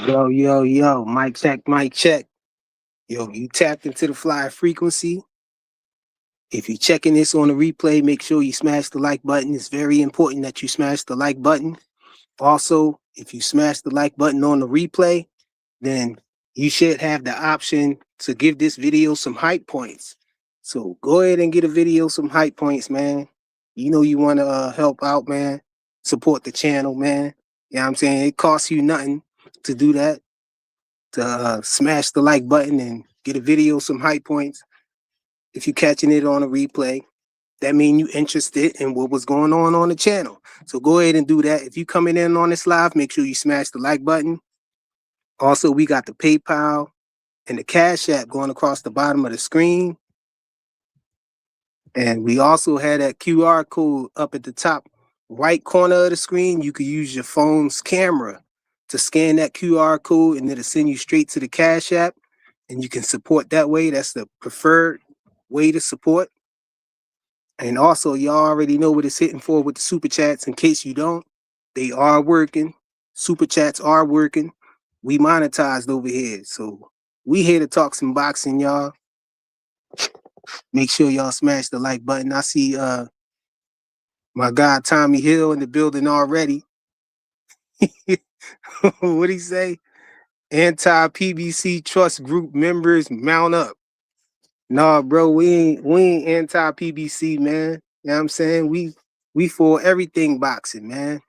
Yo, yo, yo, mic check, mic check. Yo, you tapped into the fly frequency. If you're checking this on the replay, make sure you smash the like button. It's very important that you smash the like button. Also, if you smash the like button on the replay, then you should have the option to give this video some hype points. So go ahead and get a video some hype points, man. You know you want to help out, man. Support the channel, man. You know what I'm saying? It costs you nothing to do that, to smash the like button and get a video some hype points. If you're catching it on a replay, that means you're interested in what was going on the channel. So go ahead and do that. If you coming in on this live, make sure you smash the like button. Also, we got the PayPal and the Cash App going across the bottom of the screen. And we also had that QR code up at the top right corner of the screen. You could use your phone's camera to scan that QR code, and it'll send you straight to the Cash App, and you can support that way. That's the preferred way to support. And also, y'all already know what it's hitting for with the super chats. In case you don't, they are working. Super chats are working. We monetized over here, so we here to talk some boxing, y'all. Make sure y'all smash the like button. I see my guy Tommy Hill in the building already. What'd he say? Anti-PBC trust group members mount up. Nah, bro, we ain't anti-PBC, man. You know what I'm saying? We for everything boxing, man.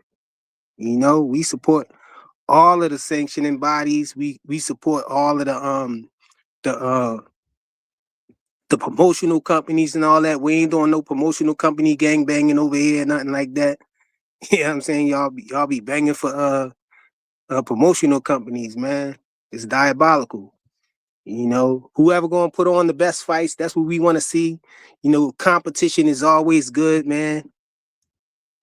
You know, we support all of the sanctioning bodies. We support all of the promotional companies and all that. We ain't doing no promotional company gang banging over here, nothing like that. You know what I'm saying? Y'all be banging for promotional companies, man. It's diabolical. You know, whoever gonna put on the best fights, that's what we want to see. You know, competition is always good, man.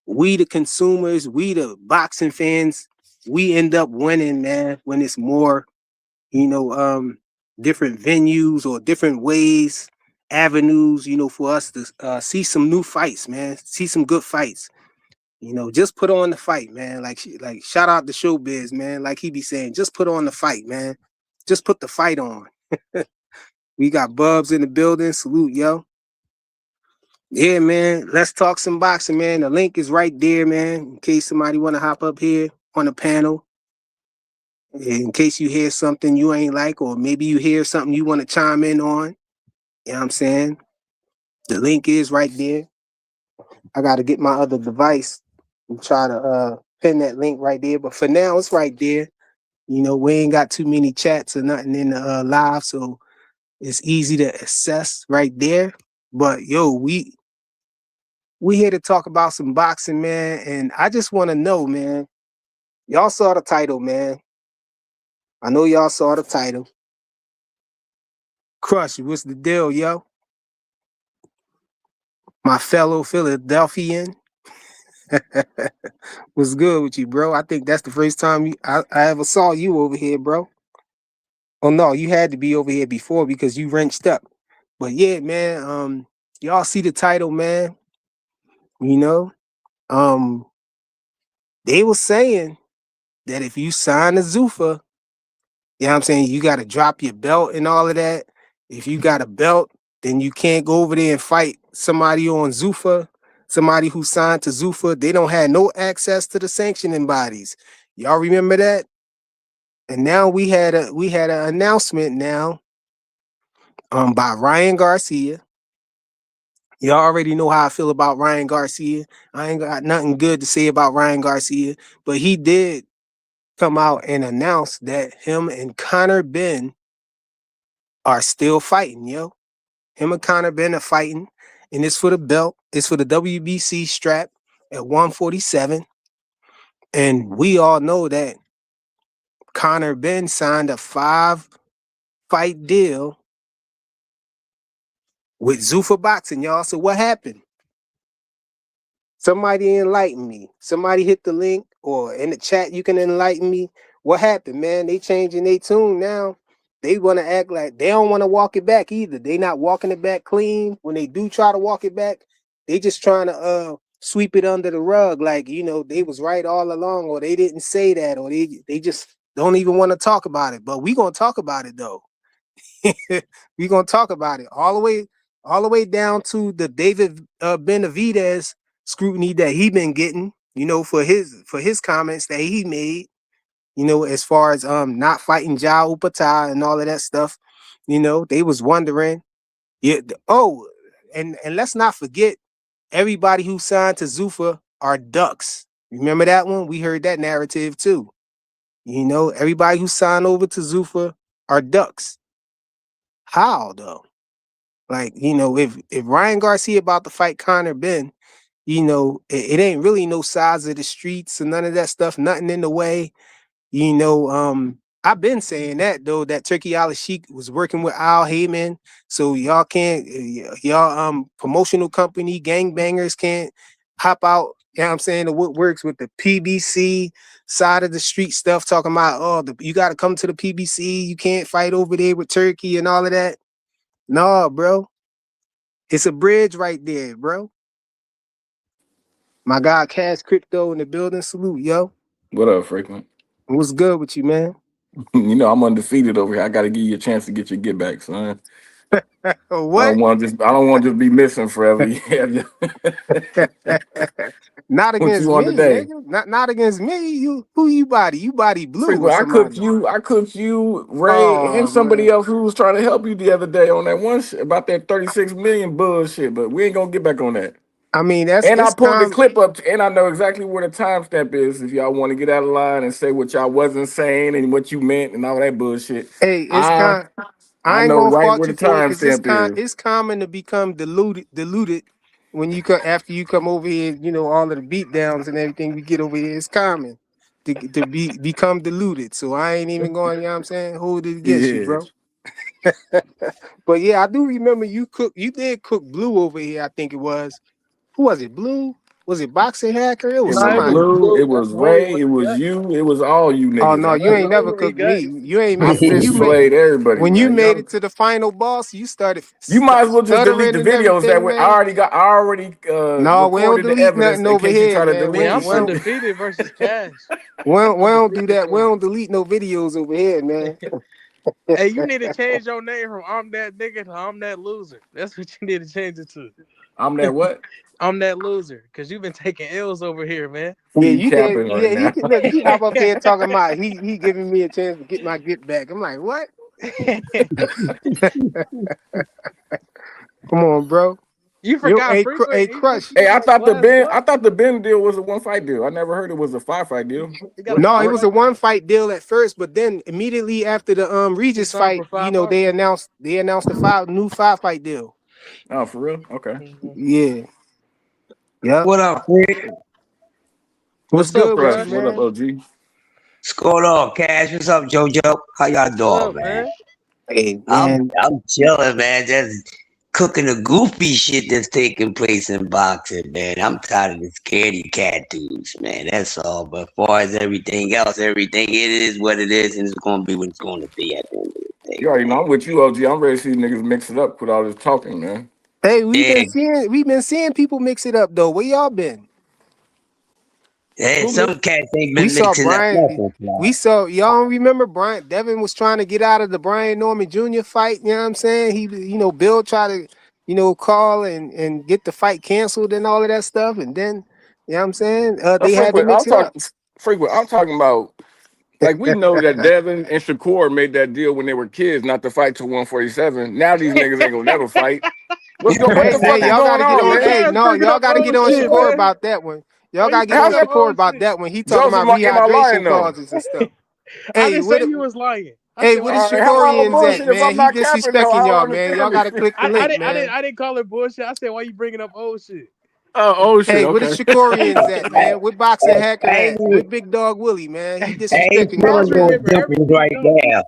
We the consumers, we the boxing fans, we end up winning, man, when it's more, you know, different venues or different ways, avenues, you know, for us to see some new fights, man. See some good fights. You know, just put on the fight, man. Like shout out to Showbiz, man. Like he be saying, just put on the fight, man. Just put the fight on. We got Bubs in the building. Salute, yo. Yeah, man. Let's talk some boxing, man. The link is right there, man. In case somebody want to hop up here on the panel. In case you hear something you ain't like, or maybe you hear something you want to chime in on. You know what I'm saying? The link is right there. I got to get my other device and try to pin that link right there. But for now, it's right there. You know, we ain't got too many chats or nothing in the live, so it's easy to access right there. But yo, we here to talk about some boxing, man. And I just want to know, man. Y'all saw the title, man. I know y'all saw the title. Crush, what's the deal, yo? My fellow Philadelphian. What's good with you, bro? I think that's the first time I ever saw you over here, bro. Oh no, you had to be over here before because you wrenched up. But yeah, man, y'all see the title, man. You know, they were saying that if you sign a Zufa, you know what I'm saying, you got to drop your belt and all of that. If you got a belt, then you can't go over there and fight somebody on Zufa, somebody who signed to Zufa. They don't have no access to the sanctioning bodies. Y'all remember that? And now we had an announcement now by Ryan Garcia. Y'all already know how I feel about Ryan Garcia. I ain't got nothing good to say about Ryan Garcia, but he did come out and announce that him and Conor Benn are still fighting, yo. Him and Conor Benn are fighting, and it's for the belt. It's for the WBC strap at 147. And we all know that Conor Benn signed a 5-fight deal with Zufa Boxing, y'all. So what happened? Somebody enlighten me. Somebody hit the link, or in the chat you can enlighten me. What happened, man? They changing their tune now. They want to act like they don't want to walk it back either. They not walking it back clean. When they do try to walk it back, they just trying to sweep it under the rug, like, you know, they was right all along, or they didn't say that, or they just don't even want to talk about it. But we gonna talk about it though. We gonna talk about it all the way down to the David Benavidez scrutiny that he been getting, for his comments that he made, as far as not fighting Ja Upata and all of that stuff. They was wondering. Yeah. Oh, and let's not forget everybody who signed to Zufa are ducks. Remember that one? We heard that narrative too. Everybody who signed over to Zufa are ducks. How though? Like, if Ryan Garcia about to fight Conor Benn, it ain't really no size of the streets and none of that stuff, nothing in the way. I've been saying that though, that Turkey Al Sheik was working with Al Heyman. So y'all can't, y'all promotional company gangbangers can't hop out, what I'm saying, the works with the PBC side of the street stuff, talking about, you got to come to the PBC, you can't fight over there with Turkey and all of that. No, bro. It's a bridge right there, bro. My guy Cash Crypto in the building. Salute, yo. What up, Frequent? What's good with you, man? I'm undefeated over here. I got to give you a chance to get your get back, son. What? I don't want to just be missing forever. Not against me, nigga. Not against me. Who you body? You body Blue Frequent, or somebody? I cooked you, Ray, and somebody else who was trying to help you the other day on that one shit about that 36 million bullshit, but we ain't gonna get back on that. I mean, I pulled the clip up, and I know exactly where the timestamp is. If y'all want to get out of line and say what y'all wasn't saying and what you meant and all that bullshit, hey, it's kind. I ain't know gonna right fault where you the for it because timestamp is. it's common to become diluted when you come after you come over here. All of the beat downs and everything we get over here. It's common to become diluted. So I ain't even going. You know what I'm saying? Hold it against you, bro. But yeah, I do remember you did cook Blue over here. I think it was. Who was it? Blue? Was it Boxing Hacker? It was somebody. Blue, it was Ray, it was you, it was all you niggas. Oh no, you ain't never cooked me. You ain't I fish filleted everybody. When you made it to the final boss, you started. You might as well just delete the videos that way. I already no, we don't delete nothing over here, man. I'm undefeated versus Cash. We don't do that. We don't delete no videos over here, man. Hey, you need to change your name from I'm that nigga to I'm that loser. That's what you need to change it to. I'm that what? I'm that loser, because you've been taking L's over here, man. Yeah, you did. Yeah, he can look. He hop up here talking about he giving me a chance to get my get back. I'm like, what? Come on, bro. You forgot a Crush. Hey, I thought the Benn deal was a 1-fight deal. I never heard it was a 5-fight deal. No, it was a 1-fight deal at first, but then immediately after the Regis fight, they announced the new 5-fight deal. Oh, for real? Okay. Yeah. Yeah. What up, Rick? What's good with you, man? What up, OG? What's going on, Cash? What's up, JoJo? How y'all doing, man? Hey, man. I'm chilling, man. Just cooking the goofy shit that's taking place in boxing, man. I'm tired of the scaredy cat dudes, man. That's all. But as far as everything else, it is what it is, and it's going to be what it's going to be at the end of the day. You already know I'm with you, OG. I'm ready to see niggas mix it up with all this talking, man. Hey, we've been seeing people mix it up though. Where y'all been? Hey, some cats ain't been mixing up. We saw y'all don't remember Brian. Devin was trying to get out of the Brian Norman Jr. fight. You know what I'm saying? He, Bill tried to, call and get the fight canceled and all of that stuff. And then, you know what I'm saying? They had to mix it up. Frequent. I'm talking about. Like, we know that Devin and Shakur made that deal when they were kids not to fight till 147. Now these niggas ain't gonna never fight. What the fuck is going on, man? Hey, no, y'all gotta get on Shakur about that one. Y'all gotta get on Shakur about that one. He talking about rehydration causes and stuff. I didn't say you was lying. Hey, what is Shakurians at, man? He disrespecting y'all, man. Y'all gotta click the link, man. I didn't call it bullshit. I said, why you bringing up old shit? Oh shit. Hey, what is Shakurians at, man? With Boxing Hacker at? With Big Dog Willie, man. He disrespecting y'all. Right now.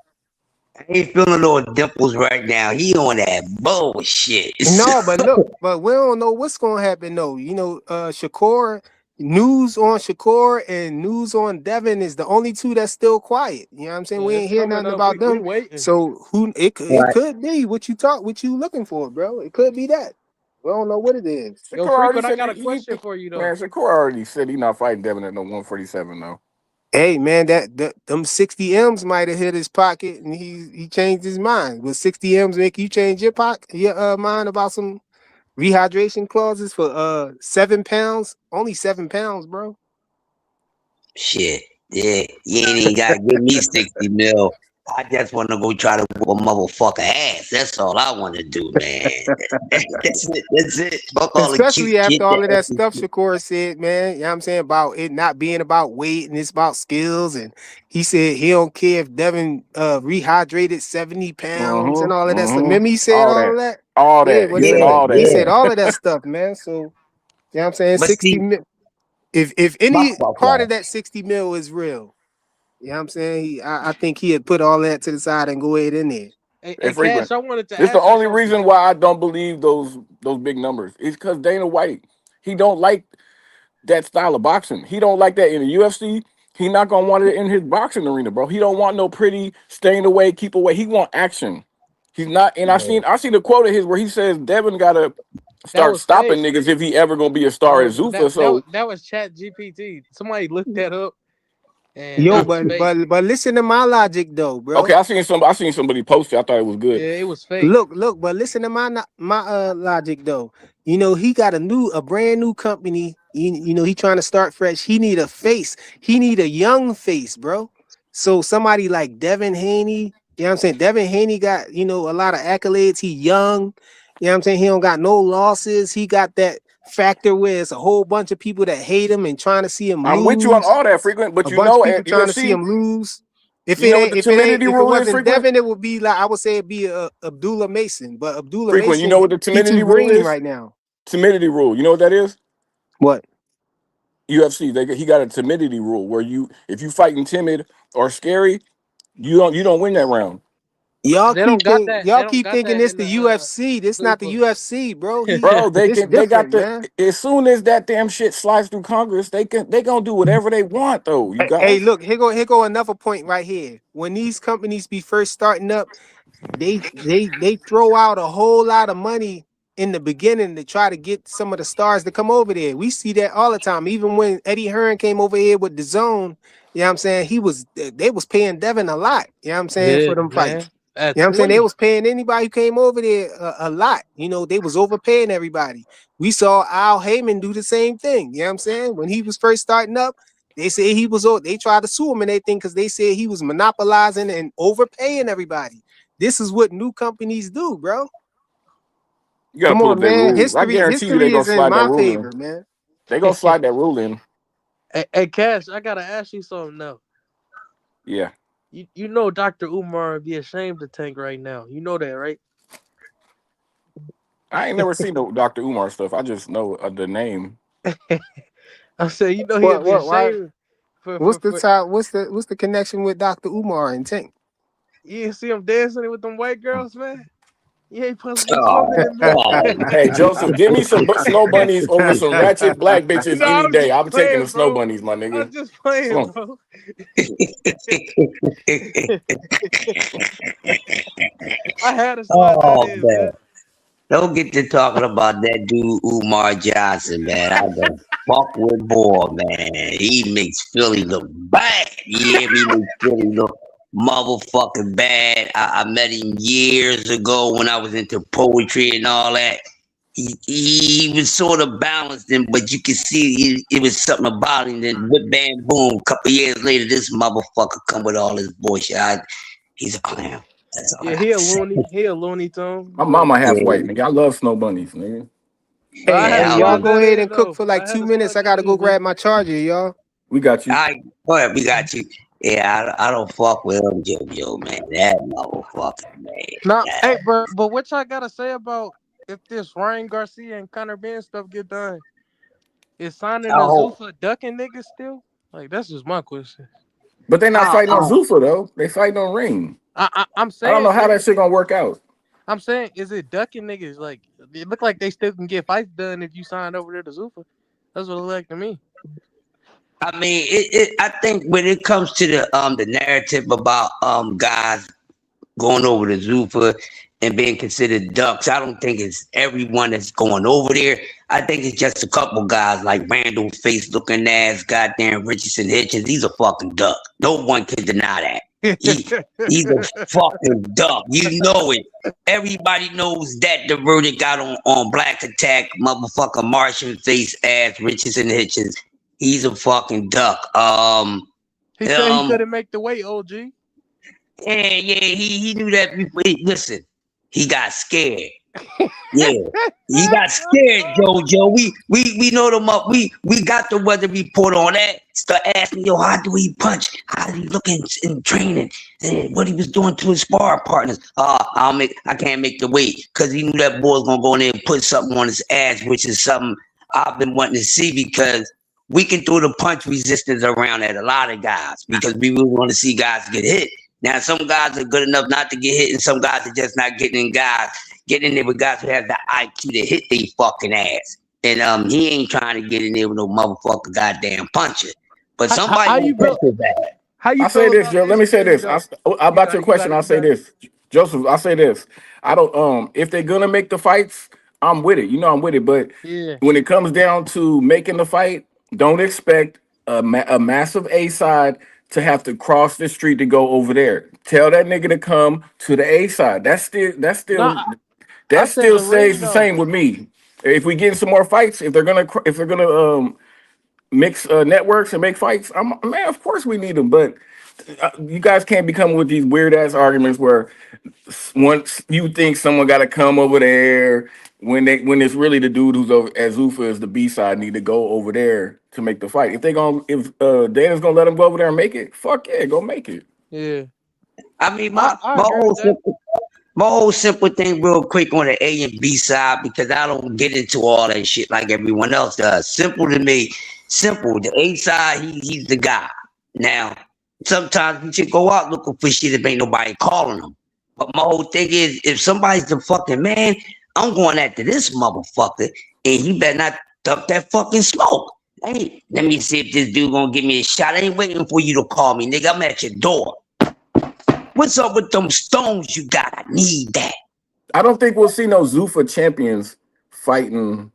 I ain't feeling no dimples right now. He on that bullshit. No, but we don't know what's gonna happen though. Shakur, news on Shakur and news on Devin is the only two that's still quiet. You know what I'm saying? We ain't hear nothing about them. So it could be what you looking for, bro. It could be that. We don't know what it is. Yo, Frequent, I got a question for you though. Man, Shakur already said he not fighting Devin at no 147 though. Hey man, them 60 M's might have hit his pocket and he changed his mind. Will 60 M's make you change your mind about some rehydration clauses for 7 pounds? Only 7 pounds, bro. Shit. Yeah, you ain't even gotta give me 60 mil. I just want to go try to whoop a motherfucker ass. That's all I want to do, man. That's it. That's it. Fuck all the cute Especially shit. after all of that stuff Shakur said, man. You know what I'm saying? About it not being about weight and it's about skills. And he said he don't care if Devin rehydrated 70 pounds and all of that stuff. Remember he said All all that. of that? All Yeah, that. He said Yeah, all he that. yeah. said all of that stuff, man. So you know what I'm saying? But 60 see, mil. If my any fuck part of up. that 60 mil is real, you know what I'm saying? I think he had put all that to the side and go ahead in there. They Hey, Cash, frequent. I wanted to This the ask you only something. reason why I don't believe those big numbers. It's because Dana White, he don't like that style of boxing. He don't like that in the UFC. He not gonna want it in his boxing arena, bro. He don't want no pretty staying away, keep away. He want action. He's not. And Yeah. I seen a quote of his where he says Devin gotta That start was fake. stopping niggas if he ever gonna be a star at No, Zufa. So that was Chat GPT. Somebody looked that up, and Yo, that was but fake. listen to my logic though, okay, bro. I seen somebody post it. I thought it was good. Yeah, it was fake. Look, but listen to my logic though. You know, he got a brand new company. You know, he trying to start fresh. He need a face. He need a young face, bro. So somebody like Devin Haney, you know what I'm saying? Devin Haney got, you know, a lot of accolades. He young, you know what I'm saying? He don't got no losses. He got that factor where it's a whole bunch of people that hate him and trying to see him I'm with you on lose. all that frequent, but A you bunch of know people at trying to see UFC, him lose. If you know what the timidity if it rule is, wasn't frequent? Devin, it would be like I would say it'd be Abdullah Mason. But Abdullah Frequent, you know Mason, what the he too timidity rule green is? right now. Timidity rule. You know what that is? What? UFC, he got a timidity rule where if you fighting timid or scary, you don't win that round. They don't got that. They Y'all don't keep got thinking that this in the the UFC. This not the Zufa. UFC, bro. Bro, This they got different, man. as soon as that damn shit slides through Congress, they gonna do whatever they want though, you Hey, guys. look, here go another point right here. When these companies be first starting up, they throw out a whole lot of money in the beginning to try to get some of the stars to come over there. We see that all the time. Even when Eddie Hearn came over here with the zone, you know what I'm saying? They was paying Devin a lot, you know what I'm saying, Yeah, for them fights. man. At You know what I'm saying? They 20. was paying anybody who came over there a lot. You know, they was overpaying everybody. We saw Al Heyman do the same thing. You know what I'm saying? When he was first starting up, they said they tried to sue him and everything because they said he was monopolizing and overpaying everybody. This is what new companies do, bro. You gotta Come pull up on, their man. rules. I guarantee you they History gonna is in slide that my rule in. favor, man. They gonna slide that rule in. Hey, Cash, I gotta ask you something now. Yeah. You know Dr. Umar would be ashamed to tank right now. You know that, right? I ain't never seen no Dr. Umar stuff. I just know the name. I said, you know he'll What? be Why? ashamed What's the for time? What's the connection with Dr. Umar and Tank? you didn't see him dancing with them white girls, man. You ain't supposed to be Oh, complimenting me. oh Hey Joseph, give me some snow bunnies over some ratchet black bitches any I'm day. just I'm taking the playing, snow bro. bunnies, my I'm nigga. just playing, Come bro. I had to slide that oh, in, man. man. Don't get to talking about that dude Umar Johnson, man. I don't fuck with boy, man. He makes Philly look bad. Yeah, he makes Philly look motherfucking bad. I met him years ago when I was into poetry and all that. He was sort of balanced, but you could see it was something about him. Then whip bam boom. A couple years later, this motherfucker come with all this bullshit. He's a clown. That's all I Yeah, got to say. he a Looney Tune, My but mama half white, Yeah, nigga. I love snow bunnies, nigga. I Hey, had hey, to yeah, y'all slide go that ahead in and cook though. for I like had 2 minutes. to I slide gotta that go in, man. grab my charger, y'all. We got you. I go ahead, we got you. Yeah, I don't fuck with him, JoJo, man. That motherfucker, Nah, man. hey, but what y'all gotta say about if this Ryan Garcia and Conor Benn stuff get done? Is signing a Oh, Zufa ducking niggas still? Like that's just my question. But they not oh, fighting on oh. Zufa though. They fighting on Ring. I'm I don't saying know how that shit gonna work out. I'm saying is it ducking niggas? Like it look like they still can get fights done if you sign over there to Zufa. That's what it look like to me. I mean, I think when it comes to the narrative about guys going over to Zufa, and being considered ducks. I don't think it's everyone that's going over there. I think it's just a couple guys like Randall face looking ass, goddamn Richardson Hitchens. He's a fucking duck. No one can deny that. He's a fucking duck. You know it. Everybody knows that the verdict got on Black Attack, motherfucker Martian face ass Richardson Hitchens. He's a fucking duck. He said he couldn't make the weight, OG. Yeah, he knew that before. Listen, he got scared. Yeah, he got scared, JoJo. We know them up. We got the weather report on that. Start asking, yo, how do he punch? How did he look in training? And what he was doing to his sparring partners. I can't make the weight because he knew that boy was gonna go in there and put something on his ass, which is something I've been wanting to see because we can throw the punch resistance around at a lot of guys because we really want to see guys get hit. Now, some guys are good enough not to get hit, and some guys are just not getting in there with guys who have the IQ to hit their fucking ass. And he ain't trying to get in there with no motherfucker goddamn puncher. But somebody how you that. How you I'll say this, Joe. Let me say this. About your question, I'll say this. Joseph, I'll say this. I don't if they're gonna make the fights, I'm with it. You know I'm with it. But when it comes down to making the fight, don't expect a massive A side to have to cross the street to go over there. Tell that nigga to come to the A side. That still stays the same with me. If we get some more fights, if they're gonna mix networks and make fights, man, of course we need them. But you guys can't be coming with these weird ass arguments where once you think someone got to come over there when it's really the dude who's over at Zufa is the B side need to go over there to make the fight. If Dana's gonna let him go over there and make it, fuck yeah, go make it. Yeah. I mean, my whole simple thing real quick on the A and B side, because I don't get into all that shit like everyone else does. Simple to me, simple. The A side, he's the guy. Now, sometimes we should go out looking for shit if ain't nobody calling him. But my whole thing is, if somebody's the fucking man, I'm going after this motherfucker, and he better not duck that fucking smoke. Hey, let me see if this dude gonna give me a shot. I ain't waiting for you to call me, nigga. I'm at your door. What's up with them stones you got? I need that. I don't think we'll see no Zufa champions fighting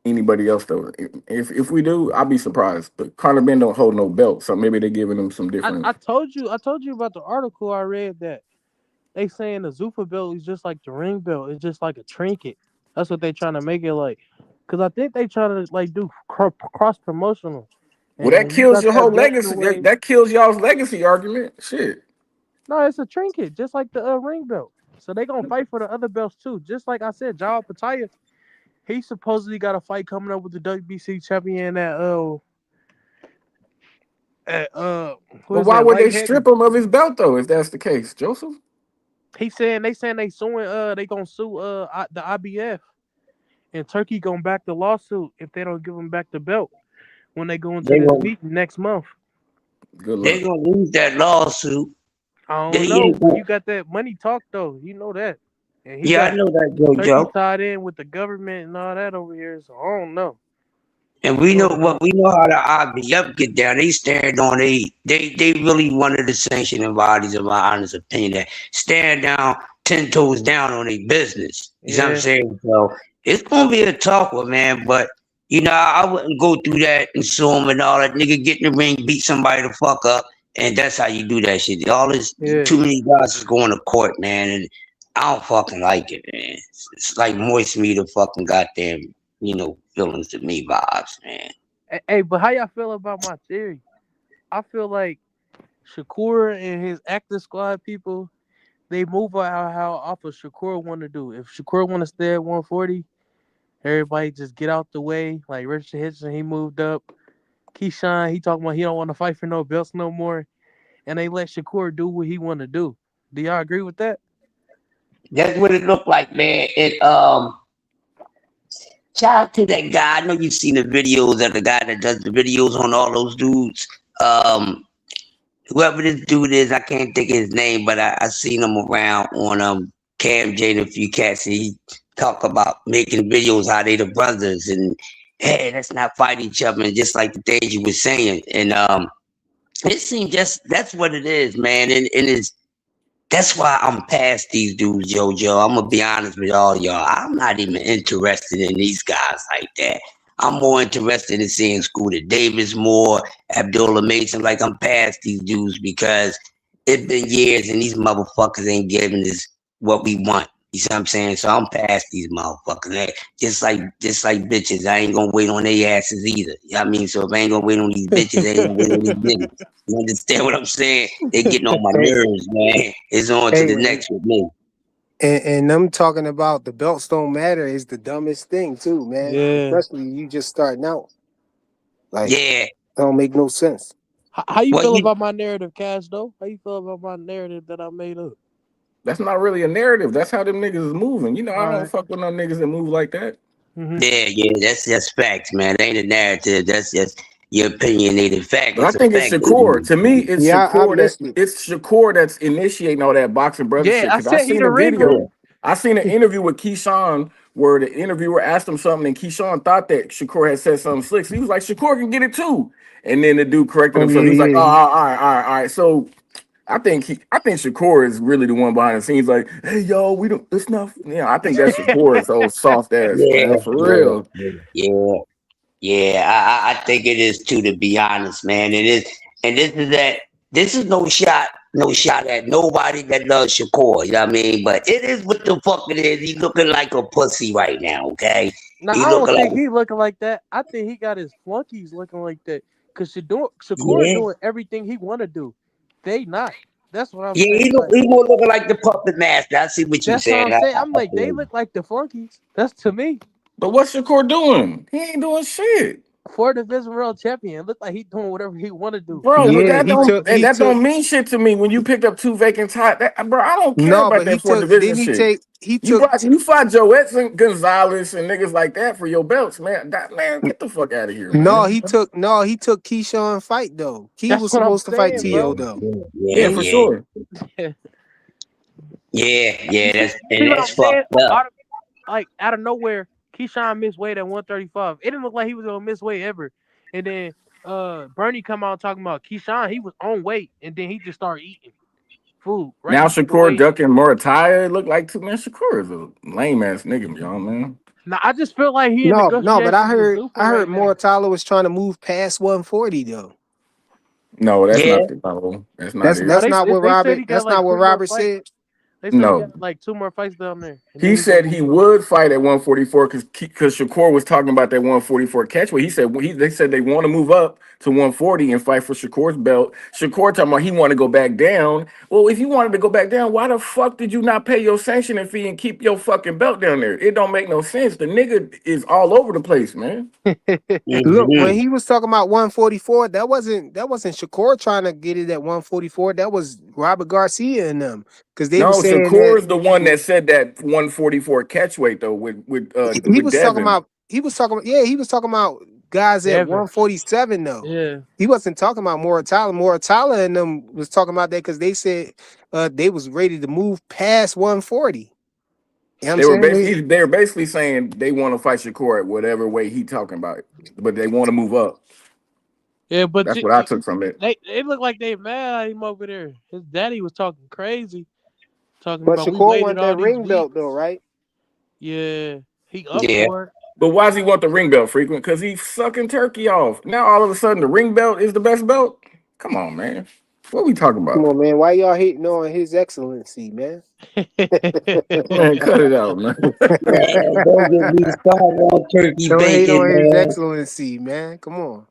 anybody else though. If we do, I'll be surprised. But Conor Benn don't hold no belt, so maybe they're giving him some different. I told you about the article I read that they saying the Zufa belt is just like the ring belt. It's just like a trinket. That's what they trying to make it like. Because I think they trying to like do cross promotional. Well, that kills your whole legacy. That kills y'all's legacy argument. Shit. No, it's a trinket, just like the ring belt. So they gonna fight for the other belts too. Just like I said, Jao Pataya, he supposedly got a fight coming up with the WBC champion But why would they strip him of his belt though? If that's the case, Joseph. They saying they suing they gonna sue the IBF, and Turkey gonna back the lawsuit if they don't give him back the belt when they go into this meeting next month. Good luck. They gonna lose that lawsuit. I don't know. But you got that money talk though. You know that. And I know that, Joe. Tied in with the government and all that over here, so I don't know. And we know how the IBF get down. They stand on they really one of the sanctioning bodies, in my honest opinion, that stand down 10 toes down on their business. You know what I'm saying? So it's gonna be a tough one, man. But I wouldn't go through that and sue him and all that. Nigga get in the ring, beat somebody the fuck up, and that's how you do that shit. All this too many guys is going to court, man, and I don't fucking like it, man. It's like moist me to fucking goddamn, feelings to me vibes, man. Hey, but how y'all feel about my theory? I feel like Shakur and his active squad people, they move out how off of Shakur want to do. If Shakur want to stay at 140, everybody just get out the way. Like Richard Hitchens, he moved up. Keyshawn, he talking about he don't want to fight for no belts no more. And they let Shakur do what he want to do. Do y'all agree with that? That's what it looked like, man. And shout out to that guy. I know you've seen the videos of the guy that does the videos on all those dudes. Whoever this dude is, I can't think of his name, but I seen him around on Cam J and a few cats. And he talk about making videos how they the brothers and hey, let's not fight each other, and just like the things you were saying. And it seemed just that's what it is, man. And it's That's why I'm past these dudes, JoJo. I'm gonna be honest with all y'all. I'm not even interested in these guys like that. I'm more interested in seeing Scooter Davis more, Abdullah Mason. Like I'm past these dudes because it's been years and these motherfuckers ain't giving us what we want. You see what I'm saying? So I'm past these motherfuckers. Just like bitches. I ain't gonna wait on their asses either. You know what I mean? So if I ain't gonna wait on these bitches, I ain't gonna wait on these niggas. You understand what I'm saying? They getting on my Hey, nerves, man. It's on to hey, the next with me. and them talking about the belts don't matter is the dumbest thing too, man. Yeah. Especially you just starting out. Like, Yeah. it don't make no sense. How you Well, feel you about my narrative, Cash? Though, how you feel about my narrative that I made up? That's not really a narrative. That's how them niggas is moving. You know, I All don't right. fuck with no niggas that move like that. Mm-hmm. yeah, that's just facts, man. It ain't a narrative. That's just your opinionated fact. But I It's a think it's fact. Shakur. To me, it's Yeah, I Shakur missed it. that's initiating all that boxing brother Yeah, shit. I Cause I said he seen the a ringleader. video. I seen an interview with Keyshawn where the interviewer asked him something, and Keyshawn thought that Shakur had said something slick. So he was like, Shakur can get it too. And then the dude corrected Oh himself. He was like, yeah, oh, yeah. all right. So I think Shakur is really the one behind the scenes, like, hey y'all, we don't it's not I think that's Shakur's old soft ass, Yeah, man. For yeah, real. yeah, yeah. I think it is too, to be honest, man. It is, and this is that. This is no shot at nobody that loves Shakur. You know what I mean? But it is what the fuck it is. He looking like a pussy right now. Okay, Now he I looking don't like think he looking like that. I think he got his flunkies looking like that. Cause Shakur yeah. doing everything he want to do. They not. That's what I'm Yeah, saying. Like he more looking like the puppet master. I see what you that's what saying. I'm saying. I'm I like feel they you. look like the flunkies. That's to me. But what's Shakur doing? He ain't doing shit. Four division world champion. Look like he doing whatever he want to do. Bro, but Yeah, he that took don't mean shit to me when you picked up two vacant titles. Bro, I don't care no, about but that fourth division didn't shit. he took You fought Joe Edson, Gonzalez, and niggas like that for your belts, man. Man, get the fuck out of here, no, man. he took Keyshawn fight though. Key That's was what I'm supposed to fight saying, Yeah, T.O. bro. though. yeah, Yeah, for yeah, sure. yeah. See what That's I'm saying? fucked up. Like out of nowhere, Keyshawn missed weight at 135. It didn't look like he was gonna miss weight ever. And then Bernie come out talking about Keyshawn, he was on weight, and then he just started eating food right Now before the Shakur weight. ducking Murataya, it looked like, man, Shakur is a lame ass nigga, y'all, man. Now I just feel like he in No, but negotiations with Zufa I heard right more now. Tyler was trying to move past 140 though. No, that's Yeah, not the no, that's not it. No, That's they said he got not like what two more Robert fights. said. They said he No. got like two more fights down there, and then He he gonna said move he up. would fight at 144 because Shakur was talking about that 144 catchweight. He said they said they want to move up to 140 and fight for Shakur's belt. Shakur talking about he want to go back down. Well, if you wanted to go back down, why the fuck did you not pay your sanctioning fee and keep your fucking belt down there? It don't make no sense. The nigga is all over the place, man. Look, when mm-hmm. he was talking about 144, that wasn't Shakur trying to get it at 144. That was Robert Garcia and them because they were No, saying Shakur that is the one that said that 144 catchweight though he with was talking Devin. about he was talking about guys at Devin, 147 though. yeah, He wasn't talking about Moratala. Moratala and them was talking about that because they said they was ready to move past 140. You know what I'm saying? They were basically saying they want to fight Shakur at whatever way he talking about, but they want to move up. yeah. But That's what I took from it. they look like they mad at him over there. His daddy was talking crazy, talking But about we Shakur waited want all that these ring belt though, weeks. right? Yeah, he up Yeah. for it. But why does he want the ring belt frequent? Because he's sucking turkey off. Now all of a sudden the ring belt is the best belt? Come on, man. What we talking Come about? on, man. Why y'all hating on his excellency, man? Man, cut it out, man. Man, don't get me started on turkey Don't hate bacon, on his man. excellency, man. Come on.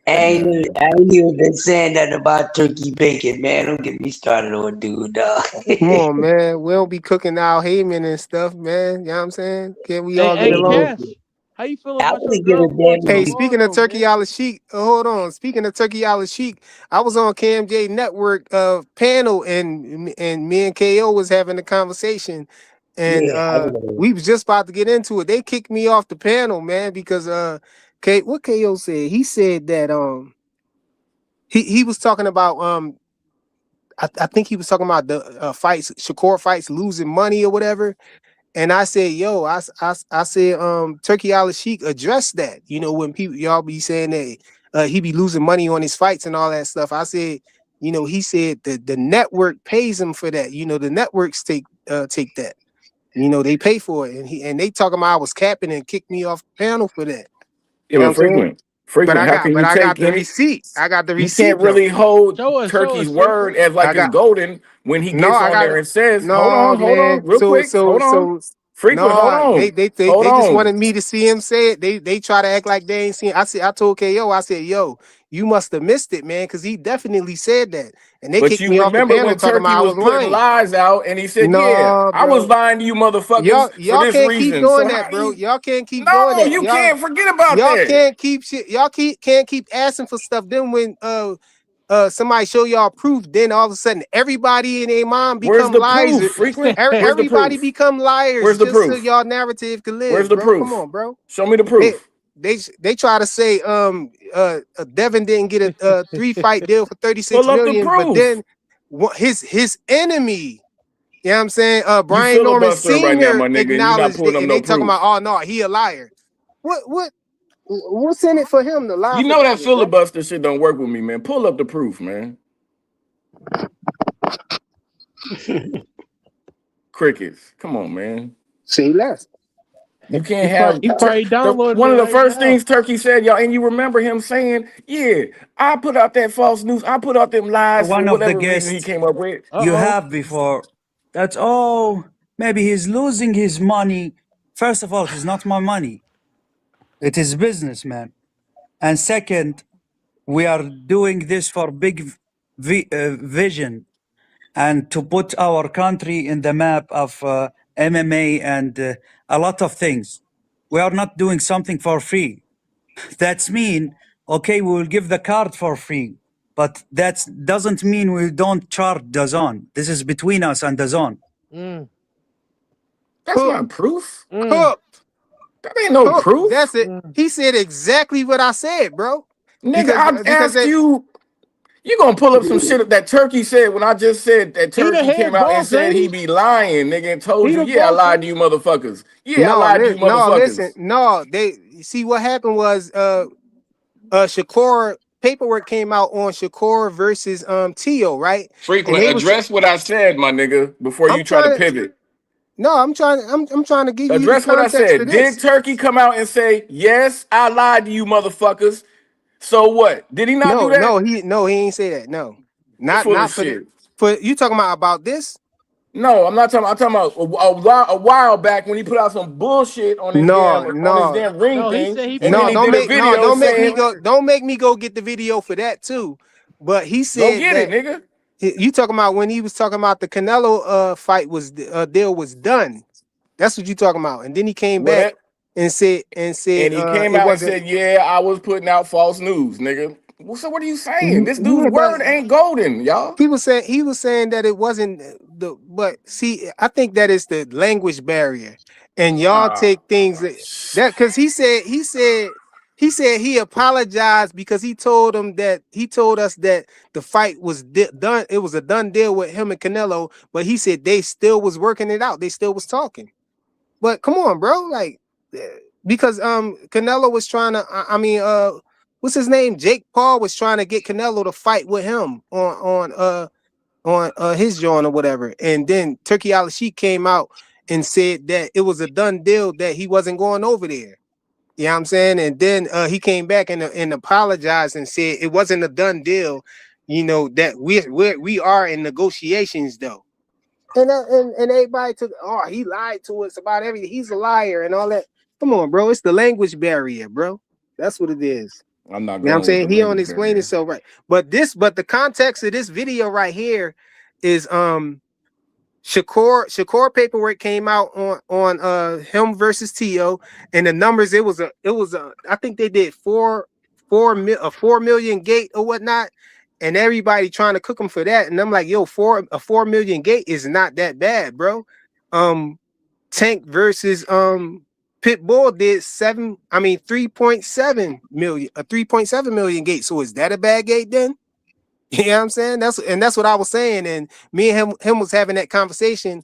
Man. I ain't even been saying nothing about turkey bacon, man. Don't get me started on dude, dog. Come on, man. We don't be cooking Al Heyman and stuff, man. You know what I'm saying? Can we all get Hey, along? Cash, how you feel I about your wouldn't give a girl going damn to the Hey, if bar speaking of though, Turkey man? Ala Sheik, hold on. Speaking of Turkey Ala Sheik, I was on KMJ Network panel and me and KO was having a conversation and yeah, I would. we was just about to get into it. They kicked me off the panel, man, because what KO said, he said that he was talking about I think he was talking about the fights, Shakur fights losing money or whatever. And I said, yo, I said, Turkey Ala Sheik addressed that. You know, when people y'all be saying that he be losing money on his fights and all that stuff. I said, you know, he said that the network pays him for that. You know, the networks take that. You know, they pay for it, and they talking about I was capping and kicked me off the panel for that. Yeah, You know what but I'm saying? frequent. How can But you I got take the any? receipt. I got the You can't receipt though. really hold Show us Turkey's word frequent. as like I it's got golden when he no, gets I on got there and says, no hold man. on, real quick, hold on. Frequent, hold No, on, hold they just on. wanted me to see him say it. They try to act like they ain't seen. I told KO, I said, yo, you must have missed it, man, because he definitely said that. And they But kicked you me off the remember panel when talking Turkey about I was was putting lying. lies out and he said, yeah, No, I was bro. lying to you motherfuckers for Y'all this can't keep reason. doing So that, how do bro. you? Y'all can't keep doing No, that. you can't forget about that. Can't keep shit. Can't keep asking for stuff. Then when somebody show y'all proof, then all of a sudden everybody and their mom Where's become the liars. proof? Frequent? Where's the Everybody proof? become liars Where's the just so proof? y'all narrative can Where's live, the bro. Come proof? on, bro. Show me the They proof. they try to say Devin didn't get a 3-fight deal for 36 Pull up the million, but proof. then his enemy, you know what I'm saying? You Brian Norman filibustering right now, Sr. my nigga, and you're not acknowledged pulling it, up and no they talking proof. about, oh no, he a liar. What's in it for him to lie You for know that Devin, bro? filibuster shit don't work with me, man. Pull up the proof, man. Crickets. Come on, man. Say less. You can't have He probably downloaded one it of the right first now. things Turkey said, y'all, and you remember him saying, yeah, I put out that false news. I put out them lies for One of the whatever reason he guests came up with. you Uh-oh. have before that, oh, maybe he's losing his money. First of all, it is not my money. It is business, man. And second, we are doing this for big vision and to put our country in the map of MMA and a lot of things. We are not doing something for free. That's mean, okay, we will give the card for free, but that doesn't mean we don't charge DAZN. This is between us and DAZN. Mm, That's Cook, not proof. mm, cook, That ain't no cook. That's proof. it. mm. He said exactly what I said, bro. Nigga, Because I asked they you, you gonna pull up some shit that Turkey said when I just said that He the Turkey came head out and boss, said ain't he he? be lying, nigga, and told He you, the yeah, I boss, lied ain't to he? you motherfuckers. Yeah, I lied to you listen, motherfuckers. no, they see what happened was Shakur paperwork came out on Shakur versus Tio, right? And Frequent, they was address what I said, my nigga, before I'm you try to trying to pivot. no, I'm trying to give you the Address what I context to said. Did this. Turkey come out and say, yes, I lied to you motherfuckers? So what? Did he not do that? He ain't say that. No. You full of Not for the shit. for you talking about this? No, I'm not talking. I'm talking about a while back when he put out some bullshit No, on his no, damn ring No, he thing, said he and put then no, out he a did a false video saying, don't make me go get the video for that too. But he "Go said get it, that nigga." you talking about when he was talking about the Canelo fight was deal was done. That's what you talking about. And then he came Well, back that and said and he came it out and wasn't. said, "Yeah, I was putting out false news, nigga." Well, so what are you saying? This dude's Yeah, but word ain't golden, y'all. he was saying that it wasn't but see, I think that is the language barrier. And y'all Nah. take things that because he apologized because he told us that the fight was done. It was a done deal with him and Canelo, but he said they still was working it out. They still was talking. But come on, bro. Like because Canelo was trying to I mean what's his name? Jake Paul was trying to get Canelo to fight with him on his joint or whatever. And then Turkey Al Sheikh came out and said that it was a done deal that he wasn't going over there. You know what I'm saying? And then he came back and apologized and said it wasn't a done deal, you know, that we are in negotiations though. And everybody took, oh, he lied to us about everything. He's a liar and all that. Come on, bro. It's the language barrier, bro. That's what it is. I'm not You know what I'm going with the saying? He don't language explain barrier. himself right. But the context of this video right here is Shakur paperwork came out on him versus Tio, and the numbers it was a I think they did 4 million gate or whatnot, and everybody trying to cook him for that. And I'm like, yo, 4 million gate is not that bad, bro. Tank versus Pitbull did 3.7 million, a 3.7 million gate. So is that a bad gate then? You know what I'm saying? That's what I was saying. And me and him was having that conversation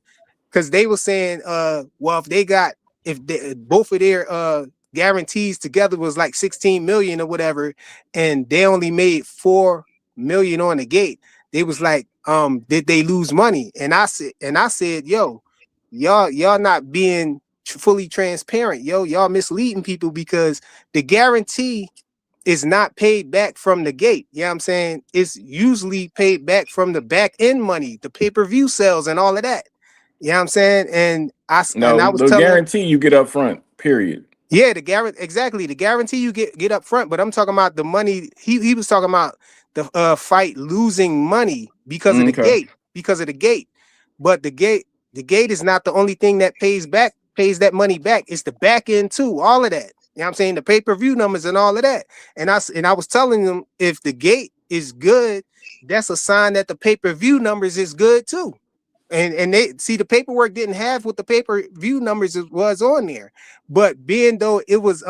because they were saying, well, if both of their guarantees together was like 16 million or whatever, and they only made 4 million on the gate, they was like, did they lose money? And I said, yo, y'all not being fully transparent, yo, y'all misleading people because the guarantee is not paid back from the gate. You know what I'm saying? It's usually paid back from the back end money, the pay-per-view sales and all of that. You know what I'm saying? And I was the telling, guarantee you get up front, period. yeah, the guarantee you get up front, but I'm talking about the money. He was talking about the fight losing money because of the Okay. gate. But the gate is not the only thing that pays that money back. It's the back end too, all of that. You know what I'm saying? The pay-per-view numbers and all of that. And I was telling them if the gate is good, that's a sign that the pay-per-view numbers is good too. And they see the paperwork didn't have what the pay-per-view numbers was on there. But being though it was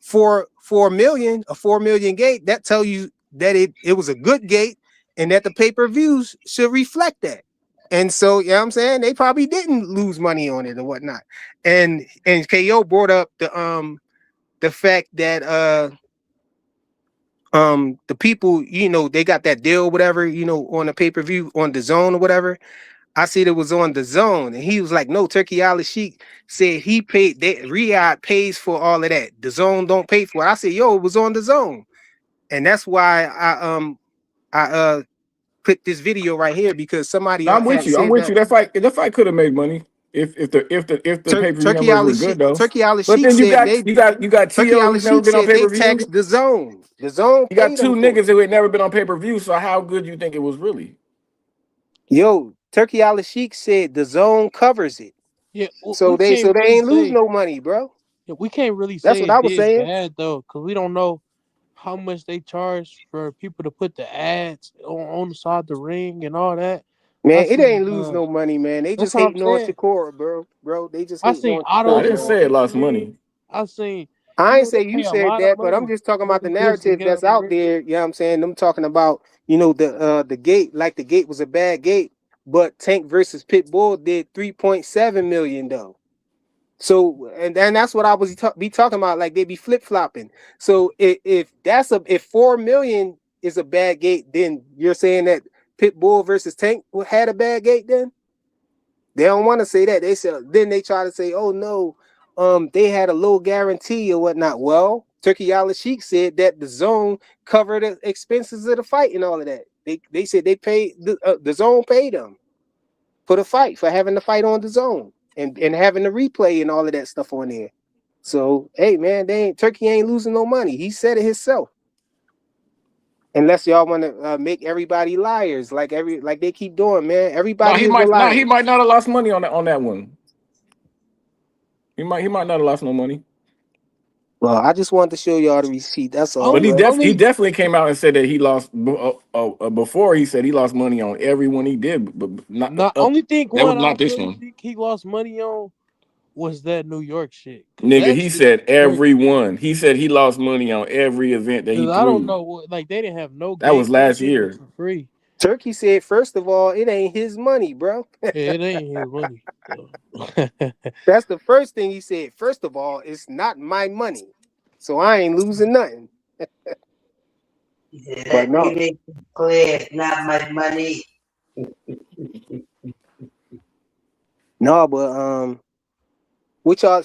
4 million, a 4 million gate, that tell you that it was a good gate and that the pay-per-views should reflect that. And so, you know what I'm saying? They probably didn't lose money on it or whatnot. And KO brought up the fact that the people, you know, they got that deal, whatever, you know, on the pay-per-view on the zone or whatever. I said it was on the zone, and he was like, "No, Turkey Ali Sheik said he paid that. Riyadh pays for all of that. The zone don't pay for it." I said, "Yo, it was on the zone," and that's why I put this video right here because somebody I'm with had you. I'm said with that you. That fight could have made money if the pay-per-view Turkey numbers were Ali good Sheik, though. Turkey Ali But Sheik then you said got they Turkey T.O. Ali who's never Sheik been on said they pay-per-view. taxed the zone. The zone You got paid two them for niggas it. who had never been on pay-per-view. So how good you think it was really? Yo, Turkey Ali Sheik said the zone covers it. Yeah, So we they can't really ain't lose say. no money, bro. Yeah, we can't really That's say what I it was did saying. bad though, because we don't know how much they charge for people to put the ads on the side of the ring and all that. I Man, it seen ain't lose no money, man. They that's just what I'm hating on saying. Shakur, bro. They just I hating seen on No, I autos Shakur, didn't on man. say it lost everything. money. I seen, I you ain't know, they say you pay a said lot of that, but I'm money just talking for about the them just to narrative get on that's the out ring. there. You know what I'm saying? Them talking about, you know, the gate, like the gate was a bad gate, but Tank versus Pitbull did 3.7 million though. So and that's what I was be talking about. Like they be flip flopping. So if 4 million is a bad gate, then you're saying that Pitbull versus Tank had a bad gate then? They don't want to say that. They say then they try to say, oh no, they had a low guarantee or whatnot. Well, Turkey Ali Sheik said that the zone covered the expenses of the fight and all of that. They said they paid the zone paid them for the fight, for having the fight on the zone and having the replay and all of that stuff on there. So hey man, Turkey ain't losing no money. He said it himself. Unless y'all want to make everybody liars, like they keep doing, man. No, Everybody is a liar. he might not have lost money on that one. He might not have lost no money. Well, I just wanted to show y'all the receipt. That's all, But Only, bro. he only, definitely came out and said that he lost before. He said he lost money on everyone he did, but not not only thing that was one I not this really one. think he lost money on was that New York shit. Cause Nigga, that he shit said was crazy. everyone. He said he lost money on every event that he Cause I don't threw. know what, like they didn't have no That was gates. last Everything was year. for free. Turkey said, first of all, it ain't his money, bro. Yeah, it ain't his money. So. That's the first thing he said. First of all, it's not my money. So I ain't losing nothing. Yeah, But he no. makes it clear it's not my money. No, but what y'all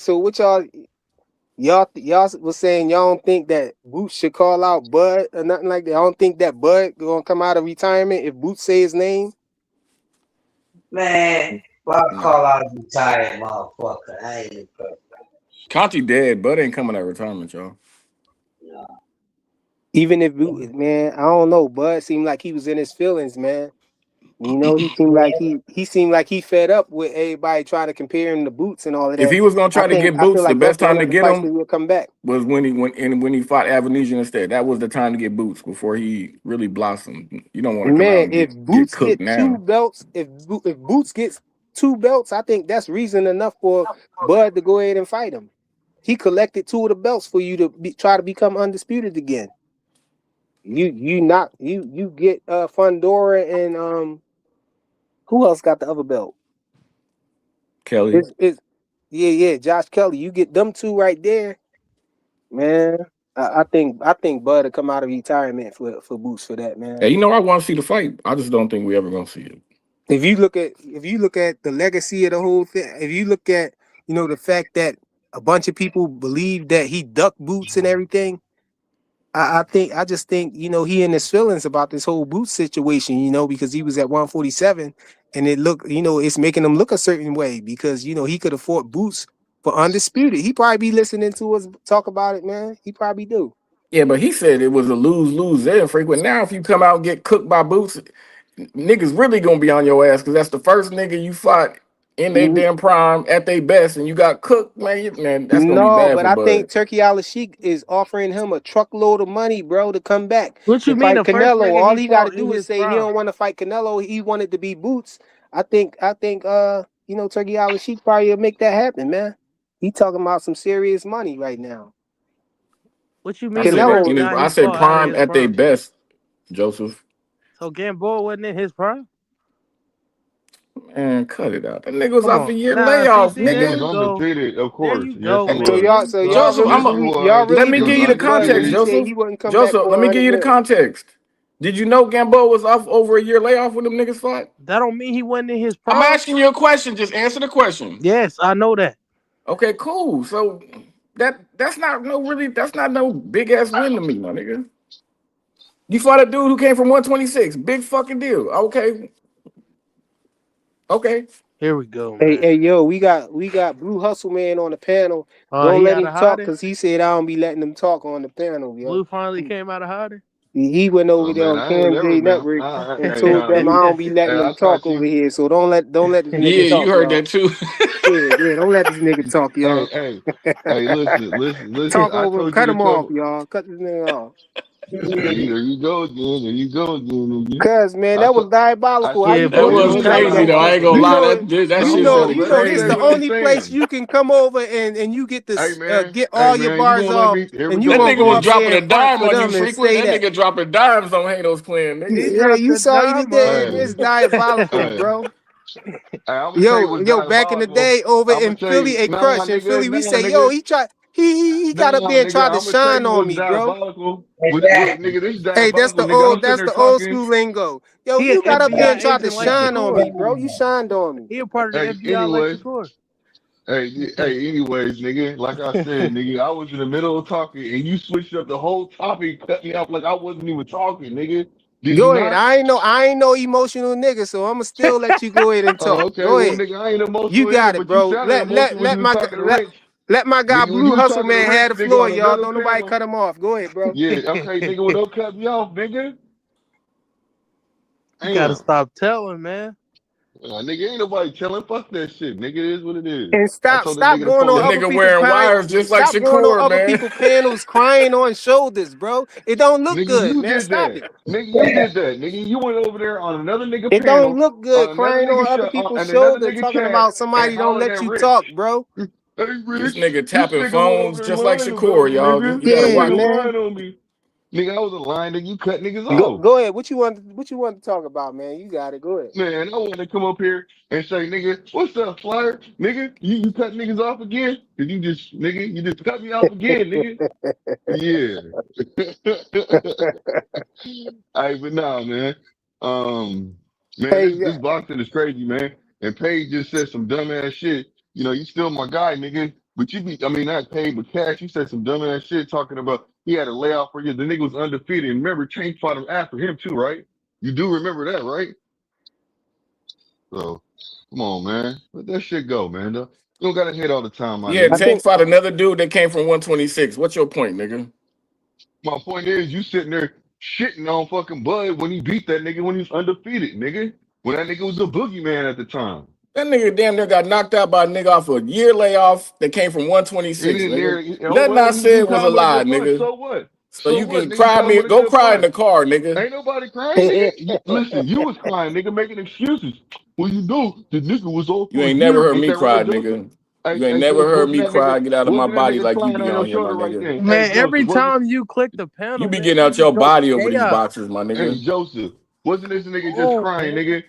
was saying y'all don't think that Boots should call out Bud or nothing like that. I don't think that Bud gonna come out of retirement if Boots say his name. Man, well, I'll No. call out a retired motherfucker. I ain't impressed. Conti dead, but ain't coming out of retirement, y'all. No. Even if Boots, man, I don't know. Bud seemed like he was in his feelings, man. You know, he seemed like he seemed like he fed up with everybody trying to compare him to Boots and all of If that. he was gonna try to get I feel Boots, the like that's best one time to of the get fights him that will come back. was when he fought Avenesian instead. That was the time to get Boots before he really blossomed. You don't want to come out Man, and if get Boots cooked get two now. belts, if Boots gets two belts, I think that's reason enough for Bud to go ahead and fight him. He collected two of the belts for you to try to become undisputed again. You get Fundora and who else got the other belt? Kelly. It's Josh Kelly. You get them two right there, man. I think Bud will come out of retirement for Boots for that, man. Hey, you know I want to see the fight. I just don't think we ever gonna see it. If you look at the legacy of the whole thing, if you look at the fact that a bunch of people believe that he ducked Boots and everything, I just think he in his feelings about this whole Boots situation, because he was at 147 and it looked it's making him look a certain way because he could afford Boots for undisputed. He probably be listening to us talk about it, man. He probably do. Yeah, but he said it was a lose-lose there frequent. Now, if you come out and get cooked by Boots, niggas really gonna be on your ass because that's the first nigga you fought in their damn prime at their best, and you got cooked, man. That's gonna be No, bad but for I Bud. think Turkey Al-Sheikh is offering him a truckload of money, bro, to come back. What you to mean fight the first Canelo. nigga All he he got to fought in do is his say he prime? don't want to fight Canelo. He wanted to be Boots. I think Turkey Al-Sheikh probably will make that happen, man. He talking about some serious money right now. What you I mean the said that first Canelo, guy I he said fought out of prime his at their prime? best, Joseph. So Gamboa wasn't in his prime? Man, cut it out. That nigga was Come off on. a year Nah, layoff, see, He there was you nigga. go. undefeated, of There course. you Yes, go, he so man. was. There y'all, you so go. y'all Joseph, really Yes, he believe y'all was. really let me He give was you believe the Bud when context, he undefeated. said Joseph. he wouldn't come back Joseph, for let me give you the 100 context. Did you know Gamboa was off over a year layoff when them niggas fought? That don't mean he wasn't in his I'm prime. asking you a question. Just answer the question. Yes, I know that. Okay, cool. So that's not no big ass win to me, my nigga. You fought a dude who came from 126. Big fucking deal. Okay. Okay. Here we go, Hey, man. hey, yo, we got Blue Hustle Man on the panel. Don't He let out him of talk hiding? because he said I don't be letting him talk on the panel, yo. Blue finally came out of hiding? He went over Oh there man, on I ain't Cam never J been. Network and Hey, told them I don't be letting hey, them I talk caught over you. here. So don't let this nigga Yeah, you talk, heard y'all. that too. Yeah, don't let this nigga talk, Hey, y'all. hey, listen. Talk I over him, told you cut to him off, come. y'all. Cut this nigga off. There you go again. There you go again, nigga. Cause man, I that was told, diabolical. How Yeah, you That gonna Boots was do was me like crazy talking that? though. I about ain't you. gonna You lie. know, That you shit know, sounded you Let know. me This tell the you crazy. what he's only place saying. you can come over and you get to get Hey all your man, you bars gonna let off, me? Here we and you That go gonna nigga go was up again. there dropping in a front dime for on you them and frequent. say That that. nigga dropping dimes on Hato's playing, He nigga. Yeah, dropped you the saw you did. diamond. It's Hey, diabolical, hey, bro. I'm gonna tell you what's Yo, back in the diabolical. day over I'm gonna in tell Philly, you, a crush in Philly, we say, yo, he tried, he got up there and tried to I'm gonna tell shine you on what's me, bro. diabolical. What Exactly. nigga? This is Hey, diabolical, nigga. I'm sitting there that's the old talking. school lingo. Yo, He an you got up there and FBI tried to agent like shine on Shakur. me, bro. You shined on me. He a part of the Hey, FBI like anyway, Shakur. anyways, nigga. Like I said, nigga, I was in the middle of talking, and you switched up the whole topic, cut me off like I wasn't even talking, nigga. Did you Go ahead. not? I ain't no emotional nigga, so I'ma still let you go ahead and Oh, talk. okay. Go Well, ahead. nigga, I ain't You emotional either, got it, but you bro. sounded emotional when you was talking to Rich. Let my guy Nigga, when Blue you was Hustle talking to Man have Rich, the nigga, floor, on y'all. another Don't nobody panel. cut him off. Go ahead, bro. Yeah, okay, nigga, well, don't cut me off, nigga. You gotta Damn. stop telling, man. Nigga, ain't nobody telling. Fuck that shit. Nigga, it is what it is. And I stop told the stop nigga to going pull on That up. other nigga people wearing crying. wires just like Stop going on Shakur, other man. people panels crying on shoulders, bro. It don't look Nigga, good, you man. did Stop that. it. Nigga, you did that. Nigga, you went over there on another nigga It don't panel, look good on another crying nigga on other show, people's and another shoulder nigga talking chat, about and somebody don't hollering let at you Rich. talk, bro. Hey, This Rich, nigga this tapping nigga went over phones there just like lying about Shakur, me, y'all. nigga. You gotta This Yeah, watch. nigga man. lying on me. Nigga, I was a lying nigga. You cut niggas Go off. go ahead. What you want to talk about, man? You got it. Go ahead. Man, I want to come up here and say, nigga, what's up, Flyer? Nigga, you cut niggas off again? Cause you just cut me off again, nigga. Yeah. But nah, man. Man, Hey, this boxing is crazy, man. And Paige just said some dumbass shit. You know, you still my guy, nigga. But not Paige, but Cash. You said some dumbass shit talking about he had a layoff for you. The nigga was undefeated. And remember, Tank fought him after him too, right? You do remember that, right? So, come on, man. Let that shit go, man. You don't gotta hate all the time, my Yeah, I nigga. Tank think fought another dude that came from 126. What's your point, nigga? My point is, you sitting there shitting on fucking Bud when he beat that nigga when he was undefeated, nigga. When that nigga was a boogeyman at the time. That nigga damn near got knocked out by a nigga off a year layoff that came from He 126, didn't nigga. near. Oh Nothing well, I you said was caught a him with a lie, good punch. nigga. So what? So So you what? can Nigga, you cry caught him me, with a go good cry in punch. the car, nigga. Ain't nobody crying, nigga. Listen, you was crying, nigga, making excuses. Well, you know, the nigga was off You for a ain't never year. heard Ain't me that right, cry, Joseph? nigga. You ain't never Joseph, heard me cry, get out of my wasn't that body nigga like you crying be on on your here, my shoulder right nigga. then? Hey, Man, every Joseph, wasn't time you click the panel, You be man, getting it out just your goes body over these chaos. boxes, my hey nigga. Joseph, wasn't this nigga just Oh, crying, man. nigga?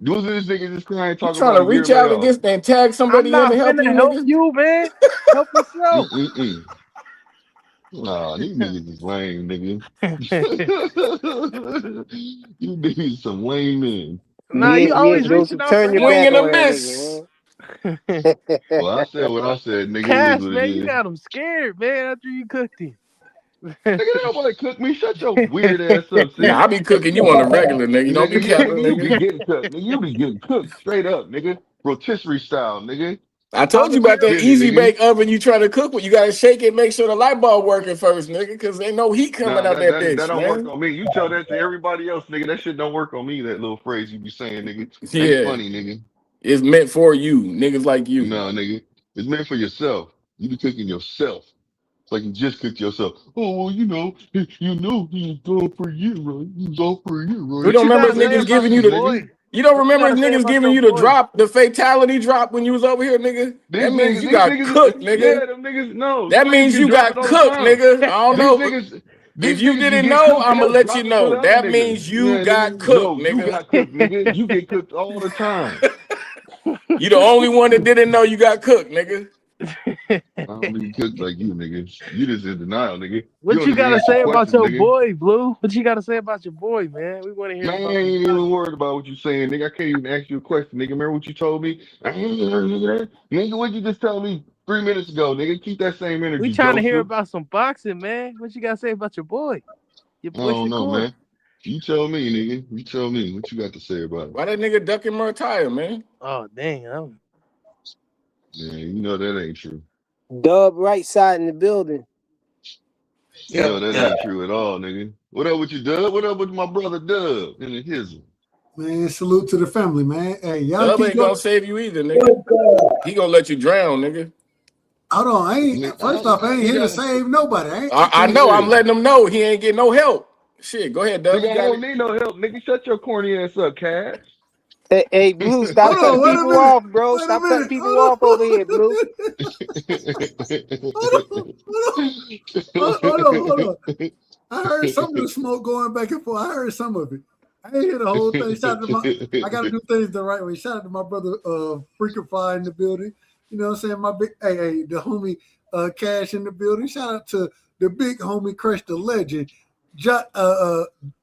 Wasn't this nigga just crying, You talking trying about to a year reach out layoff? against and tag I'm somebody in to not help you, finna help nigga? you, man. Help yourself. Mm-mm-mm. Nah, these niggas is lame, nigga. You niggas some lame men. Nah, Yeah, you yeah, always reaching Joseph, out for turn your help, back Swing and a on that man. miss. nigga, Well, I said what I said, nigga. It is Cash, what it man, you is. got him scared, man, after you cooked him. Nigga, ain't nobody cook me. Shut your weird ass up, Nah, see? I be cooking you on the regular, nigga. Don't be Nigga, yeah, capping, nigga, you be nigga. getting cooked. Nigga, you be getting cooked straight up, nigga. Rotisserie style, nigga. I How told the you about grill? that Benny, easy nigga. bake oven you try to cook with. You gotta shake it, make sure the light bulb working first, nigga, because ain't no heat coming Nah, out that, that that that bitch, don't work man. on me. You tell that to everybody else, nigga. That shit don't work on me. That little phrase you be saying, nigga. Ain't Yeah, funny, nigga. it's meant for you, niggas like you. No, nigga. It's meant for yourself. You be cooking yourself. It's like you just cooked yourself. Oh, well, he's all for you, right? He's all for you, You right? What don't you remember gotta if say niggas about giving your you the boy? you don't What you remember if gotta say niggas about giving your you the boy? drop, the fatality drop when you was over here, nigga? That These means niggas, you these got niggas, cooked, yeah, nigga. them niggas, no, these That niggas means can you drop it got all the cooked, time. nigga. I don't These know. niggas, If these you niggas can didn't get know, cooked and I'ma they'll let you drop it for the know. other That nigga. means you Yeah, got nigga, cooked, no, you nigga. got cooked, nigga. You get cooked all the time. You the only one that didn't know you got cooked, nigga. I don't be cooked like you, nigga. You just in denial, nigga. You What don't you even gotta answer say about questions, your nigga. boy, Blue? What you gotta say about your boy, man? We want to hear Man, I about this ain't guy. even worried about what you saying, nigga. I can't even ask you a question, nigga. Remember what you told me? I ain't heard nigga that. Nigga, what you just tell me 3 minutes ago, nigga? Keep that same We energy, trying to hear Joseph. about some boxing, man. What you gotta say about your I boy don't know, Shakur? man. You tell me, nigga. You tell me what you got to say about it. Why that nigga ducking Murtire, man? Oh dang, Man, you know that ain't true. Dub right side in the building. You know Yo, that ain't true at all, nigga. What up with you, Dub? What up with my brother Dub and the Hizzle? Man, salute to the family, man. Hey, y'all Dub keep ain't gonna going. save you either, nigga. He gonna let you drown, nigga. Hold on. I ain't Nigga, first off, I ain't he here to got, save nobody. I I can't know. I'm yeah. letting him know he ain't getting no help. Shit, go ahead, Dub. Nigga, You I got don't it. need no help, nigga. Shut your corny ass up, Cash. Hey, Blue, stop hold cutting on, wait a people minute. off, bro. Wait a Stop cutting minute. people Hold off on. over here, Blue. Hold on. Hold on. Hold on. I heard some of the smoke going back and forth. I heard some of it. I ain't hear the whole thing. Shout out to my I gotta do things the right way. Shout out to my brother Freaking Fire in the building. You know what I'm saying? My big hey, the homie Cash in the building. Shout out to the big homie Crush the Legend.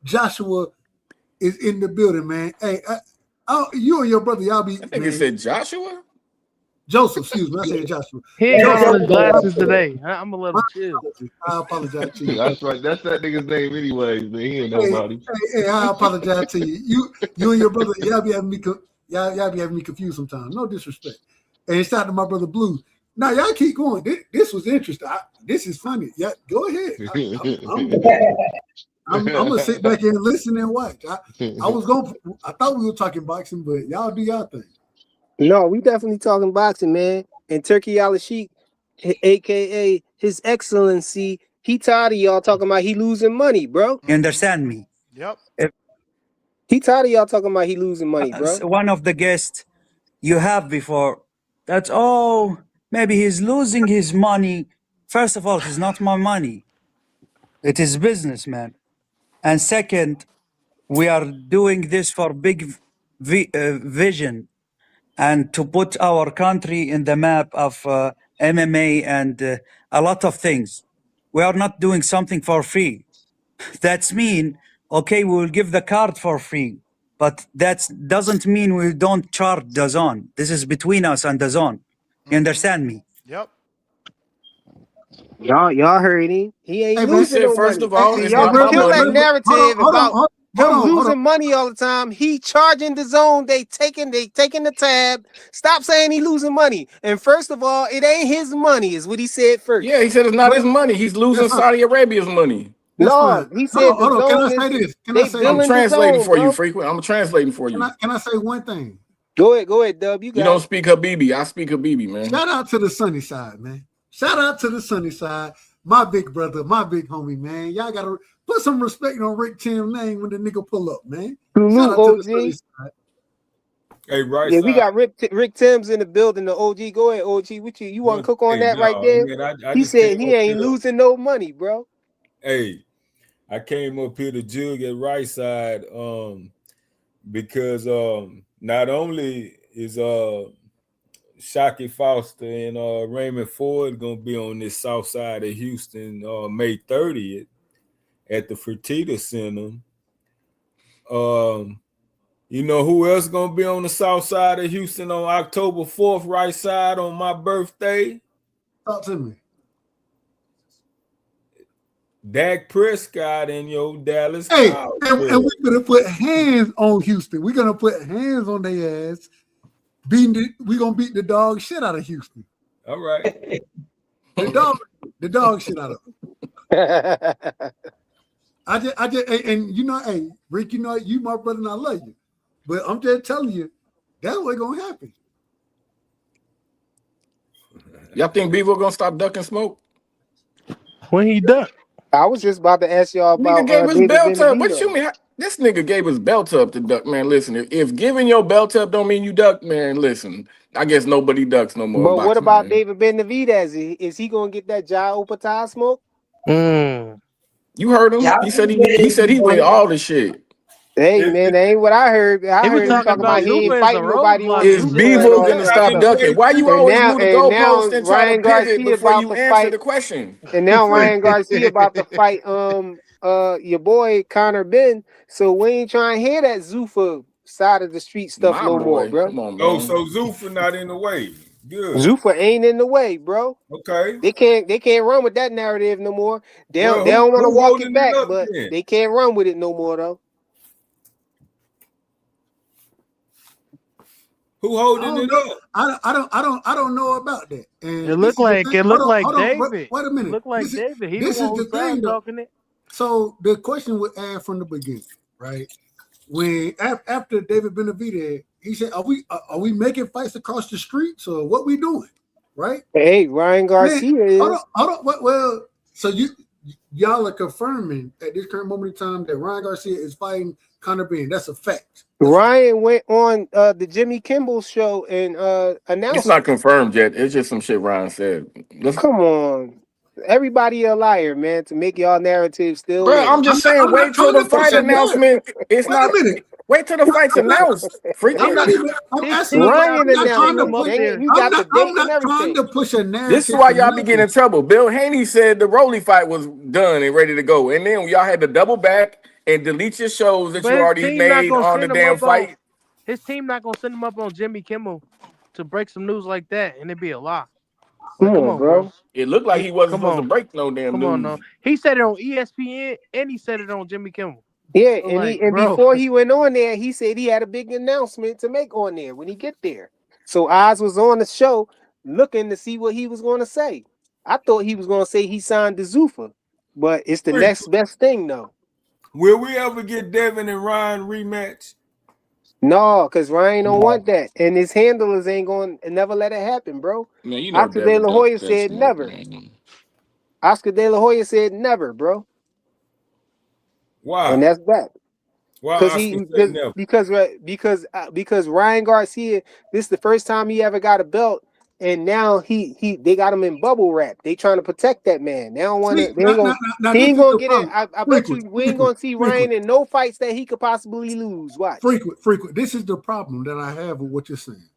Joshua is in the building, man. Hey, you and your brother, y'all be I think it man. said Joshua. Joseph, excuse me. I said Joshua. he ain't got Joseph, on his glasses today. I'm gonna let my him chill. apologies. I apologize to you. That's right. That's that nigga's name anyways, man. He ain't Hey, nobody. I apologize to you. You and your brother, y'all be having me y'all be having me confused sometimes. No disrespect. And shout out to my brother Blue. Now y'all keep going. This was interesting. This is funny. Yeah, go ahead. I'm gonna sit back and listen and watch. I thought we were talking boxing, but y'all do y'all thing. No, we definitely talking boxing, man. And Turkey Al Sheik, aka His Excellency, he tired of y'all talking about he losing money, bro. You understand me? Yep. If He tired of y'all talking about he losing money, bro. one of the guests you have before, that's oh, maybe he's losing his money. First of all, it is not my money. It is business, man. And second, we are doing this for big vision and to put our country in the map of MMA and a lot of things. We are not doing something for free. That's mean, okay, we will give the card for free, but that doesn't mean we don't charge the zone. This is between us and the zone. You understand me? Yep. Y'all heard him. He ain't Hey He man, losing said, no first money. of all, hey, it's See, y'all not can my real kill quick, that money. narrative hold on, about him hold on. losing money all the time. He charging the zone. They taking the tab. Stop saying he losing money. And first of all, it ain't his money, is what he said Yeah, first. he said it's not his Well, money. He's losing that's fine. Saudi Arabia's money. That's No, fine. he said the Hold on. Can I zone is say this? Can I they say I'm this? billing the translating zone, for you, bro. frequent. I'm translating for you. Can I say one thing? Go ahead, Dub. You You got don't it. speak Habibi. I speak Habibi, man. Shout out to the sunny side, man. Shout out to the sunny side. My big brother, my big homie, man. Y'all gotta put some respect on Rick Tim's name when the nigga pull up, man. Shout Salute, out to the sunny OG. side. Hey, right Yeah, we side. got Rick Timms in the building. The OG. Go ahead, OG. What you want to cook on Hey, that right no, there? man. I He just came said he up here. ain't losing no money, bro. Hey, I came up here to jug at right side, because not only is Shockey Foster and Raymond Ford gonna be on this south side of Houston May 30th at the Fertitta Center. You know who else gonna be on the south side of Houston on October 4th, right side on my birthday? Talk to me. Dak Prescott and your Dallas Hey, Cowboys. and we're gonna put hands on Houston. We're gonna put hands on their ass. We're gonna beat the dog shit out of Houston. All right. The dog shit out of them. I just, and you know, hey, Rick, you know, you my brother and I love you, but I'm just telling you, that's what's gonna happen. Y'all think Beaver gonna stop ducking smoke? When he ducked. I was just about to ask y'all about Nigga gave his David belt up. What Benavidez. you mean? This nigga gave his belt up to duck, man. Listen, if giving your belt up don't mean you duck, man, listen. I guess nobody ducks no more in But what boxing, about man. David Benavidez? Is he gonna get that Jai Opata smoke? You heard him? Y'all He said think he went all the shit. Hey man, that ain't what I heard. I He was heard him talking talking about about he ain't Zufa as a fighting nobody on roadblock Is and Zufa shit. and Bevo all gonna that stop stuff. ducking? Why you always move the And now goalpost and try to Ryan pivot Garcia before about you to answer fight. the question? And now Ryan Garcia about to fight your boy Conor Benn. So we ain't trying to hear that Zufa side of the street stuff My no more, boy, bro. come on, Oh, man. so Zufa not in the way. Good. Zufa ain't in the way, bro. Okay. They can't run with that narrative no more. They Well, don't want to who walk holding it back, up but then? they can't run with it no more though. Who holding it up? I don't know about that. And It looked like David. Wait a minute. It looked like David. He the This one is who the thing, side though. talking it. So the question was asked from the beginning, right? When after David Benavidez, he said, "Are we making fights across the streets or what we doing?" Right? Hey, Ryan Garcia is. Hold on. Well, so y'all are confirming at this current moment in time that Ryan Garcia is fighting Conor Benn. That's a fact. Ryan went on the Jimmy Kimmel show and announced. It's not confirmed yet. It's just some shit Ryan said. Come on. Everybody a liar, man, to make y'all narrative still Bro, live. I'm just saying, I'm not wait till trying the to push fight it there. announcement. It's Wait not. a minute. Wait till the fight's announced. I'm Freaking. not even. I'm His asking. team Ryan I'm not trying announced to it. push. Dang it, you got the I'm date and not trying everything. to push a narrative. This is why y'all be for getting in trouble. Bill Haney said the Rolly fight was done and ready to go, and then y'all had to double back and delete your shows that But you his already team not made gonna on the send him damn up on fight. his team not gonna send him up on Jimmy Kimmel to break some news like that, and it'd be a lie. Come Come on, on, bro. It looked like he wasn't Come supposed to on. break no damn Come news. on, no. He said it on ESPN and he said it on Jimmy Kimmel. Yeah, So, and bro, before he went on there, he said he had a big announcement to make on there when he get there. So Oz was on the show looking to see what he was going to say. I thought he was going to say he signed the Zufa, but it's the Wait. next best thing though. Will we ever get Devin and Ryan rematch? No, because Ryan don't want that, and his handlers ain't going to never let it happen, bro. Man, you know Oscar De Devin La ducked Hoya that said smoke, never. man. Oscar De La Hoya said never, bro, Why? and that's that. Why Because Oscar said never? because Ryan Garcia, this is the first time he ever got a belt, and now they got him in bubble wrap. They trying to protect that man. They don't want to. They ain't gonna. He ain't gonna get it. I bet you we ain't gonna see Ryan in no fights that he could possibly lose. Watch. Frequent. This is the problem that I have with what you're saying.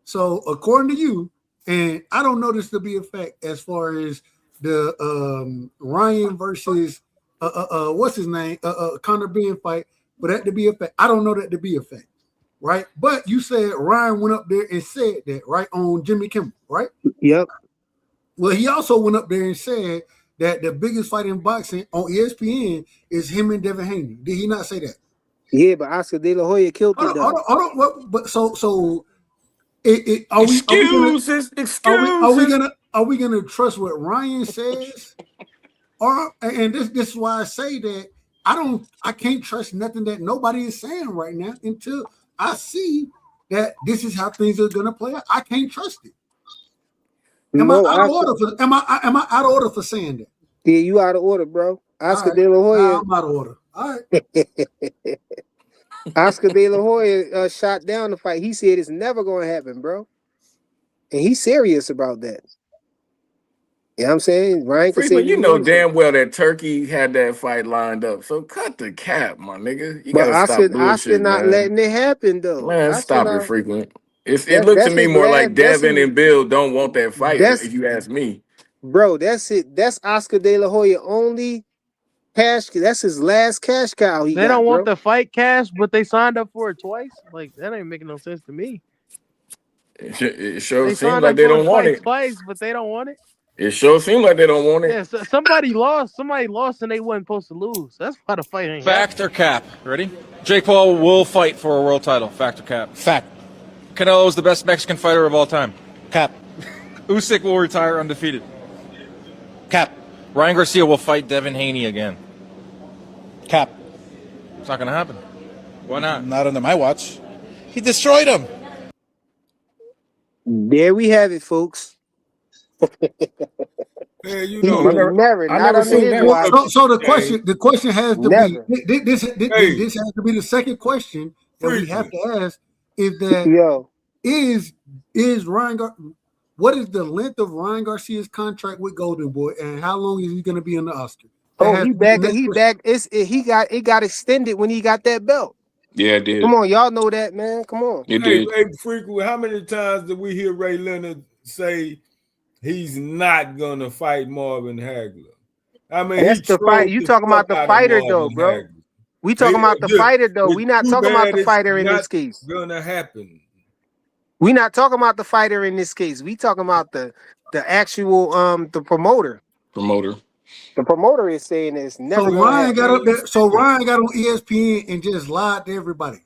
So according to you, and I don't know this to be a fact as far as the Ryan versus what's his name Conor Benn fight, for that to be a fact. I don't know that to be a fact, right? But you said Ryan went up there and said that, right, on Jimmy Kimmel, right? Yep. Well, he also went up there and said that the biggest fight in boxing on ESPN is him and Devin Haney. Did he not say that? Yeah, but Oscar De La Hoya killed it though. Are we gonna trust what Ryan says? And this is why I say that I can't trust nothing that nobody is saying right now until I see that this is how things are gonna play out. I can't trust it. Am I out of order for saying that? Yeah, you out of order, bro. Oscar De La Hoya. I'm out of order. All right. Oscar De La Hoya shot down the fight. He said it's never going to happen, bro. And he's serious about that. You know what I'm saying? Ryan can say Frequent, you know damn well that Turkey had that fight lined up. So cut the cap, my nigga. You gotta stop bullshit, Oscar not man. letting it happen, though. Man, Oscar stop not... it, Frequent. It looks to That's me his more last. like Devin and Bill don't want that fight, if you ask me. Bro. That's it. That's Oscar De La Hoya only cash. That's his last cash cow he They got, don't want bro. the fight cash, but they signed up for it twice. Like that ain't making no sense to me. It sure They seems signed like up they for a don't want fight it. twice, but they don't want it. It sure seems like they don't want it. Yeah, so somebody lost. Somebody lost, and they wasn't supposed to lose. That's why the fight ain't Fact happening. or cap? Ready? Jake Paul will fight for a world title. Fact or cap? Fact. Canelo is the best Mexican fighter of all time. Cap. Usyk will retire undefeated. Cap. Ryan Garcia will fight Devin Haney again. Cap. It's not going to happen. Why not? Not under my watch. He destroyed him. There we have it, folks. Man, you He know, said never, I not never under seen his that. watch. So the question has to Never. be this has to be the second question that we have to ask is that Yo, is what is the length of Ryan Garcia's contract with Golden Boy and how long is he going to be in the Oscar? he back. He back. He got extended when he got that belt. Yeah, it did. Come on, y'all know that, man. Come on. It hey, did. frequently, how many times did we hear Ray Leonard say he's not gonna fight Marvin Hagler? I mean, That's the fight. You talking about the fighter though, bro? We talking about the fighter though. We not talking about the fighter in this case. Gonna happen. We not talking about the fighter in this case. We talking about the actual the promoter. The promoter is saying it's never. So Ryan got up there. So Ryan got on ESPN and just lied to everybody.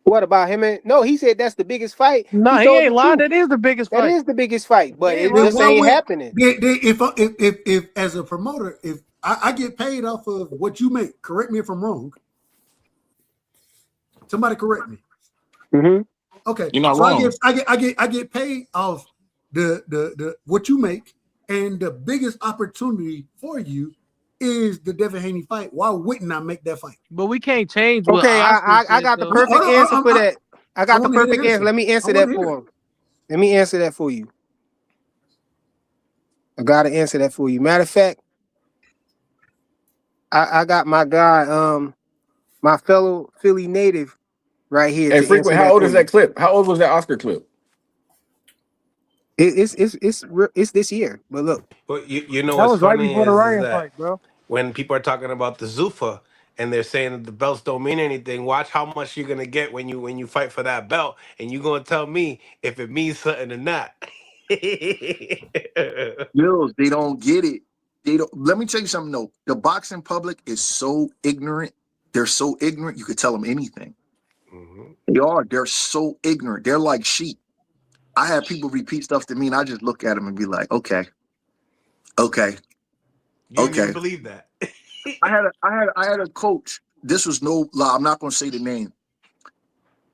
What about him? No, he said that's the biggest fight. No, he ain't lied. That is the biggest fight. That is the biggest fight, but it Then just why ain't would- happening. If as a promoter, if I get paid off of what you make, correct me if I'm wrong. Somebody correct me. Mm-hmm. Okay, You're not so wrong. I get paid off the what you make, and the biggest opportunity for you is the Devin Haney fight. Why wouldn't I make that fight? But we can't change. What Okay, Oscar I said, got the though. perfect answer for that. I got the wanna hear perfect the answer. Let me answer I that wanna hear for him. Let me answer that for you. I gotta answer that for you. Matter of fact, I got my guy, my fellow Philly native, right here. Hey, to frequent. answer How old for is you. that clip? How old was that Oscar clip? It's this year. But look, But you know That what's was right funny before the is Ryan that fight, bro. when people are talking about the Zufa and they're saying that the belts don't mean anything, watch how much you're gonna get when you fight for that belt, and you're gonna tell me if it means something or not. Mills, they don't get it. They don't. Let me tell you something. though. The boxing public is so ignorant. They're so ignorant. You could tell them anything. Mhm. They are. They're so ignorant. They're like sheep. I have people repeat stuff to me, and I just look at them and be like, okay, okay, You didn't okay. even believe that. I had a coach. This was no lie. I'm not going to say the name.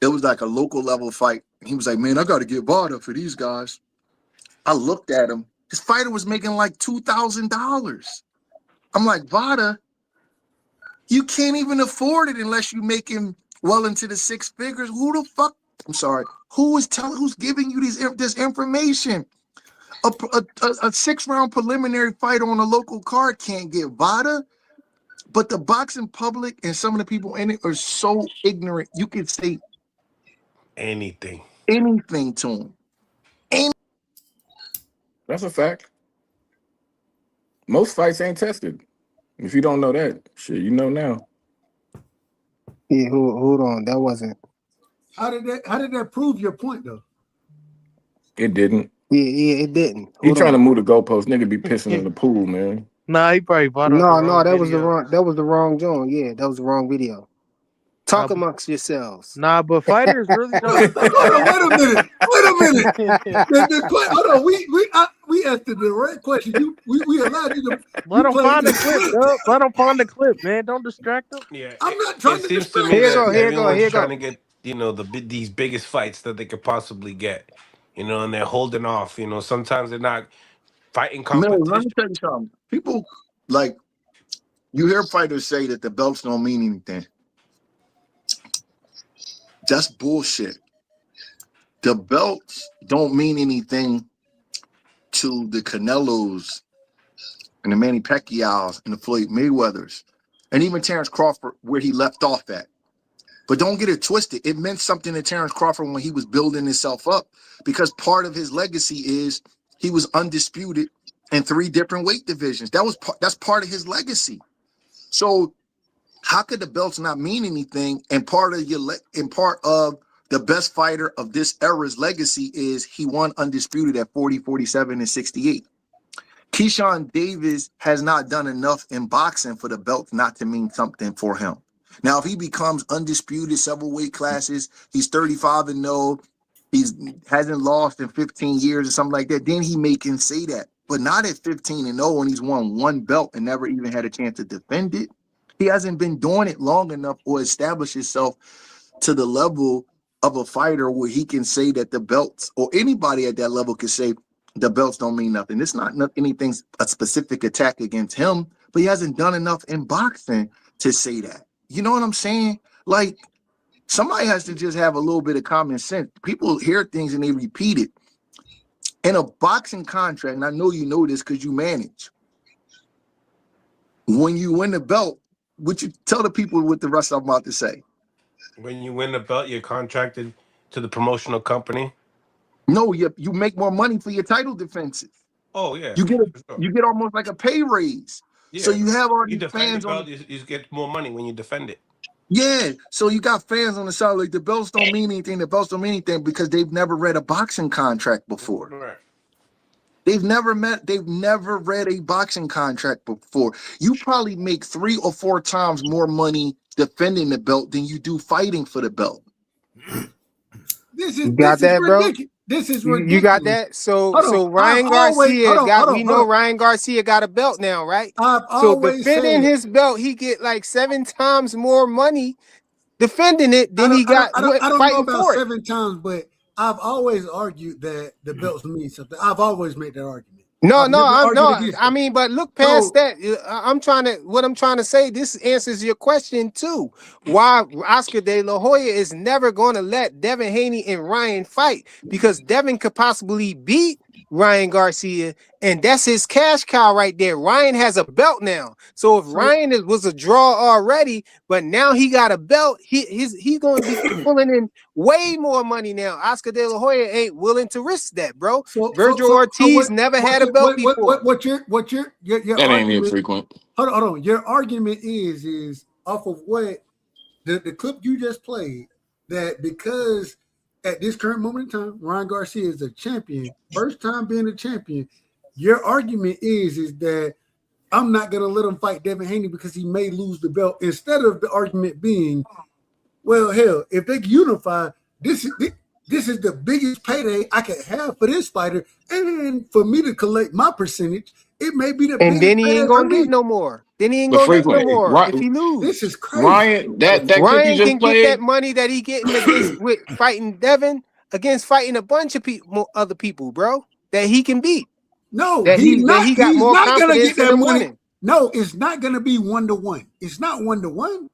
It was like a local level fight. He was like, man, I got to get Vada for these guys. I looked at him. His fighter was making like $2,000. I'm like, Vada, you can't even afford it unless you make him well into the six figures. Who the fuck? I'm sorry. Who's giving you this information? A 6-round preliminary fight on a local card can't get Vada, but the boxing public and some of the people in it are so ignorant. You could say Anything. anything to them. That's a fact. Most fights ain't tested. If you don't know that, shit, you know now. yeah, hold on, that wasn't. How did that prove your point though? It didn't. Yeah, it didn't. He Hold trying to on. move the goalpost. Nigga be pissing in the pool, man. Nah, he probably bought out No, the wrong that was the video. wrong. That was the wrong joint. Yeah, that was the wrong video. Talk amongst yourselves. Nah, but fighters really don't. Wait a minute. Hold on. We asked the direct question. We allowed you to Let them find the clip, dog. Let them find the clip, man. Don't distract them. Yeah, I'm not trying to seems to distract me Here that go, here go, everyone's here trying go. to get these biggest fights that they could possibly get, and they're holding off. Sometimes they're not fighting Mills, let me competition. tell you something. People like you hear fighters say that the belts don't mean anything. That's bullshit. The belts don't mean anything to the Canelos and the Manny Pacquiao's and the Floyd Mayweathers and even Terence Crawford where he left off at. But don't get it twisted. It meant something to Terence Crawford when he was building himself up, because part of his legacy is he was undisputed in 3 different weight divisions. That's part of his legacy. So how could the belts not mean anything? And part of the best fighter of this era's legacy is he won undisputed at 40, 47, and 68. Keyshawn Davis has not done enough in boxing for the belt not to mean something for him. Now, if he becomes undisputed several weight classes, he's 35-0, he hasn't lost in 15 years or something like that, then he can say that. But not at 15-0 when he's won 1 belt and never even had a chance to defend it. He hasn't been doing it long enough or established himself to the level of a fighter where he can say that the belts, or anybody at that level can say the belts don't mean nothing. It's not anything, a specific attack against him, but he hasn't done enough in boxing to say that. You know what I'm saying? Like, somebody has to just have a little bit of common sense. People hear things and they repeat it. In a boxing contract, and I know you know this because you manage, when you win the belt, would you tell the people what the rest I'm about to say? When you win the belt, you're contracted to the promotional company. No, you make more money for your title defenses. Oh yeah, you sure. get almost like a pay raise. Yeah. So you have all these defend fans the belt, on. you get more money when you defend it. Yeah, so you got fans on the side like the belts don't mean anything. The belts don't mean anything because they've never read a boxing contract before. Right. They've never read a boxing contract before. You probably make 3 or 4 times more money defending the belt than you do fighting for the belt. This is ridiculous. This is ridiculous. You got that? So Ryan Garcia Ryan Garcia got a belt now, right? So defending his belt, he get like 7 times more money defending it than he got fighting for it. I don't know about 7 times, but I've always argued that the belts mean something. I've always made that argument. I mean, but look past that. What I'm trying to say, this answers your question too. Why Oscar De La Hoya is never going to let Devin Haney and Ryan fight, because Devin could possibly beat Ryan Garcia, and that's his cash cow right there. Ryan has a belt now, so if Ryan was a draw already, but now he got a belt, he's going to be pulling in way more money now. Oscar De La Hoya ain't willing to risk that, bro. Virgil Ortiz never had a belt before. What your that ain't infrequent. Hold on. Your argument is off of what the clip you just played, that because at this current moment in time, Ryan Garcia is a champion, first time being a champion. Your argument is that I'm not going to let him fight Devin Haney because he may lose the belt, instead of the argument being, well, hell, if they unify, this is the biggest payday I could have for this fighter, and for me to collect my percentage, it may be the biggest. And then he ain't going to get no more. Then he ain't going to get no more if he loses. This is crazy. Ryan, that Ryan can get that money that he getting against with fighting Devin, against fighting a bunch of other people, bro, that he can beat. No, he got more confidence in winning. No, it's not going to be 1-to-1. It's not 1-to-1.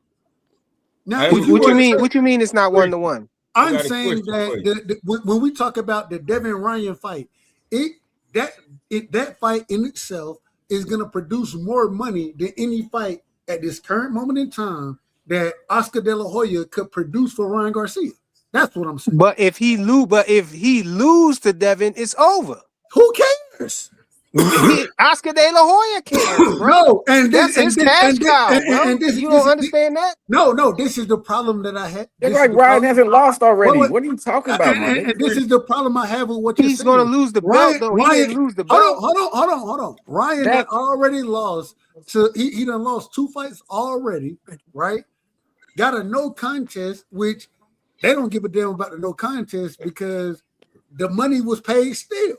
Now, what you mean? What you mean? It's not 1-to-1. I'm saying that when we talk about the Devin Ryan fight, that fight in itself is going to produce more money than any fight at this current moment in time that Oscar De La Hoya could produce for Ryan Garcia. That's what I'm saying. But if he lose to Devin, it's over. Who cares? Oscar De La Hoya cares, bro. No, and that's his cash cow, bro. You don't understand that? No, this is the problem that I had. It's like Ryan hasn't lost already. What are you talking about, man? And this is the problem I have with what you're saying. He's going to lose the belt, though. He didn't lose the belt. Hold on. Ryan had already lost. He done lost 2 fights already, right? Got a no contest, which they don't give a damn about the no contest because the money was paid still.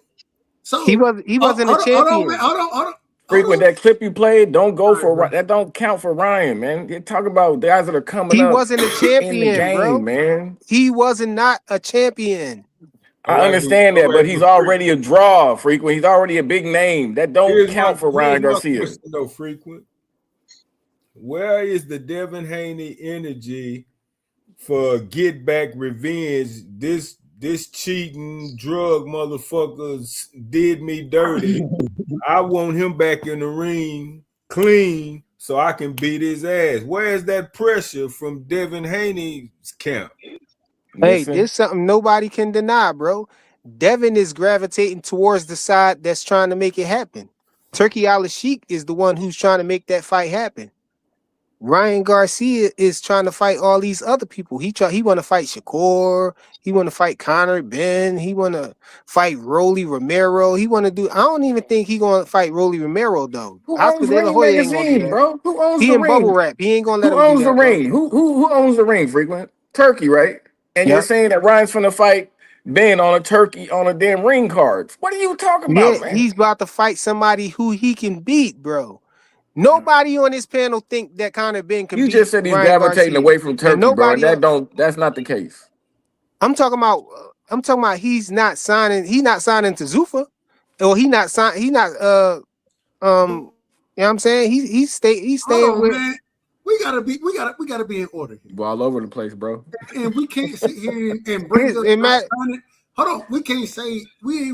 So he wasn't a champion. Hold on. Frequent, that clip you played, don't go for that. Don't count for Ryan, man. You're talking about guys that are coming up. He wasn't a champion, in the game, bro. Man. He wasn't not a champion. I understand that, but he's already a draw, Frequent. He's already a big name. That don't count for Ryan Garcia. No, Frequent. Where is the Devin Haney energy for get back revenge? This cheating drug motherfuckers did me dirty. I want him back in the ring clean so I can beat his ass. Where's that pressure from Devin Haney's camp? Hey, Listen, there's something nobody can deny, bro. Devin is gravitating towards the side that's trying to make it happen. Turkey Al-Sheikh is the one who's trying to make that fight happen. Ryan Garcia is trying to fight all these other people. He want to fight Shakur. He want to fight Conor, Benn. He want to fight Rolly Romero. He want to do. I don't even think he gonna fight Rolly Romero though. who Oscar owns De La Ring Hoya ain't gonna do Magazine, that. bro? Who owns He the in bubble Ring? wrap. He ain't gonna let Who him do owns the that, bro. Ring? Who owns the Ring? Frequent Turkey, right? And you're Yep. saying that Ryan's finna fight Ben on a Turkey on a damn ring cards. What are you talking Yeah, about, man? he's about to fight somebody who he can beat, bro. Nobody on this panel think that Conor Ben can You beat just said he's Ryan gravitating Garcia. away from And Turkey, bro, and nobody on, that's not the case. I'm talking about he's not signing to Zufa. Or he not you know what I'm saying? He's Hold staying on, with man. We gotta be in order here. We're all over the place, bro. And we can't sit here and bring his up it not matter, signing. Hold on, we can't say we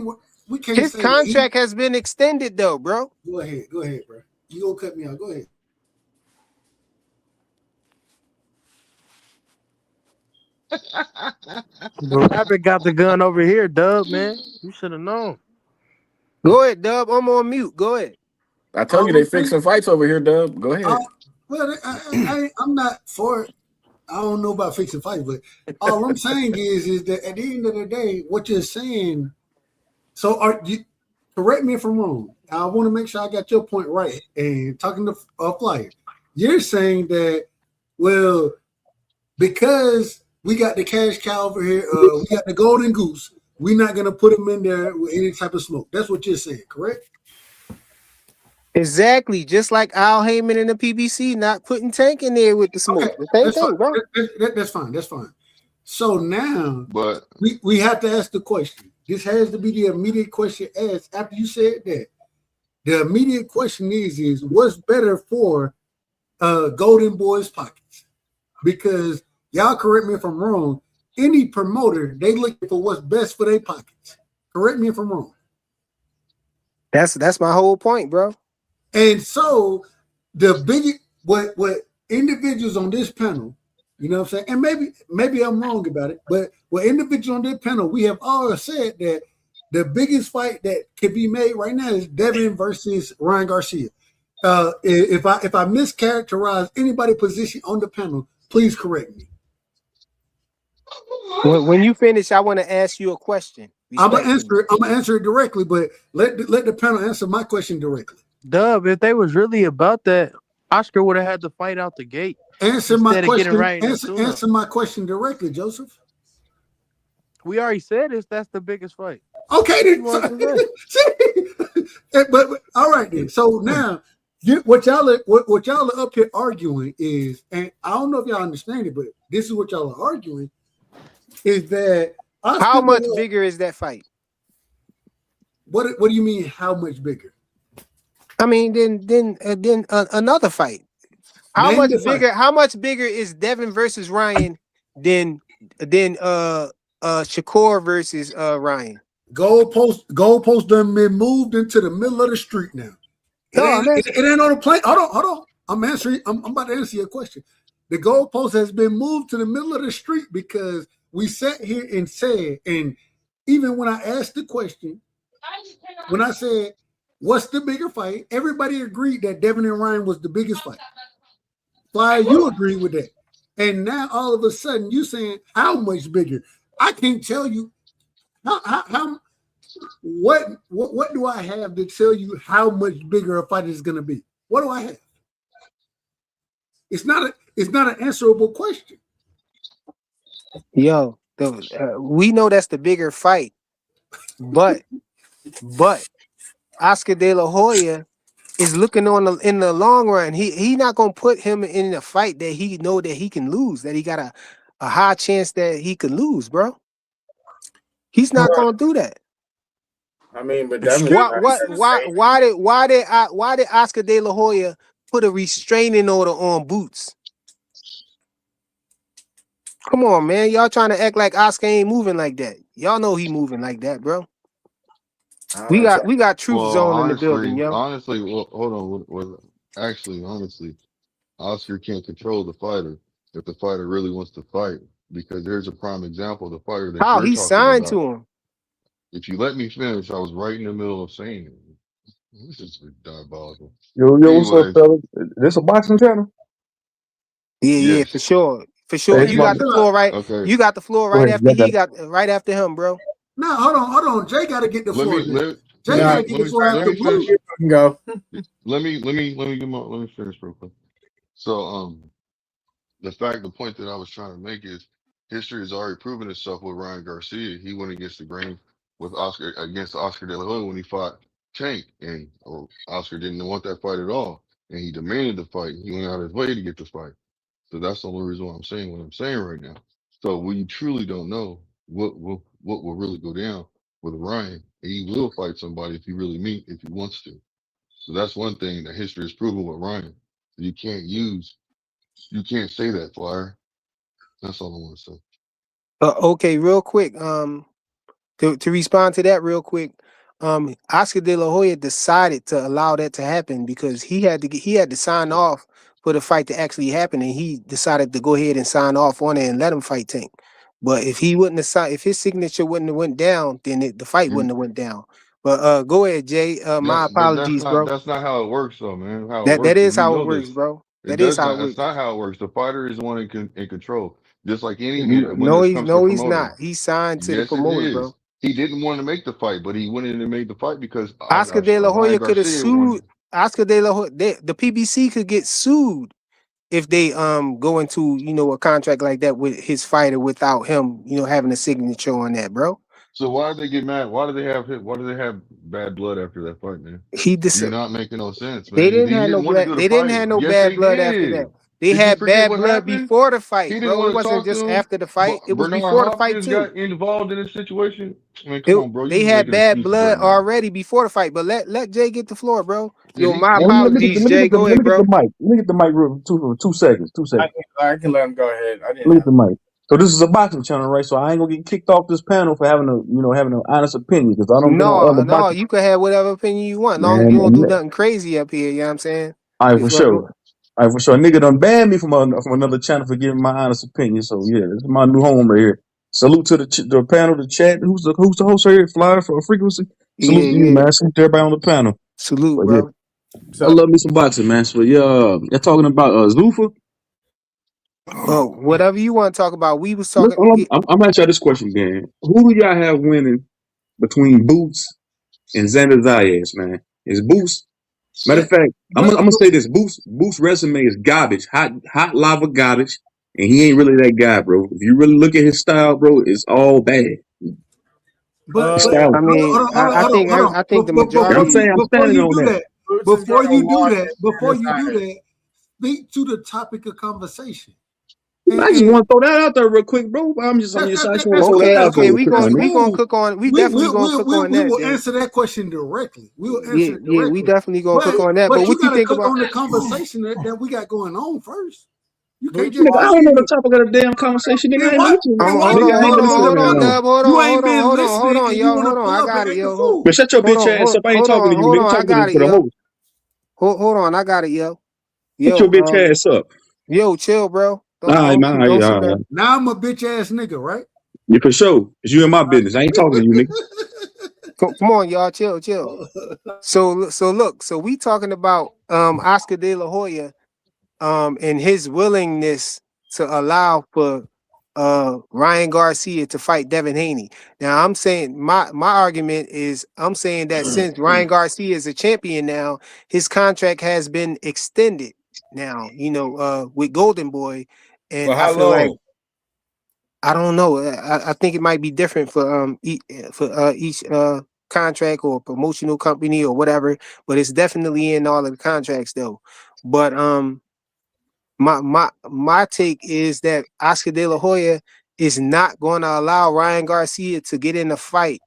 can't his say that he. contract has been extended though, bro. Go ahead, bro. You gonna cut me out? Go ahead. The rabbit got the gun over here, Dub, man. You should have known. Go ahead, Dub. I'm on mute. Go ahead. I told you they fixing fights over here, Dub. Go ahead. Well, I'm not for it. I don't know about fixing fights, but all I'm saying is that at the end of the day, what you're saying. So, correct me if I'm wrong. I want to make sure I got your point right. And talking to Flyer, you're saying that, well, because we got the cash cow over here, we got the golden goose, we're not gonna put them in there with any type of smoke. That's what you're saying, correct? Exactly. Just like Al Heyman and the PBC not putting Tank in there with the smoke. Okay, The same that's thing, fine. bro. That's fine. That's fine. So now, But we have to ask the question. This has to be the immediate question asked after you said that. The immediate question is what's better for Golden Boy's pockets? Because y'all correct me if I'm wrong. Any promoter, they looking for what's best for their pockets. Correct me if I'm wrong. That's my whole point, bro. And so the biggest what individuals on this panel, you know what I'm saying? And maybe I'm wrong about it, but what individuals on this panel, we have all said that the biggest fight that can be made right now is Devin versus Ryan Garcia. If I mischaracterize anybody position on the panel, please correct me. When you finish, I want to ask you a question. I'm gonna answer it directly, but let the panel answer my question directly. Dub, if they was really about that, Oscar would have had to fight out the gate. Answer my question. Right answer my question directly, Joseph. We already said this. That's the biggest fight. Okay, then. but all right then. So now, what y'all are up here arguing is, and I don't know if y'all understand it, but this is what y'all are arguing, is that how much bigger is that fight? What do you mean? How much bigger? I mean, then another fight. How much bigger is Devin versus Ryan than Shakur versus Ryan? Goalpost done been moved into the middle of the street now. It ain't on the plane. Hold on. I'm about to answer your question. The goalpost has been moved to the middle of the street because we sat here and said, and even when I asked the question, when I said, what's the bigger fight? Everybody agreed that Devin and Ryan was the biggest fight. Why you agree with that? And now all of a sudden you saying how much bigger? I can't tell you how what do I have to tell you how much bigger a fight is going to be? What do I have? It's not an answerable question. Yo, we know that's the bigger fight, but Oscar De La Hoya is looking in the long run. He not gonna put him in a fight that he know that he can lose, that he got a high chance that he could lose, bro. He's not gonna do that. I mean, but why did Oscar De La Hoya put a restraining order on Boots? Come on, man. Y'all trying to act like Oscar ain't moving like that. Y'all know he moving like that, bro. We got Truth Zone in the building, yo. Honestly, well, hold on. Actually, honestly, Oscar can't control the fighter if the fighter really wants to fight. Because there's a prime example, the fighter that How you're he talking signed about. to him? If you let me finish, I was right in the middle of saying it. This is diabolical. Yo, what's up, Anyways, fellas? This a boxing channel? Yeah, for yes. sure, for Hey, sure. it's You my. got the floor right. Okay. You got the floor Go right ahead. after he got right after him, bro. No, hold on. Jay got to get the Let floor. me Then. let Jay let got me to get let the me floor let after me finish. Blue. Go. Let me finish real quick. So the point that I was trying to make is history has already proven itself with Ryan Garcia. He went against the grain with Oscar De La Hoya when he fought Tank, and Oscar didn't want that fight at all, and he demanded the fight. He went out of his way to get the fight. So that's the only reason why I'm saying what I'm saying right now. So we truly don't know what will really go down with Ryan. He will fight somebody if he really if he wants to. So that's one thing that history has proven with Ryan. You can't say that, Flyer. That's all I want to say. Okay, real quick. To respond to that real quick, Oscar De La Hoya decided to allow that to happen because he had to sign off for the fight to actually happen, and he decided to go ahead and sign off on it and let him fight Tank. But if he wouldn't have signed, if his signature wouldn't have went down, then the fight You wouldn't have went down. But go ahead, Jay. My apologies, bro. that's not how it works though, man. How it That works, and is you how it know works, this. bro. It That is does how it not. That's works. not how it works. The fighter is the one in control. Just like when No, this he's comes to no, he's promoting. not. He's signed to the Yes, it promoter, bro. is. He didn't want to make the fight, but he went in and made the fight because Oscar De La Ryan Hoya could have Garcia wanted. sued Oscar De La Hoya. The PBC could get sued if they go into a contract like that with his fighter without him having a signature on that, bro. So why did they get mad? Why do they have hit? Why do they have bad blood after that fight, man? He dis- You're not making no sense, They man. didn't He have no didn't want to bad. do the They didn't fight. have no Yes, bad he blood after that. did. They Did you had forget bad what blood happened? before the He fight, didn't bro. It want to wasn't talk to just him. after the fight. It was Bernard before the fight Hopkins too. got involved in this situation. I mean, come on, bro. You They just had making bad excuses blood right now. already before the fight. But let Jay get the floor, bro. Did he? My Let me get the apologies, Jay. Go let ahead, me get the bro. mic. Let me get the mic real for 2 seconds. 2 seconds. I can let him go ahead. I Let didn't me get have. the mic. So this is a boxing channel, right? So I ain't gonna get kicked off this panel for having having an honest opinion because I don't get on No, other no, boxing. you can have whatever opinion you want, long as you Man, don't do nothing crazy up here. You know what I'm saying? all right, for If sure. All right, for sure. A nigga done banned me from another channel for giving my honest opinion. So yeah, this is my new home right here. Salute to the panel, the chat. Who's the host right here? Flyer for frequency. Salute to you, yeah, man. Salute to everybody on the panel. salute, But yeah, bro. I love me some boxing, man. So yeah, you're talking about Zufa. Oh, whatever you want to talk about. We was Look, talking. I'm gonna ask y'all this question, man. Who do y'all have winning between Boots and Xander Zayas, man? Is Boots? Matter of fact, I'm But gonna say this: Boots' resume is garbage, hot lava garbage, and he ain't really that guy, bro. If you really look at his style, bro, it's all bad. His style, I mean, hold on. I think the But and I'm saying majority. I'm before standing you on do that. that, Boots is gonna wash before his you do desires. that, speak to the topic of conversation. I just And want to throw that out there real quick, bro. I just I just want to throw that out there Okay, real quick, my nigga. we gonna cool. cook on. We definitely gonna cook on We that. will Then answer that question directly. We will answer yeah, it yeah, we directly. definitely gonna cook on that. But But you what you got to think cook about? on the conversation that we got going on first. You can't Boots just Nigga, I come wash. don't in know the here. topic of the damn conversation, nigga. I ain't listening. Nigga, I ain't been listening that long. Dub. Hold on. I And you want to got pull up and it, act a yo. fool. But shut your bitch ass up. I ain't talking to you, Hold nigga. I'm on. I talking got it, to the yo. host. Hold on. I got it, yo. Shut your bitch ass up. Yo, chill, bro. All right, man. Don't shoot All right. nothing. Now I'm a bitch ass nigga, right? Yeah, for sure. It's you in my business. I ain't talking to you, nigga. Come on, y'all, chill. So look. So we talking about Oscar De La Hoya and his willingness to allow for Ryan Garcia to fight Devin Haney. Now I'm saying my argument is I'm saying that since Ryan Garcia is a champion now, his contract has been extended now, with Golden Boy. And For I how feel like long? I don't know. I think it might be different for each contract or promotional company or whatever, but it's definitely in all of the contracts though. But my take is that Oscar De La Hoya is not going to allow Ryan Garcia to get in a fight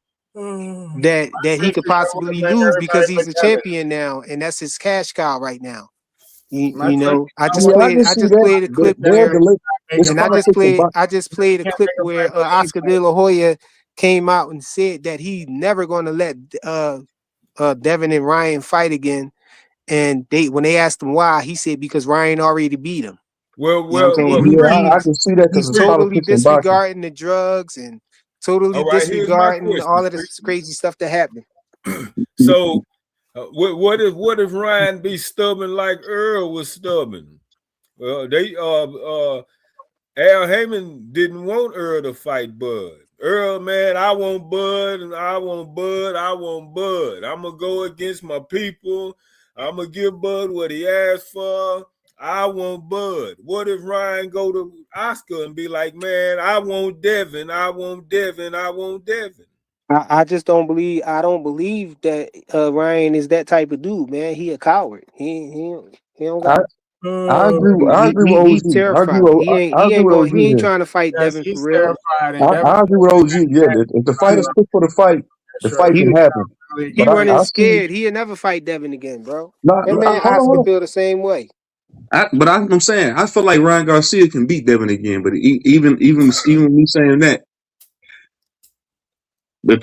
that he could possibly lose because he's a champion now, and that's his cash cow right now. I just Yeah, I can see that. played a clip There's where, the it's and politics of boxing. I just played a clip where Oscar De La Hoya came out and said that he's never going to let Devin and Ryan fight again. And when they asked him why, he said because Ryan already beat him. Well, You know what I'm saying? Yeah, I can see that because He's it's totally politics and boxing. disregarding the drugs and totally all right, here's my disregarding all of question. this crazy stuff that happened. So, what if Ryan be stubborn like Earl was stubborn? Al Heyman didn't want Earl to fight Bud. Earl, man, I want Bud, and I want Bud, I want Bud. I'm gonna go against my people. I'm gonna give Bud what he asked for. I want Bud. What if Ryan go to Oscar and be like, man, I want Devin, I want Devin, I want Devin? I just don't believe. I don't believe that Ryan is that type of dude, man. He a coward. He don't got. I agree with He's OG. terrified. I agree with OG He ain't here. trying to fight Yes, Devin for he's real. terrified, and Devin. I agree with OG. Yeah, if the fighters push for the fight, the fight can happen. He But running I see. scared. He'll never fight Devin again, bro. Nah, That man hold Oscar on. feel the same way. I'm saying I feel like Ryan Garcia can beat Devin again. But even me saying that, if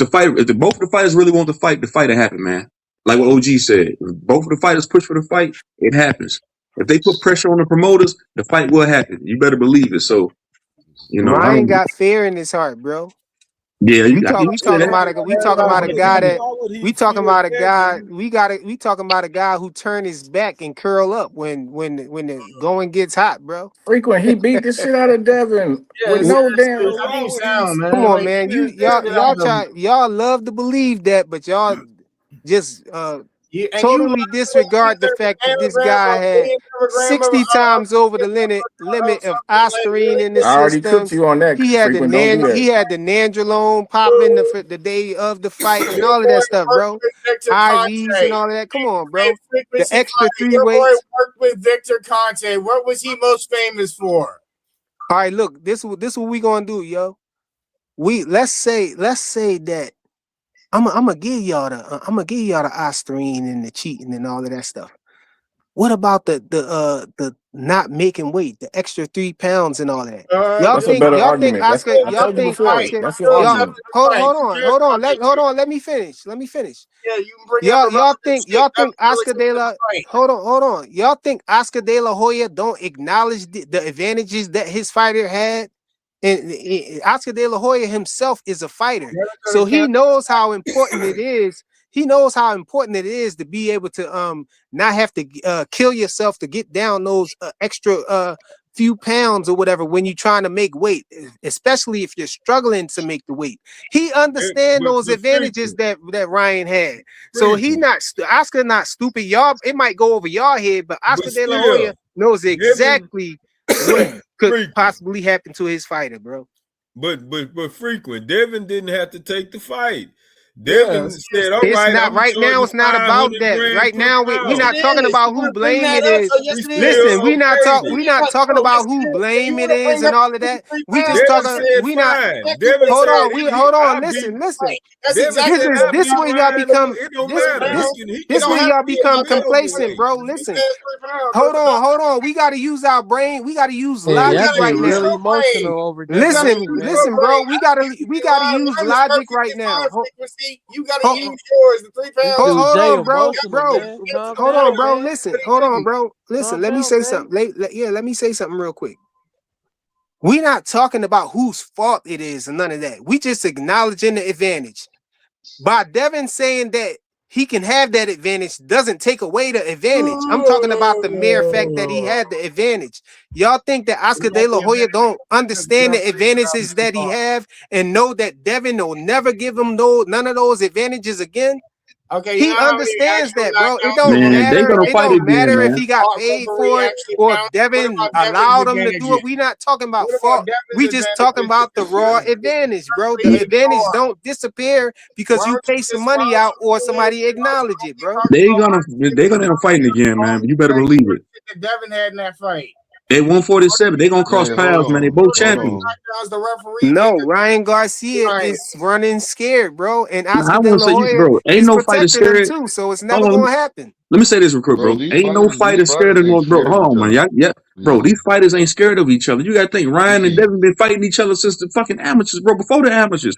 both of the fighters really want to fight, the fight will happen, man. Like what OG said, if both of the fighters push for the fight, it happens. If they put pressure on the promoters, the fight will happen. You better believe it. So, I Ryan don't. got fear in his heart, bro. Yeah, We talking about a guy that we talking about a guy who turn his back and curl up when the going gets hot, bro. Frequent, he beat the shit out of Devin with Yes, no damn. I think sound, man. Come on, Like, man. y'all Y'all love to believe that, but y'all just totally disregard the fact that this guy had 60 times over the limit of aspirin in the I already system. cooked you on that. He had Frequent, don't do that. the nandrolone popping the day of the fight and all of that stuff, bro. IVs and all of that. Come on, bro. The extra 3 weights. Worked with Victor Conte. What was he most famous for? All right, look, this what we gonna do, yo. Let's say that I'm gonna give y'all the aspirin and the cheating and all of that stuff. What about the not making weight, the extra 3 pounds and all that? That's a better argument. Oscar? I told you before. That's your argument. Hold on. Let me finish. Yeah, you can bring Y'all think Oscar De La hold on. Y'all think Oscar De La Hoya don't acknowledge the advantages that his fighter had? And Oscar De La Hoya himself is a fighter, so he knows how important it is. He knows how important it is to be able to not have to kill yourself to get down those extra few pounds or whatever when you're trying to make weight, especially if you're struggling to make the weight. He understands those advantages that Ryan had. So Oscar not stupid. Y'all, it might go over y'all head, but Oscar De La Hoya knows exactly what could possibly happen to his fighter, bro. But frequent, Devin didn't have to take the fight. Devin said, "All right, not right now. It's not about that. Right now, we're not talking about who blame it is. Listen, we're not talking about who blame it is and all of that. We just talking. We not. Hold on. Listen. This way y'all become. This way y'all become complacent, bro. Listen. Hold on. We got to use our brain. We got to use logic right now. Really emotional over Listen, bro. We gotta use logic right now. You gotta use yours. The 3 pounds. Hold on, bro. Hold on, bro. Listen. Let me say something. Let me say something real quick. We're not talking about whose fault it is and none of that. We just acknowledging the advantage. By Devin saying that he can have that advantage doesn't take away the advantage. I'm talking about the mere fact that he had the advantage. Y'all think that Oscar De La Hoya don't understand the advantages that he have and know that Devin will never give him none of those advantages again? Okay, he understands that, bro. It don't matter. It don't matter if he got paid for it or if Devin allowed him to do it. We not talking about fault. We just talking about the raw advantage, bro. The advantage don't disappear because you pay some money out or somebody acknowledge it, bro. They're gonna end up fighting again, man. You better believe it. Devin had in that fight. At 147, they're gonna cross paths, man. They both champions. No, Ryan Garcia is running scared, bro. And Oscar De I La say, Hoya bro, ain't is no fighter scared too, so it's never gonna happen. Let me say this real quick, bro. Ain't no fighter scared of no, bro. Hold on, man. Bro, these fighters ain't scared of each other. You gotta think Ryan and Devin been fighting each other since the fucking amateurs, bro. Before the amateurs,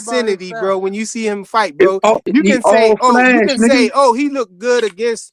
vicinity, bro. himself. When you see him fight, It's bro, all, you he can say, all flash, nigga. oh, he looked good against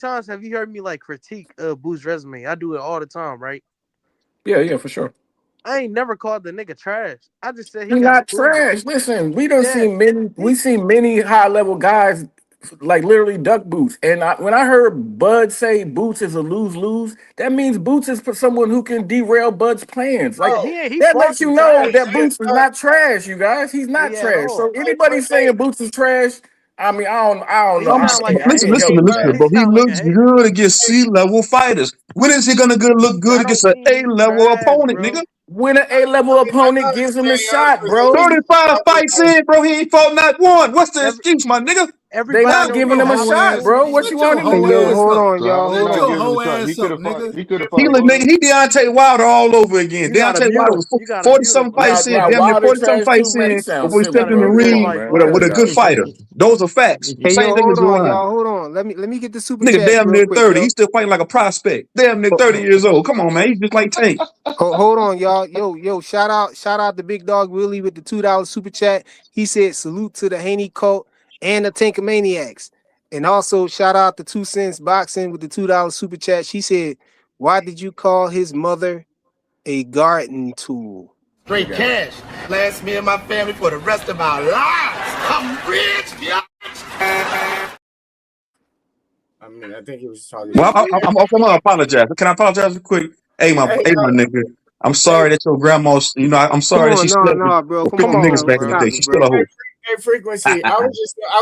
times have you heard me like critique Boo's resume? I do it all the time, right? Yeah, for sure. I ain't never called the nigga trash. I just said he He got to not prove it. trash. Listen, we don't see Yeah, many. We he, seen many high level guys like literally duck Boots. And when I heard Bud say Boots is a lose lose, that means Boots is for someone who can derail Bud's plans. Like yeah, Bro, he that far lets you from know trash. that Boots is not trash. You guys, he's not Yeah, at trash. So all. anybody saying Boots is trash, I mean, I don't He know. I'm sound saying, like a I listen, can't hater. listen, help you, listen, man. bro. He He sound like a looks hater. good against C-level fighters. When is he gonna look good That don't against an mean he A-level trash, opponent, nigga? bro. When an A level opponent gives him the shot, bro. 35 fights in, bro. He ain't fought not one. What's the Every excuse, my nigga? They Everybody not don't giving get him a Whole shot, ass, access. bro. What shut you your want him to Hey, whole yo, do? ass hold up. on, So how y'all. they Hold Shut not your on. giving him whole a shot? ass up, nigga. He could have He fought look, nigga, Wilder. he Deontay Wilder all over again. You gotta Deontay mute Wilder him. was You gotta 40 mute him, something bro. fights in, Now damn near Wilder 40 something trash too, fights man. He in sounds before he sick, You stepped gotta in the bro. mute Come him ring on, like man. with Cut a it Wilder. good out. fighter. Those are facts. Hey, yo, Same thing as hold on, Duran. y'all. Hold on. Let me get the super Nigga chats damn real near quick, 30. He's yo. still fighting like a prospect. Damn near 30 years old. Come on, man. He's just like Tank. Hold on, y'all. Yo, shout out the big dog Willie with the $2 super chat. He said salute to the Haney cult and the Tankamaniacs. And also shout out to 2 Cents Boxing with the $2 super chat. She said, why did you call his mother a garden tool? They Straight got it. cash. Last me and my family for the rest of our lives. I'm rich, yo. I mean, I think he was talking Well, shit. I'm gonna apologize. Can I apologize real quick? Hey, Hey, my nigga. I'm hey, sorry that your grandma's, I'm Come sorry that she on, slept no, bro. with Come 50 on, niggas bro. back in the Stop day. it, She's still bro. a hoe. hey, frequency. I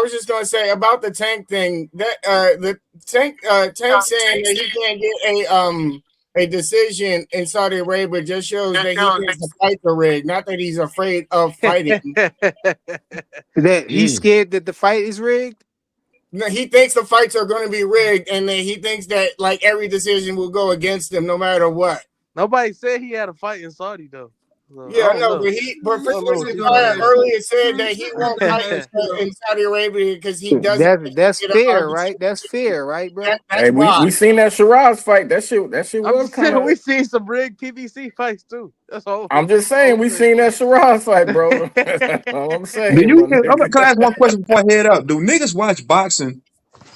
was just gonna say about the Tank thing that the Tank saying that he can't get a decision in Saudi Arabia just shows that he thinks the fights are rigged, not that he's afraid of fighting. That he's scared that the fight is rigged. No, he thinks the fights are going to be rigged, and then he thinks that like every decision will go against him no matter what. Nobody said he had a fight in Saudi though. So, I Yeah, don't no, know. but I don't know what Frequency you're Dumb talking Fire ass about. earlier said man. that he Shut your won't dumb fight ass shit up. in Saudi Arabia because he doesn't That's get fair, right? That's fair, right, bro? Hey, that's why. we seen that Shiraz fight. That shit I'm was just kind saying we of. seen some rigged PBC fights too. That's all. I'm just All saying I'm we saying. seen that Shiraz fight, bro. That's all I'm Do saying, you, my nigga. can I ask one question before I head out? Do niggas watch boxing?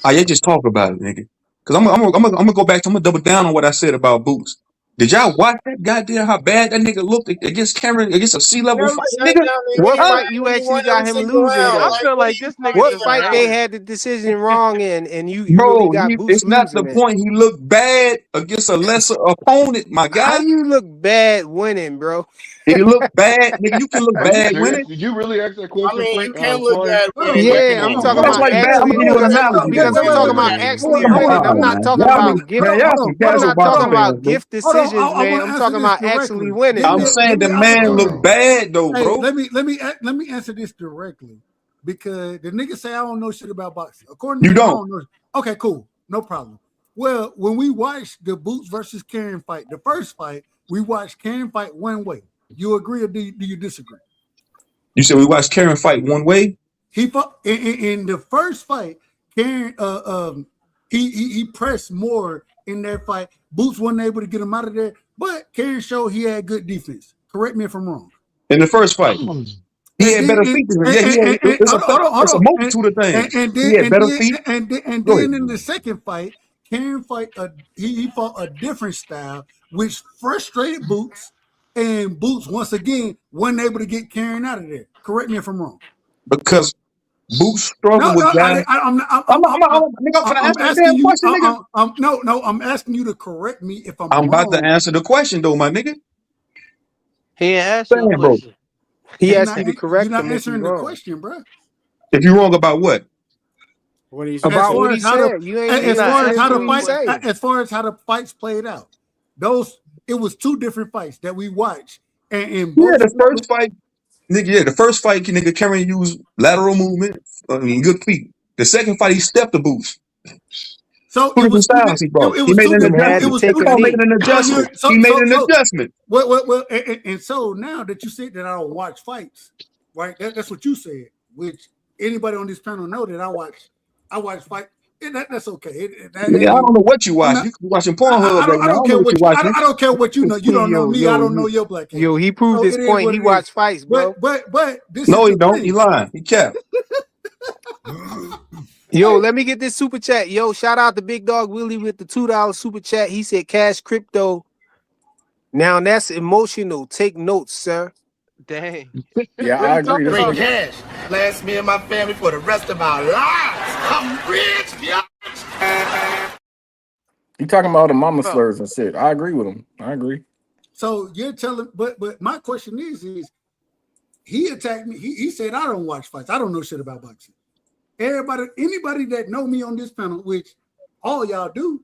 You just talk about it, nigga. Because I'm gonna go back to, I'm gonna double down on what I said about Boots. Did y'all watch that goddamn how bad that nigga looked against Cameron, against a C-level fight, nigga? What Huh? fight you He actually won got every him single losing round. I though? Like, feel what are like you this nigga What talking just fight about? they hating. had the decision wrong in, and you really Bro, got Boots it's not the losing it? point. He looked bad against a lesser opponent, my How guy. you look bad winning, bro? He looked bad, nigga. You can look Are you bad winning. serious? Did you really ask that I question, mean, Frank? you can look Floyd? bad Hold winning. on, Yes, Yeah, Come I'm on, talking That's about bro. like bad. I'm actually gonna give you an analogy. because I'm talking about actually Come winning. I'm on, not man. talking Y'all be, about gift. man, y'all some I'm casual not boxing talking hold on. about fans, bro. gift Hold on. decisions, I man. want to I'm answer talking this about actually directly. winning, I'm though. saying the I'm man looked Wow. bad though, Hey, bro. let me answer this directly because the niggas say I don't know shit about boxing. According to You them, I don't. don't know. Okay, cool, no problem. Well, when we watched the Boots versus Karen fight, the first fight, we watched Karen fight one way. You agree or do you disagree? You said we watched Karen fight one way. He fought in the first fight. Karen, he pressed more in that fight. Boots wasn't able to get him out of there, but Karen showed he had good defense. Correct me if I'm wrong. In the first fight, he And had then, better feet than him. Yeah, he had. hold It's a on. multitude of things. He had better feet. And Go ahead. then in the second fight, Karen he fought a different style, which frustrated Boots, and Boots once again wasn't able to get Karen out of there. Correct me if I'm wrong. Because Boots struggle No, with guys. Nigga, can I I'm answer the asking damn you. question, nigga? No, I'm asking you to correct me if I'm I'm about to wrong. answer the question though, my nigga. He ain't asked you a Damn, bro. question. He You're asked not you to you're correct not him if he's answering the wrong question, bro. If you're wrong about what? What he As about said. what far he as how the said. He You as ain't not far as how answering the answering what no he fight question. saying. as far as how the fights played out, it was two different fights that we watched, and in Yeah, both. the first fight, nigga. Yeah, the first fight, nigga, Cameron used lateral movement. I mean, good feet. The second fight, he stepped the boots. So Two different styles he brought. it He was made two an He different. had It to adjustment. was take That's two a called different. making knee. an So you adjustment. He made an adjustment. well. Now that you said that I don't watch fights, right? That's what you said. Which anybody on this panel know that I watch fight. That's okay. Nigga, I don't know what you I'm watch. not. You could be watching Pornhub right I now. I don't don't know care what you what you. watching. I don't care what you know. You don't know me. I don't know your black ass. He proved So his it is point. what He it is. watched fights, bro. But this is No, he the don't. He thing. lying. He kept. Yo, let me get this super chat. Yo, shout out to Big Dog Willie with the $2 super chat. He said cash crypto. Now that's emotional. Take notes, sir. Dang. Yeah, What I he agree. talking This Straight about? nigga. cash. Last me and my family for the rest of our lives. I'm rich, yo. He talking about the mama Oh, slurs and shit. I agree with him. I agree. So you're telling, but my question is he attacked me. He said I don't watch fights. I don't know shit about boxing. Anybody that know me on this panel, which all y'all do,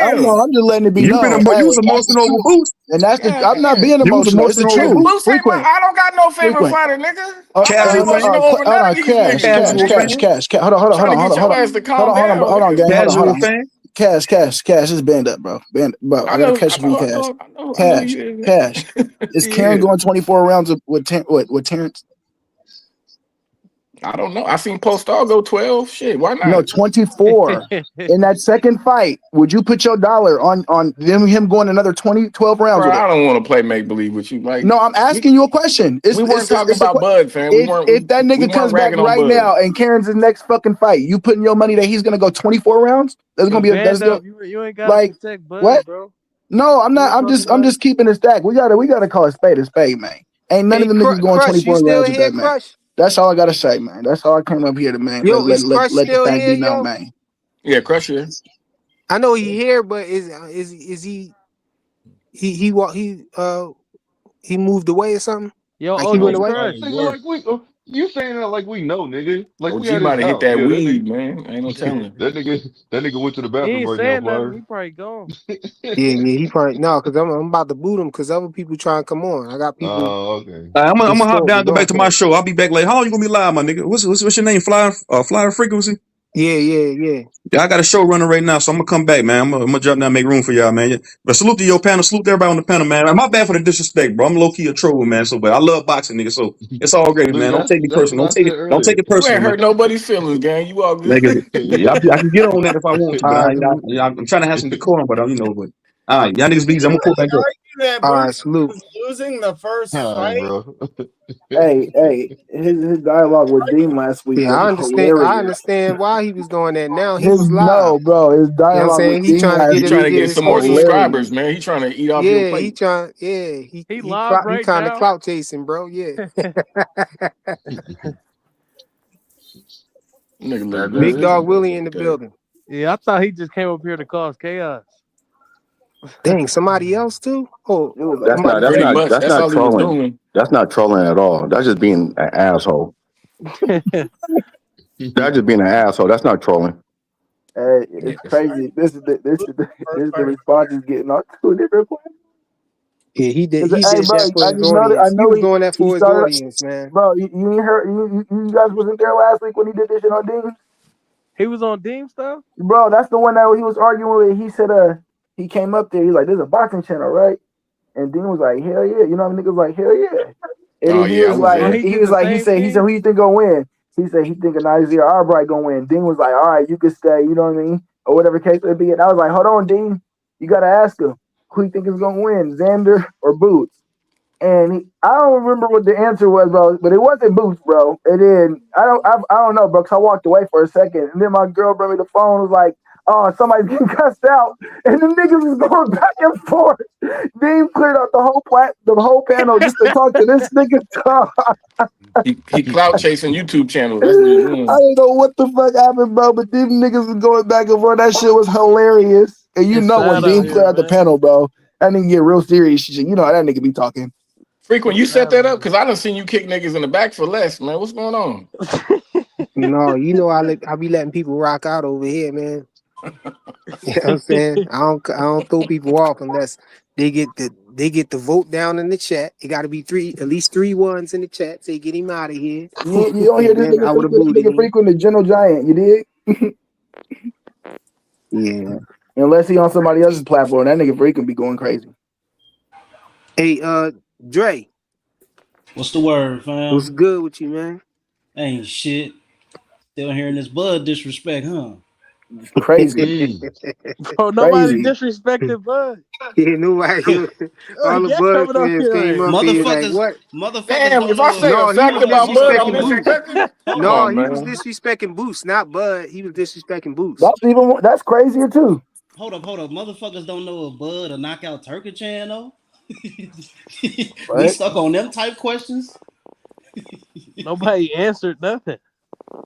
I goddamn. know. I'm just letting it be You've been known. you Hey, was that's the emotional over truth. Boots. And that's the. I'm not Goddamn. being You was emotional. It's the emotional over truth. Boots. Boots ain't my. Frequent. I don't got no favorite Frequent. fighter, nigga. I'm not Casual fan. emotional over Hold none on, of these niggas. Casual fan. cash. Hold on, Trying to get your gang. ass to calm down, Hold on, nigga. gang. Hold Casual on. fan. Cash. It's band up, bro. Bro, I got a question for you, Cash. I know you is, Cash. Is Karen yeah. going 24 rounds with Terence? I don't know. I seen Postal go 12. Shit, why No, not? 24. In that second fight, would you put your dollar on him going another 12 rounds Bro, with him? I don't want to play make believe with you. Like, No, I'm asking you a question. we weren't talking about Bud, fam. If that We nigga weren't comes back ragging on right Bud. now and Karen's his next fucking fight, you putting your money that he's gonna go 24 rounds? That's gonna be Band up. You ain't gotta like protect Bud, what? bro. No, I'm not. I'm just keeping it stacked. We gotta call a spade, man. Ain't none Hey, of them niggas going Crush, you 24 still rounds with here, that man. Crush? That's all I gotta say, man. That's all I came up here to, man. Yo, is Crush Let the still fact here, be known, yo? man. Yeah, Crush here. I know he here, but is he moved away or something? Yo, Like he went OG away? Crush. Nigga, like you saying that like we know, nigga. Like we OG at his might have hit house. that Yeah, weed, man. Ain't no telling. that nigga went to the He bathroom ain't right now, saying nothing. Fire. He probably gone. Yeah, he probably no, because I'm about to boot him because other people trying to come on. I got people. Oh, okay. I'm gonna hop down and go back to my Okay. show. I'll be back later. How long you gonna be live, my nigga? What's your name? Flyer Frequency? Yeah. Yeah, I got a show running right now, so I'm gonna come back, man. I'm gonna jump down and make room for y'all, man. Yeah. But salute to your panel, salute to everybody on the panel, man. My bad for the disrespect, bro. I'm low key a troll, man. So, but I love boxing, nigga. So it's all great, man. Don't take me That's what personal. I said Don't take earlier. it You ain't personal, man. hurt nobody's feelings, gang. You all good. Nigga, yeah, I can get on that if I want to, but I'm trying to have some decorum, but but all right, y'all niggas, please, I'm gonna pull back up. That All right, Boots salute. was losing the first All right, fight. bro. Hey, his dialogue with Dean last week Yeah, was I hilarious. understand why he was doing that. Now he was live. No, bro, his You know what I'm dialogue saying? with He Dean trying to last get He it. trying to Get get his some more coin. subscribers, man. He trying to eat off your Yeah, plate. He live right kind of now. clout chasing, bro. Yeah. Nigga That look Big good. Dog Willie in the Okay. building. Yeah, I thought he just came up here to cause chaos. Dang, somebody else too? Oh, That's not Pretty much. That's all he was trolling. doing. That's not trolling at all. That's just being an asshole. That's just being an asshole. That's not trolling. It's crazy. This is the response he's getting on two different points. Yeah, he did. Hey, He did bro, that for I his just know that. I audience. He know was doing that he for his started. audience, man. Bro, you ain't heard. You guys wasn't there last week when he did this shit on Dean. He was on Deem stuff? Bro, that's the one that he was arguing with. He said, he came up there. He's like, "There's a boxing channel, right?" And Dean was like, "Hell yeah!" You know, niggas like, "Hell yeah!" And Oh then he yeah, I was was like, Oh, there. he did the he same said, thing? "Who you think gonna win?" He said he think Nazir Albright gonna win. Dean was like, "All right, you can stay." You know what I mean, or whatever case may be. And I was like, "Hold on, Dean, you gotta ask him who you think is gonna win, Xander or Boots." And I don't remember what the answer was, bro, but it wasn't Boots, bro. And then I don't know, bro, because I walked away for a second, and then my girl brought me the phone, was like, "Oh, somebody's getting cussed out," and the niggas was going back and forth. Dean cleared out the whole panel just to talk to this nigga. He clout chasing YouTube channels. I That's what he's doing. don't know what the fuck happened, bro, but these niggas was going back and forth. That shit was hilarious. And you It's know when sad out Dean cleared here, out the man. panel, bro, that nigga get real serious. You know how that nigga be talking. Frequent, It's you set sad that out up? Because I done seen you kick niggas in the back for less, man. What's going on? No, you know I be letting people rock out over here, man. You know what I'm saying? I don't throw people off unless they get the vote down in the chat. It got to be at least 3 ones in the chat. Say get him out of here. You don't hear And this then I would have booted him. frequent the gentle giant, you dig? Yeah. Unless he on somebody else's platform, that nigga freaking be going crazy. Hey, Dre. What's the word, fam? What's good with you, man? Ain't shit. Still hearing this Bud disrespect, huh? Crazy. Bro, nobody disrespected Bud. Yeah, nobody. All the Yeah, Bud coming up fans here came like up here like, what? Damn, if I say a No, he fact was about Bud, I'm disrespecting Boots. disrespected? Come No, on, he was man. disrespecting Boots, not Bud. He was disrespecting Boots. That's crazier too. Hold up. Motherfuckers don't know a Bud or knockout Turkey Chan, though? We stuck on them type questions? nobody answered nothing.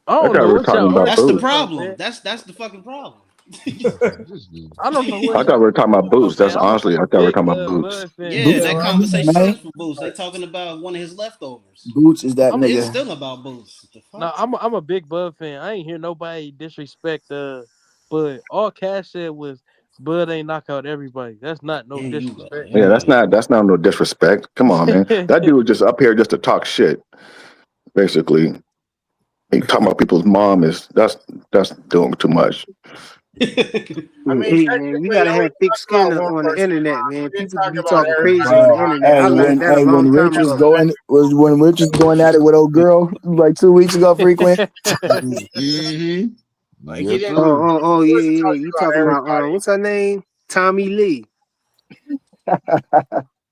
I I don't thought know we were what y'all talking about That's the arguing Boots. about, problem. man. That's the fucking problem. I don't know what I thought we were talking about Boots. That's honestly, I I'm a thought we were big talking about Boots. Bud fan. Yeah, Boots that is conversation man. is for Boots. They talking about one of his leftovers. Boots is that It's nigga. still about Boots. The fuck? No, I'm a big Bud fan. I ain't hear nobody disrespect Bud. All Cash said was Bud ain't knock out everybody. That's not no disrespect. Yeah, that's not no disrespect. Come on, man. That dude was just up here just to talk shit. Basically, he talking about people's mom that's doing too much. I mean, Hey man, we technically, gotta only have thick talk skin about one on the person. internet, man. We didn't People talk be about talking crazy on everybody. the Bro, internet. I learned that a long when time Rich was ago. going when Rich was going at it with old girl like 2 weeks ago, frequent. Mm-hmm. Like he Yes, didn't. sir. Oh He yeah, wasn't yeah. talking You about talking about everybody. what's her name? Tommy Lee.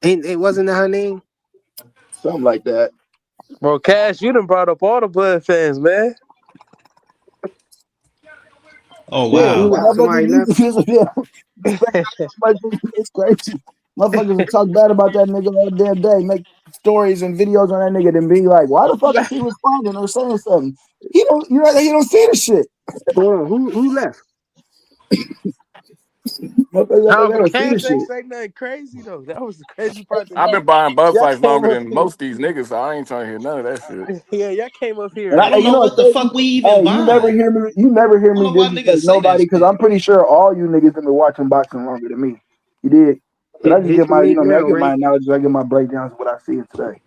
Ain't it wasn't that her name? Something like that. Bro, Cash, you done brought up all the Bud fans, man. Oh Yeah, Who wow. left? Somebody motherfuckers need left. to feel it's crazy. Motherfuckers will talk bad about that nigga all damn day, make stories and videos on that nigga, then be like, "Why the fuck is he responding or saying something?" He don't. You're right. He don't see the shit. Hold on, who left? Motherfuckers, Nah, they but don't see the Cash ain't shit. say nothing crazy though. That was the crazy part to I've me. been buying Bud Y'all fights came longer up than here. most of these niggas, so I ain't trying to hear none of that shit. Yeah, y'all came up here And and I don't you know know what's what the crazy? fuck we even Hey, you never buying. hear me. You never hear I don't me know why niggas disrespect say that nobody because shit. I'm pretty sure all you niggas have been watching boxing longer than me. You did. But I just Hit get the my, link I now, get my Ray. analogies, I get my breakdowns of what I see in today.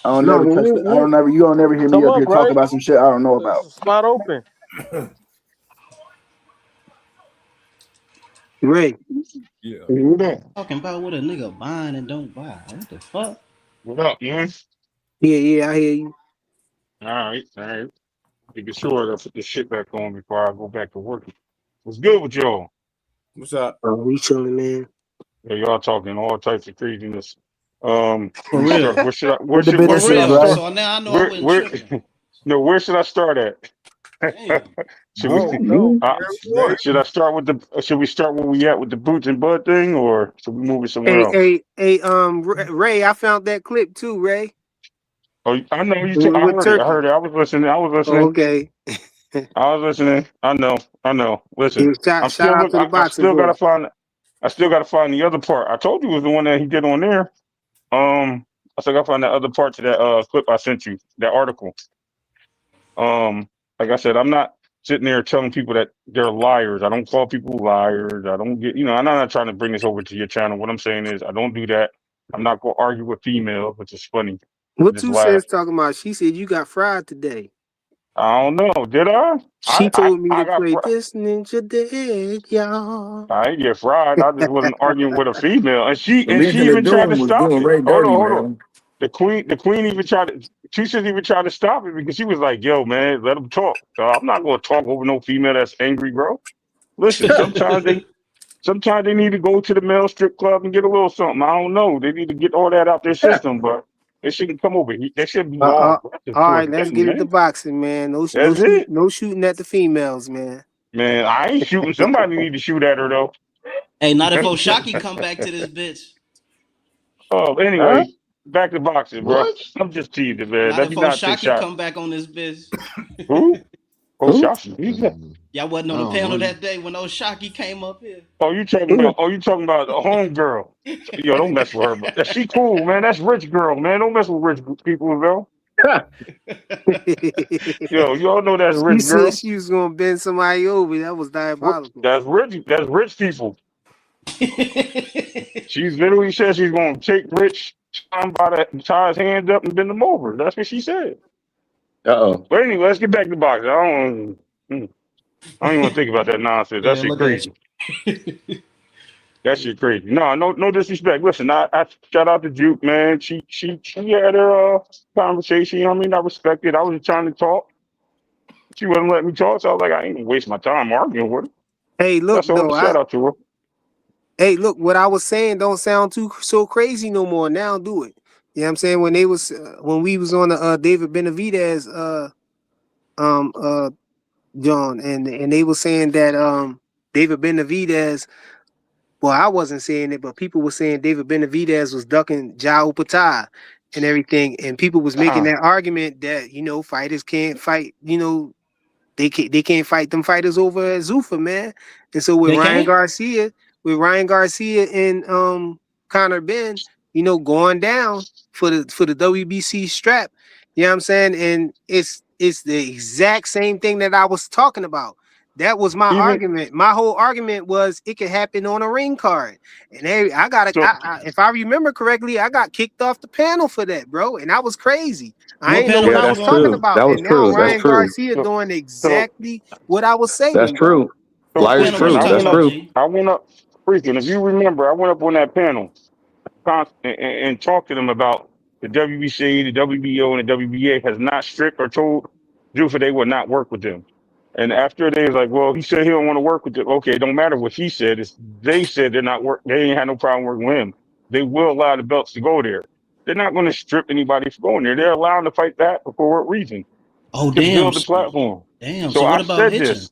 I don't No, never but touch the. I don't never. You don't never hear me come up here up, talk Ray. about some shit I don't know There's about. a spot open. Ray. Yeah. What up? Talking about what a nigga buying and don't buy. What the fuck? What up, man? Yeah, I hear you. All right, all right. Making sure I put this shit back on before I go back to work. What's good with y'all? What's up? Oh, we chilling, man. Yeah, y'all talking all types of craziness. For We real. start. Where should I? Where What the should? For Where business should I is, real. right? start? So now I know I Where? wasn't Where? tripping. No. Where should I start at? Damn. should I we? don't know. Uh, Man, should I start with the? Should we start where we at with the boots and bud thing, or should we move it somewhere else? Hey, Ray, I found that clip too, Ray. Oh, I know you. I With heard it. I Turkey. heard it. I was listening. I was Oh, listening. okay. I was listening. I know. I know. Listen, I'm Shout still out look. to the I boxing still gotta boy. find. I still gotta find the other part. I told you it was the one that he did on there. I still gotta find that other part to that clip I sent you. That article. Like I said, I'm not sitting there telling people that they're liars. I don't call people liars. I don't get. I'm not trying to bring this over to your channel. What I'm saying is, I don't do that. I'm not gonna argue with females, which is funny. I What just Two laugh. Cents talking about? She said you got fried today. I don't know. Did I? She told me I to got play fried. this ninja dead, y'all. I ain't get fried. I just wasn't arguing with a female, and The she least they even could tried to do was stop doing it. Ray dirty, Hold on. man. The queen even tried to. She said even tried to stop it because she was like, "Yo, man, let them talk. I'm not gonna talk over no female that's angry, bro. Listen, sometimes they need to go to the male strip club and get a little something. I don't know. They need to get all that out their system, but they shouldn't come over here. They should be Uh, all uh, aggressive all towards right, let's men, get into man. boxing, man. That's it, No shooting at the females, man. man. I ain't shooting. Somebody need to shoot at her though. Hey, not if Oshaki come back to this bitch. Oh, Huh? anyway, back to boxing, bro. What? I'm just teasing, man. Not Let if me not take Oshaki shots. come back on this bitch. Who? Oh, Who? shots. Who's that? Y'all wasn't I on the don't panel know. that day when Oshaki came up here. Oh, you talking Who? about? Oh, you talking about a home girl? Yo, don't mess with her. But she cool, man. That's rich girl, man. Don't mess with rich people, bro. Yo, you all know that's She rich said girl. she was gonna bend somebody over. That was diabolical. That's rich. That's rich people. She's literally said she's gonna take rich Sean by the tie his hands up and bend them over. That's what she said. Uh-oh. But anyway, let's get back to boxing. I don't even want to think about that nonsense. That Yeah, shit look at crazy. That shit crazy. No disrespect. Listen, I shout out to Juke, man. She had her conversation. You know what I mean? I respect it. I was trying to talk. She wouldn't let me talk, so I was like, I ain't gonna waste my time arguing with her. Hey, look That's all. though, Shout out to her. hey, look, what I was saying don't sound too so crazy no more. Now do it. You know what I'm saying? When we was on the David Benavidez um uh John and they were saying that David Benavidez, well, I wasn't saying it, but people were saying David Benavidez was ducking Jao Patai and everything, and people was making that argument that fighters can't fight, they can't fight them fighters over at Zufa, man. And so they can't. With Ryan Garcia and Conor Benn, going down for the WBC strap, you know what I'm saying? And it's the exact same thing that I was talking about. That was my Even argument. My whole argument was it could happen on a ring card. And I got so, if I remember correctly, I got kicked off the panel for that, bro. And that was crazy. I What ain't know panel what Yeah, I was was you that's talking true. on? about. That was And now true. That's Ryan true. Garcia so, doing so, exactly what I was That's saying, bro. true. What Life is panel was freaking, you true. talking That's about, true. G? I went up, freaking. If you remember, I went up on that panel and talked to them about the WBC, the WBO, and the WBA has not strict or told Zufa they would not work with them. And after they was like, well, he said he don't want to work with them. Okay, it don't matter what he said. It's, they said they're not work. They ain't had no problem working with him. They will allow the belts to go there. They're not going to strip anybody from going there. They're allowing to fight that for what reason? Oh To damn. build the platform. Damn. So So what I about said Hitchin? this.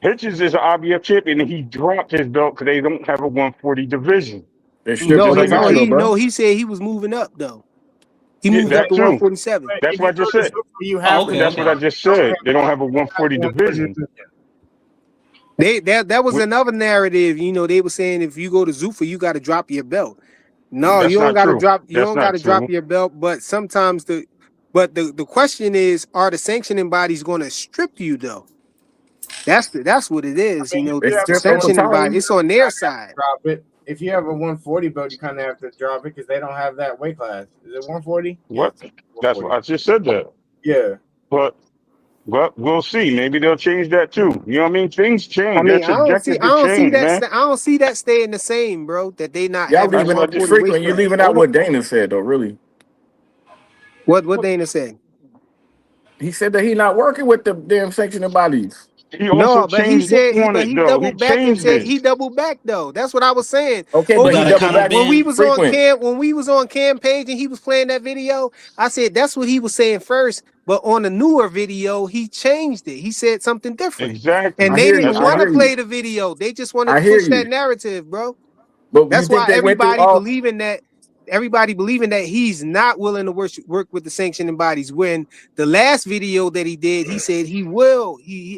Hitchens is an IBF champion, and he dropped his belt because they don't have a 140 division. They stripped Just him like I again, said, though, bro. No, he said he was moving up though. He yeah, moved up that to too. 147. But That's if what you I go just to said. Zuffa, you Oh, have to okay, That's what I okay. just don't said. have They don't have a a 140 140 division. division. That was Wh- another narrative. You know, they were saying if you go to Zufa, you got to drop your belt. No, That's not true. you That's don't not gotta drop true. your belt, but sometimes the question is, are the sanctioning bodies gonna strip you though? That's what it I is, you mean, know, if They you have the a stripped sanctioning Opatari. body, 140 it's belt, on you their kind of have to side. drop it. If you have a 140 belt, you kind of have to drop it because they don't have that weight class. Is it 140? Yeah, What? it's That's what 140. I just said that. Yeah. But we'll see. Maybe they'll change that too. You know what I mean? Things I change. They're mean, subjected I to don't see change, that man. I don't see that staying the same, bro. That they not Y'all having a That's leaving what I just 140 weight frequent. You're class. leaving out what Dana said, though. Really, What Dana said? he said that he not working with the damn sanctioning bodies. he also No, but he changed up said on it he though. He doubled back and changed said it. he doubled back though. That's what I was saying. Okay, You but he gotta doubled kind of back When we was been on frequent. cam page and he was playing that video, I said that's what he was saying first. But on the newer video, he changed it. He said something different. And I Exactly. they hear you. didn't That's I want why. to hear you. play the video. They just wanted I to hear push that you. narrative, bro. But you That's think why they went through all? everybody believing that he's not willing to work with the sanctioning bodies. When the last video that he did, he said he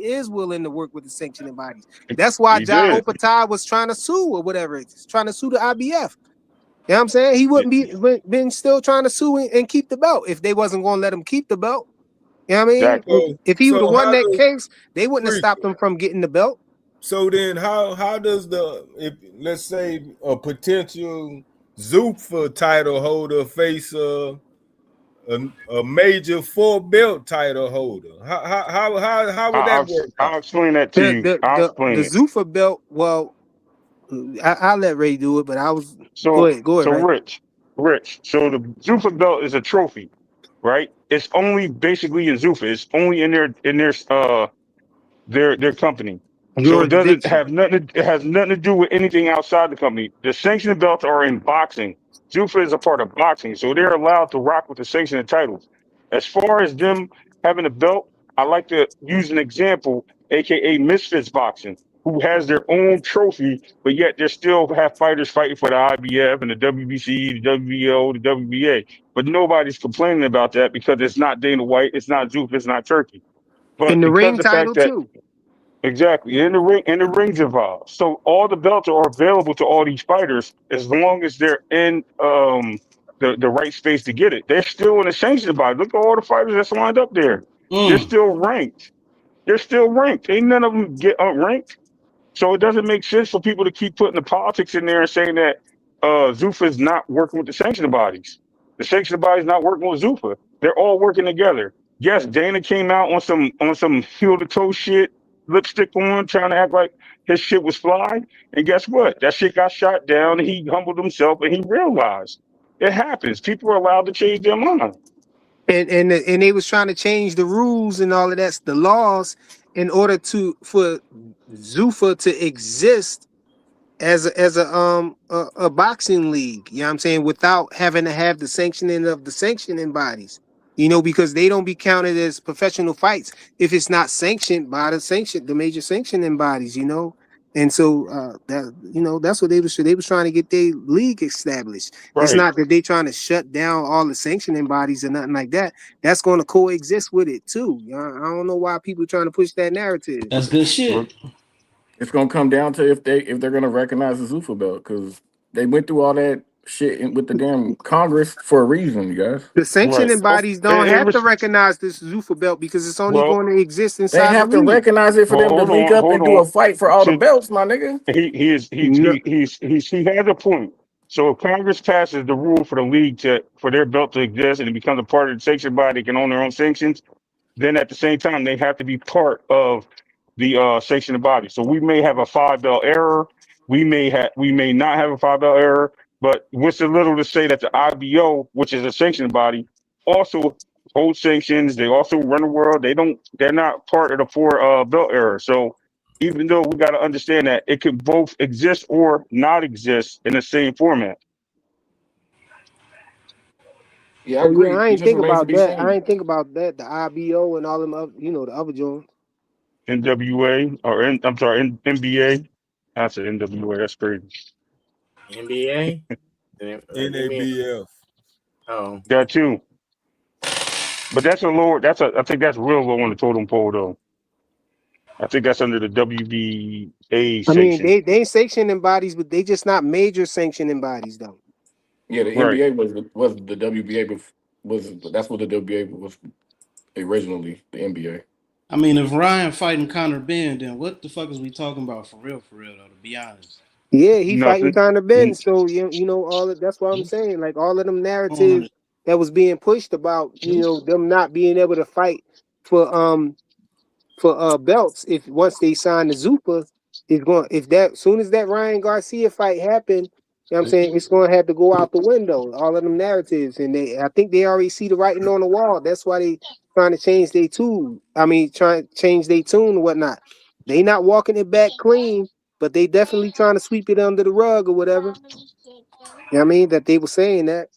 is willing to work with the sanctioning bodies. That's why He Ja did. Opatai was trying to sue or whatever. It's trying to sue the IBF. You know what I'm saying? He wouldn't been still trying to sue and keep the belt if they wasn't going to let him keep the belt. You know what I mean? Exactly. If he would have So won how that does case, they wouldn't have freak? stopped him from getting the belt. So then, how does if let's say a potential Zuffa title holder face a major 4 belt title holder? How would that work I'll out? explain that to you. I'll The explain it. Zufa belt, well, I'll let Ray do it, but go So ahead, Ray. Rich. So the Zufa belt is a trophy, right? It's only basically in Zufa. It's only in their company. So it doesn't Jurisdiction. have nothing. It has nothing to do with anything outside the company. The sanctioned belts are in boxing. Zufa is a part of boxing, so they're allowed to rock with the sanctioned titles. As far as them having a belt, I like to use an example, aka Misfits Boxing, who has their own trophy, but yet they still have fighters fighting for the IBF and the WBC, the WBO, the WBA. But nobody's complaining about that because it's not Dana White, it's not Zufa, it's not Turkey. But And the because ring the fact title that too. exactly. And the rings involved. So all the belts are available to all these fighters as long as they're in the right space to get it. They're still in the sanctioned body. Look at all the fighters that's lined up there. They're mm. still ranked. They're still ranked. Ain't none of them get unranked. So it doesn't make sense for people to keep putting the politics in there and saying that Zufa is not working with the sanctioned bodies. The sanctioned bodies not working with Zufa. They're all working together. Yes, Dana came out on some heel to toe shit, lipstick on, trying to act like his shit was fly. And guess what? That shit got shot down and he humbled himself and he realized it happens. People are allowed to change their mind. And they was trying to change the rules and all of that, the laws, in order for Zufa to exist as a boxing league, you know what I'm saying, without having to have the sanctioning of the sanctioning bodies, you know, because they don't be counted as professional fights if it's not sanctioned by the major sanctioning bodies, you know. And so that, you know, that's what they was trying to get their league established. It's Right. not that they trying to shut down all the sanctioning bodies or nothing like that. That's going to coexist with it too. I don't know why people trying to push that narrative. That's good shit. It's gonna come down to if they're gonna recognize the Zufa belt because they went through all that shit with the damn Congress for a reason, you guys. The sanctioning bodies don't have to was recognize this Zufa belt because it's only well. going to exist They inside the have to league. recognize it for Well, them to link up hold and do a on. fight for all the To belts, my nigga. No, he has a point. So if Congress passes the rule for the league for their belt to exist and it becomes a part of the sanction body, they can own their own sanctions. Then at the same time, they have to be part of the sanctioning body. So we may have a 5 belt error. We may not have a 5 belt error. But what's a little to say that the IBO, which is a sanctioning body, also holds sanctions. They also run the world. They're not part of the 4 belt error. So even though we got to understand that it could both exist or not exist in the same format. Yeah, I oh yeah, agree. I It ain't just think remains to about be that. I seen. ain't think about that. The IBO and all them, the other joints. NWA or I'm sorry, NBA. I said NWA. That's crazy. NBA. You mean? NABF. Oh, That too. But that's a lower. I think that's real low on the totem pole though. I think that's under the WBA I mean, sanction. they ain't sanctioning bodies, but they just not major sanctioning bodies though. Yeah, the Right. NBA was the WBA was that's what the WBA was originally, the NBA. I mean, if Ryan fighting Conor Benn, then what the fuck is we talking about for real though? To be honest, Yeah, he fighting Nothing. Conor Benn, so you know all of that's what I'm saying. Like all of them on narratives that was being pushed about them not being able to fight for belts if once they sign the Zufa is going if that soon as that Ryan Garcia fight happened, you know what I'm saying it's going to have to go out the window. All of them narratives, and I think they already see the writing on the wall. That's why they trying to change their tune. I mean, trying to change their tune and whatnot. They not walking it back clean, but they definitely trying to sweep it under the rug or whatever. You know what I mean? That they were saying that.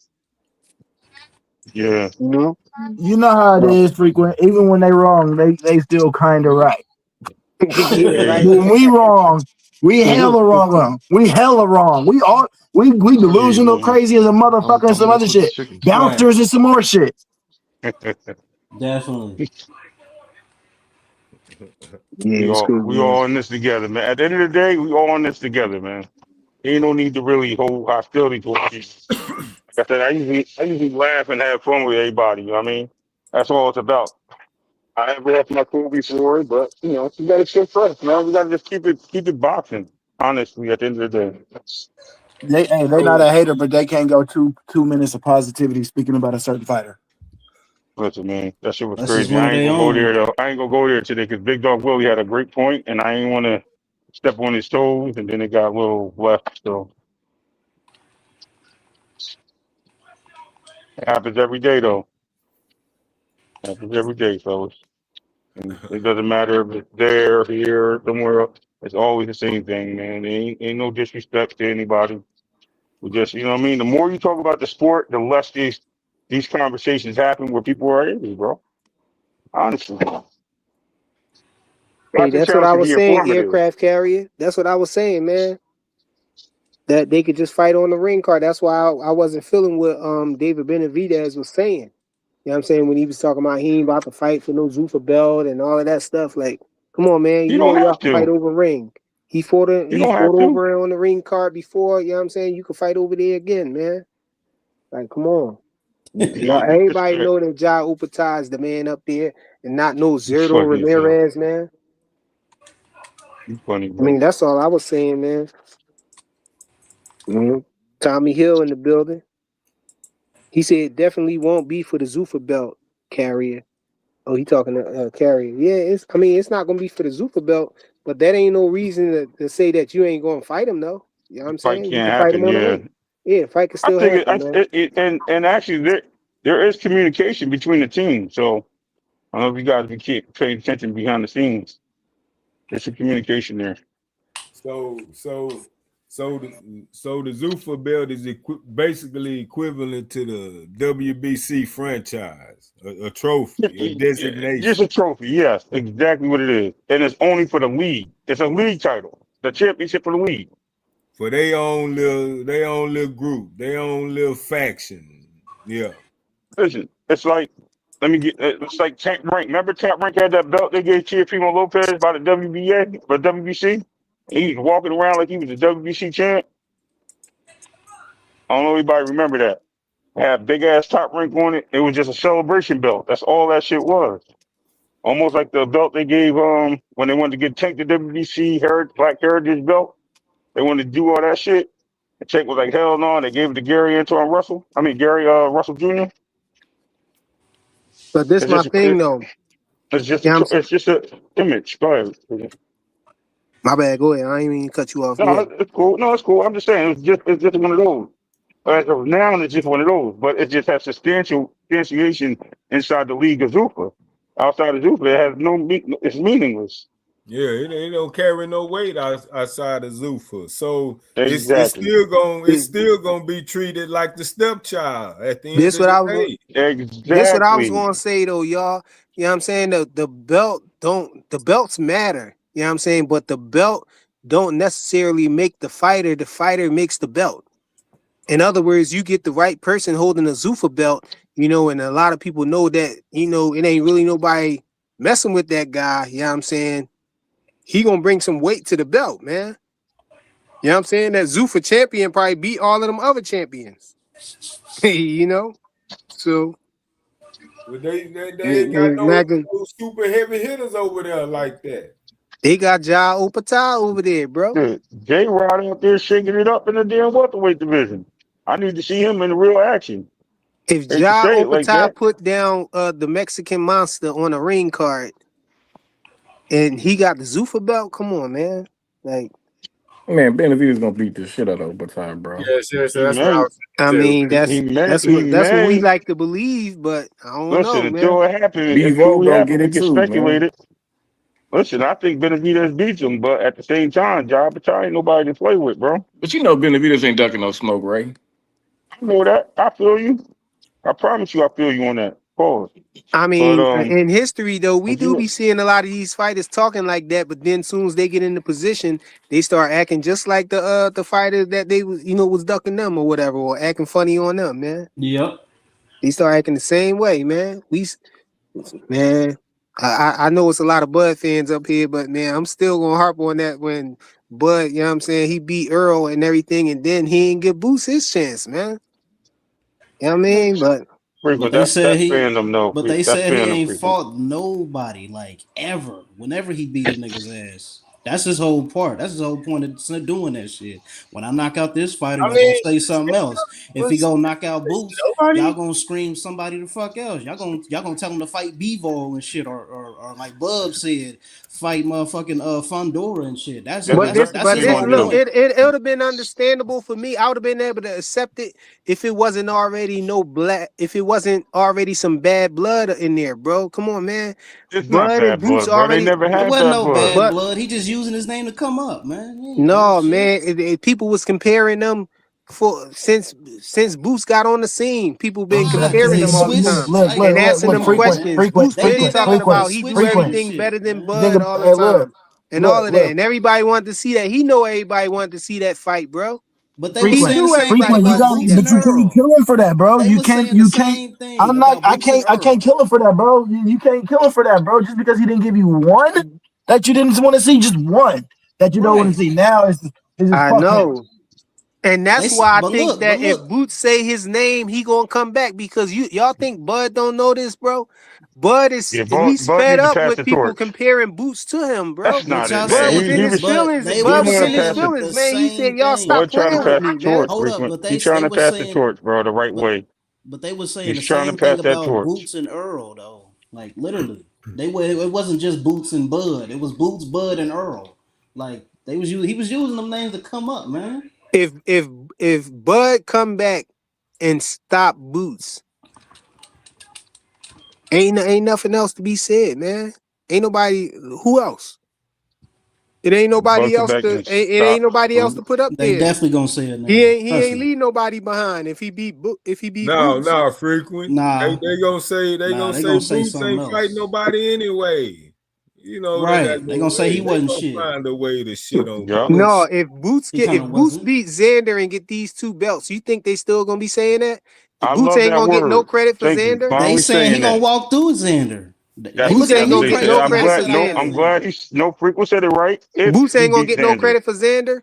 Yeah. You know? You know how it is, frequent. Even when they wrong, they still kind of right. Yeah, Hey. right. When we wrong, we hella wrong. We hella wrong. We Hey delusional, man. crazy as a I'm motherfucker and gonna some mess other with the shit. chicken. right? Bouncers and some more shit. Definitely. Yeah, it's cool, We man. all in this together, man. At the end of the day, we all in this together, man. Ain't no need to really hold hostility towards people. Like I said, I usually laugh and have fun with everybody. You know what I mean? That's all it's about. I have lost my cool before, but you gotta stay fresh, man. We gotta just keep it boxing. Honestly, at the end of the day. They not So a hater, but they can't go 2 minutes of positivity speaking about a certain fighter. Listen, man, that shit was That's just crazy. one of I ain't their gonna go own. there though. I ain't gonna go there today because Big Dog Willie had a great point, and I ain't want to step on his toes, and then it got a little left. So it happens every day, though. It happens every day, fellas. And it doesn't matter if it's there, here, somewhere else. It's always the same thing, man. There ain't no disrespect to anybody. We just, you know what I mean. The more you talk about the sport, the less these conversations happen where people are angry, bro. Honestly, Hey, boxing that's what channel I should was be saying, informative. aircraft carrier. That's what I was saying, man. That they could just fight on the ring card. That's why I wasn't feeling what David Benavidez was saying. You know what I'm saying? When he was talking about he ain't about to fight for no Zufa belt and all of that stuff. Like, come on, man. You You don't know y'all have can fight to. over ring. He fought You don't have to. over on the ring card before, you know what I'm saying? You can fight over there again, man. Like, come on. You know, Everybody disrespect. know that Jai Upata is the man up there and not no You Zerto funny as hell. Ramirez, man. You funny, I mean, bro. that's all I was saying, man. Tommy Hill in the building. He said it definitely won't be for the Zufa belt carrier. Oh, he talking to carrier. Yeah, it's not gonna be for the Zufa belt, but that ain't no reason to say that you ain't gonna fight him though. You know what I'm Fight saying? You can't can fight him happen. on the Yeah, ring. Yeah, fight can I still think happen, man. and actually there is communication between the teams. So I don't know if you guys be keep paying attention behind the scenes. There's some communication there. so so the Zuffa belt is basically equivalent to the WBC franchise, a trophy, a Just a designation trophy. Yes, exactly what it is, and it's only for the league. It's a league title, the championship for the league. for their own little group, their own little faction. Yeah. Listen, it's like it's like Tank Rank. Remember Tank Rank had that belt they gave Teofimo Lopez by the WBA, by WBC. He was walking around like he was the WBC champ. I don't know if anybody remember that. It had a big ass top rank on it. It was just a celebration belt. That's all that shit was. Almost like the belt they gave when they wanted to get Tank the WBC Black Heritage belt. They wanted to do all that shit. And Tank was like, hell no. And they gave it to Gary Antoine Russell. I mean Gary Russell Jr. But this It's my just thing though. Yeah, it's just a image. Go ahead. my bad. Go ahead. I ain't even cut you off. Go No, ahead. it's cool. No, it's cool. I'm just saying it's just one of those. As of now, it's just one of those, but it just has substantiation inside the league of Zufa. Outside of Zufa, it has it's meaningless. Yeah, it don't carry no weight outside of Zufa. So Exactly. it's still gonna be treated like the stepchild at the end This of what the I was day. going. This what I was gonna say though, y'all. You know what I'm saying? The belts matter. You know what I'm saying? But the belt don't necessarily make the fighter makes the belt. In other words, you get the right person holding a Zufa belt, and a lot of people know that, it ain't really nobody messing with that guy. You know what I'm saying? He gonna bring some weight to the belt, man. You know what I'm saying? That Zufa champion probably beat all of them other champions. So But they ain't got no super heavy hitters over there like that. They got Ja Opata over there, bro. Jay Rod out there shaking it up in the damn welterweight division. I need to see him in real action. If Hate to Ja say it like Opata that. put down the Mexican monster on a ring card and he got the Zufa belt, come on, man. Like, Man, Benavidez gonna beat the shit out of Overtime, bro. Yeah, seriously, He that's what I may. was I thinking too. mean, He may. He that's what we may. like to believe, but I don't Listen, know, man. until it happens, if Bevo truly gonna happens, get we it can too, speculate man. it. Listen, I think Benavidez beats him, but at the same time, Ja Opata ain't nobody to play with, bro. But Benavidez ain't ducking no smoke, right? I know that. I feel you. I promise you, I feel you on that. Pause. I But mean, in history though, we if do you be seeing a lot of these fighters talking like that, but then as soon as they get in the position, they start acting just like the fighters that they was ducking them or whatever, or acting funny on them, man. Yep. They start acting the same way, man. Man, I know it's a lot of Bud fans up here, but man, I'm still gonna harp on that when Bud, you know what I'm saying, he beat Earl and everything, and then he didn't give Boots his chance, man. You know what I mean? But But frequent, they that's said fandom, though. That's he fandom ain't frequent. fought nobody like ever. Whenever he beat a nigga's ass, that's his whole part. That's his whole point of doing that shit. When I knock out this fighter, I y'all gonna mean, say something else. If he go knock out Boots, y'all nobody. gonna scream somebody the fuck else. Y'all gonna tell him to fight Bevo and shit, or like Bub said, fight motherfucking Fundora and shit. That's That's But this, exactly that's what but his they're this, whole gonna look, do. point. it would have been understandable for me. I would have been able to accept it if it wasn't already if it wasn't already some bad blood in there, bro. Come on, man. It's not Bud and bad Boots blood, bro. They already, never It had wasn't bad no blood. bad but blood. He just using his name to come up, man. He ain't doing no, shit. man. People was comparing them for since Boots got on the scene. People been Nah, Look, cause comparing they them all the switched. time look, Like, and look, asking look, come them on, frequent, man. questions. frequent, Boots They been did frequent, that talking with the frequent, about he do switching and frequent. everything shit, better than man. Bud Nigga, all the hey, look, time and all of that. look, And everybody wanted to see that. He know everybody wanted to see that fight, bro. But they were He saying frequent, the knew same everybody thing frequent. You wanted about to got, see Boots that and but you fight. can't Earl. kill him for that, bro. They were saying the You can't. same thing I'm not. about Boots and I Earl. can't kill him for that, bro. You can't kill him for that, bro. Just because he didn't give you one that you didn't want to see, just one that you don't want to Right. see. Now it's just I fuck him. know. And that's why I But think look, but that if look. Boots say his name, he gonna come back because y'all think Bud don't know this, bro. Bud is Yeah, he's Bud fed need to up pass with the people torch. comparing Boots to him, bro. That's But not it, y'all Bud man. was said, in his but feelings. they Bud were He was want in to his pass saying it. feelings, the man. He said, same "Y'all thing. stop Bud trying to playing with Hold pass me, the up, man." torch, hold up. frequent. He trying They to were pass the saying, torch, bro, the right way. but they were saying He's the trying to same thing pass that about torch. Boots and Earl, though. Like literally, it wasn't just Boots and Bud. It was Boots, Bud, and Earl. Like he was using them names to come up, man. If Bud come back and stop Boots, ain't nothing else to be said, man. Ain't nobody who else. It ain't Bud nobody come else back to and it ain't stop nobody else to Boots. put up They there. definitely gonna say a He name. ain't he Trust ain't me. leave nobody behind if he beat No, Boots. no, frequent. Nah, They gonna they say gonna say Boots something ain't fighting else. nobody anyway. You know they got Right. They no gonna say he way. They wasn't gonna shit. find a way to shit on Yeah. Boots. No, Which he kind if of Boots wasn't. beat Xander and get these two belts, you think they still gonna be saying that? The I Boots love ain't that gonna get no word. credit for Thank you. Xander. They Finally saying he saying gonna that. walk through Xander. They That's Boots looking ain't at that's me gonna they. get crazy no I'm because I credit for glad. said I No, had Xander. I'm glad Xander. he's no frequent said it right. If Boots he ain't gonna beat get no Xander, credit for Xander.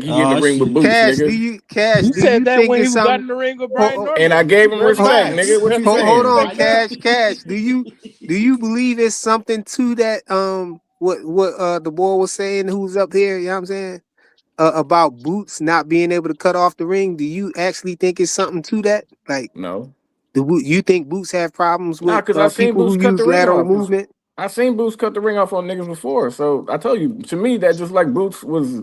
like he in the Oh ring with shit. Boots, Cash, nigga. You do said you that think when he it's got something? in the ring with Hold, Brian hold, And Norman. I gave You him heard him respect, say Facts. nigga. What you hold saying? on, I know. Cash. Do you believe it's something to that? What the boy was saying, who's up here? You know what I'm saying? About Boots not being able to cut off the ring. Do you actually think it's something to that? Like, No. you think Boots have problems Nah, with because I seen people who Boots cut the use ring lateral off. movement? I seen Boots cut the ring off on niggas before. So I tell you, to me, that just like Boots was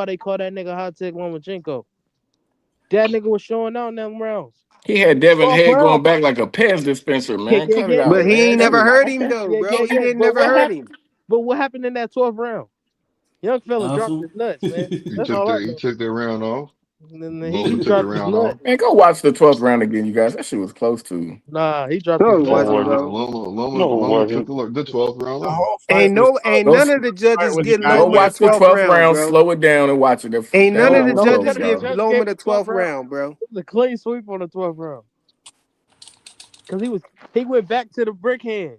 why they call that nigga Hot Tech Lomachenko. That nigga was showing out in them rounds. He had Devin 12 head going rounds. back like a Pez dispenser, Yeah, man. yeah, Cut it yeah. out, But he man. ain't That never was hurt him though, Yeah, bro. yeah, He yeah. didn't But never what hurt happened? him. But what happened in that 12th round? Young fella dropped Awesome. his nuts, man. He That's took all I that. He know. took that round off. And then he Lola took the dropped his round nuts. off. man, go watch the 12th round again, you guys. That shit was close to. Nah, he dropped his No, it No, it nuts. wasn't, wasn't. bro. No, it Loma took wasn't. the 12th round The off. whole fight was Ain't Go, none of the fight judges was give go Loma the watch the 12th 12th round, round, bro. slow it down, and watch it. Ain't That none of one the was No, close, judges the give y'all. judge Loma gave the the 12th 12th round. round, bro. It was a clean sweep on the 12th round. Cause he went back to the brick hand.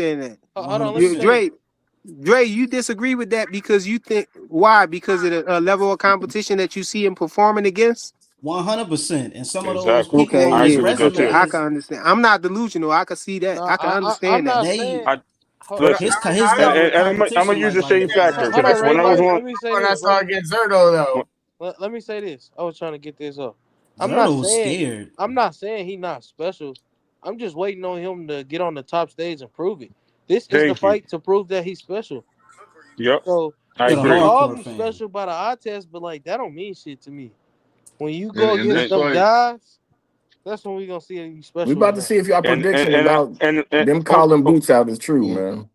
saying that? Hold on, let me say this. Dre, you disagree with that because you think why? Because of the level of competition that you see him performing against. 100%. And some of those Exactly. people Okay, on I his agree yeah, with that okay, too. I can resumes, understand. I'm not delusional. I can see that. No, I can I'm understand that. not they saying. I But listen, his I level of and I'm gonna competition, use the same factor Hold because on, especially when Ray. I was Let on, me say when I this, saw Ray. against Zerto though. Let me say this. I was trying to get this up. Zerto was scared. I'm not saying he not special. I'm just waiting on him to get on the top stage and prove it. This is the thank you. fight to prove that he's special. Yep, So I You're a you can agree. call hardcore him fan. special by the eye test, but like that don't mean shit to me. When you go And against that's them like guys, That's when we gonna see a We special about to event. see if y'all And prediction and about them oh, calling oh, Boots out is true, Well, man.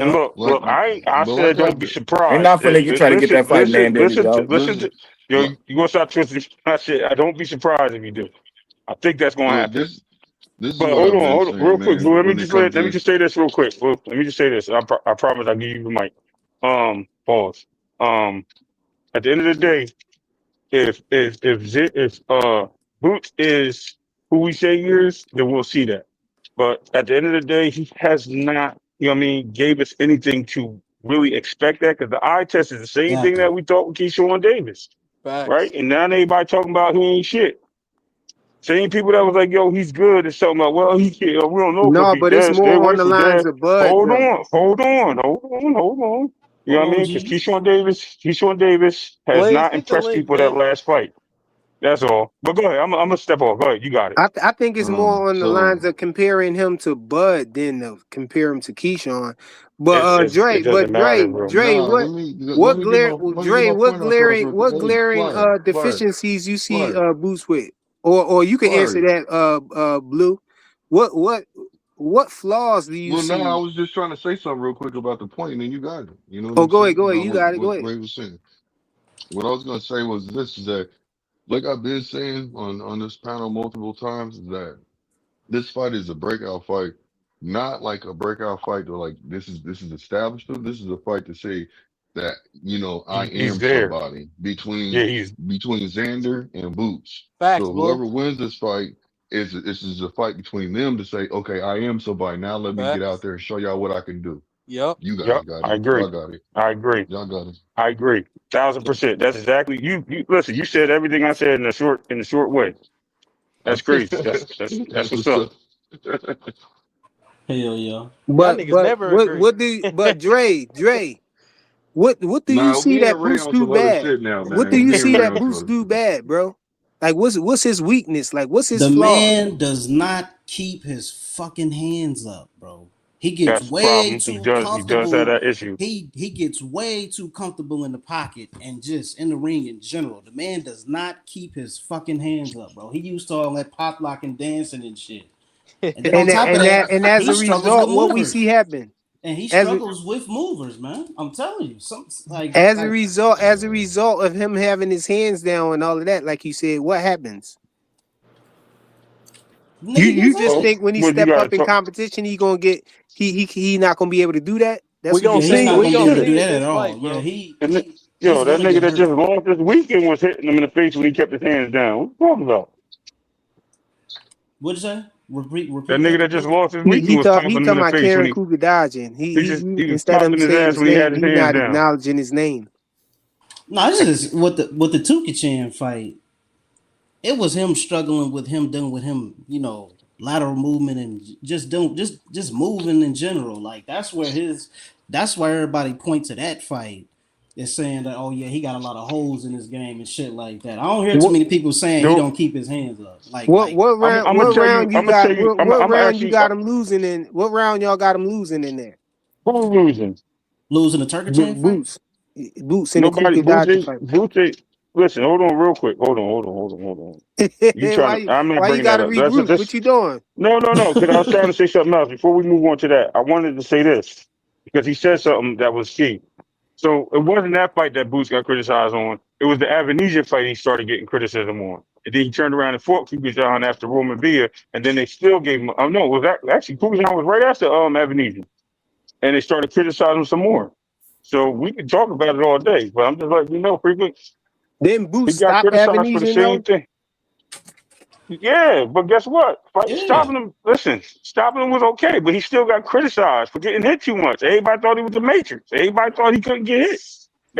and Yep. look, like, I but said like don't I've be been, Ain't surprised. not finna get try to get Listen, that fight mandated, y'all. listen to listen, yo. like, You gonna stop twisting? I said I don't be surprised if you do. I think that's gonna look, happen. this is But what I've been hold on, saying, real quick, Blue. man. When it comes Let me to just say this real quick. Blue, let me just say this. I promise I'll give you the mic. Pause. At the end of the day, if Boots is who we say he is, then we'll see that. But at the end of the day, he has not, you know what I mean, gave us anything to really expect that because the eye test is the same thing that Exactly. we thought with Keyshawn Davis, right? Facts. And now everybody talking about he ain't shit. Same people that was like, yo, he's good is talking about, well, he can't, we don't know because No, he but it's dead, stay more away on the from lines dead. of Bud Hold though. on, hold on, hold on, hold on. You know Hold what I on, mean? Because G. Keyshawn Davis has Blaze, not hit the impressed link, people that man. last fight. That's all. But go ahead. I'm gonna step off. Go ahead. You got it. I think it's more on the lines so of comparing him to Bud than to compare him to Keyshawn. But It doesn't matter, bro. Dre, nah, what let me get my point out first, real quick. what Hey, glaring fire, fire, deficiencies you see fire, Boots with? Or you can answer fire. that Blue. What what what flaws do you Well, no, I see? was just trying to say something real quick about the point, and then you got it. You know what Oh, I'm saying go ahead, about you got it, go what ahead. Ray was saying. What I was gonna say was this: is that, like I've been saying on this panel multiple times, is that this fight is a breakout fight, not like a breakout fight to like this is established. This is a fight to say that I He's am there. somebody Yeah, between Xander and Boots. Facts, So Blue. whoever wins this fight this is a fight between them to say, okay, I am somebody. Now let me get out Facts. there and show y'all what I can do. Yup. You guys yep. got I it. agree. Y'all got it. I agree. Y'all got it. I agree. 1000%. That's exactly you. Listen. You said everything I said in a short way. That's crazy. That's That's what's what's up. up. Hell yeah. Y'all niggas never agree. Dre, what do you Nah, see me and that Ray Boots on do some other bad? shit now, What do man. you Me and see Ray that on some Boots other do shit. bad, bro? Like what's his weakness? Like what's his The flaws? man does not keep his fucking hands up, bro. He gets That's the way problem. He too does. He does have comfortable. that issue. He gets way too comfortable in the pocket and just in the ring in general. The man does not keep his fucking hands up, bro. He used to all that pop locking dancing and shit. And then on top of that, And as he a struggles with result, what we see movers. happen And he as a, struggles with movers, man. I'm telling you, some as a result of him having his hands down and all of that, like you said, what happens? nigga You gets just injured. think when he Well, you step got to up in talk. competition, he gonna get he not gonna be able to do that? That's we what gonna you Yeah, he's see. not saying? We gonna be gonna able to Yeah. do see in that at this all. fight, Yeah, bro. he's That gonna nigga get that hurt. just lost this weekend was hitting him in the face when he kept his hands down. What you talking about? What'd you say? That Repeat nigga that. that just lost this He weekend he was talk he popping him in talking the about face when Karen Cougar dodging. he He was instead of him popping his saying ass his when he had name, his he hands not down. acknowledging his name. No, this is with the Tukey Chan fight. It was him struggling with him dealing with him, lateral movement and just doing just moving in general. Like that's where everybody points to that fight. Is saying that, oh yeah, he got a lot of holes in his game and shit like that. I don't hear too What many people saying he Dude, don't keep his hands up. I'm gonna tell you. I'm gonna tell you. what I'm gonna round you actually. got him losing in? What round y'all got him losing in there? Who's losing? Losing the Turkey Chan fight? Boots, Boots in the Nobody. Cougar dodging fight. Boots ain't. Listen, hold on, real quick. Hold on. You trying to? I'm not Why you bringing that gotta up. That's regroup? this. What you doing? No. Because I was trying to say something else before we move on to that. I wanted to say this because he said something that was key. So it wasn't that fight that Boots got criticized on. It was the Avenisia fight he started getting criticism on. And then he turned around and fought Kugan after Roman Villa, and then they still gave him. Oh no, it was actually Kugan was right after Avenisia, and they started criticizing him some more. So we can talk about it all day, but I'm just letting you know, frequent. Then He Boots got stop criticized for the Avenesian same though. thing. Yeah, but guess what? Yeah. Stopping him. Listen, stopping him was okay, but he still got criticized for getting hit too much. Everybody thought he was the Matrix. Everybody thought he couldn't get hit.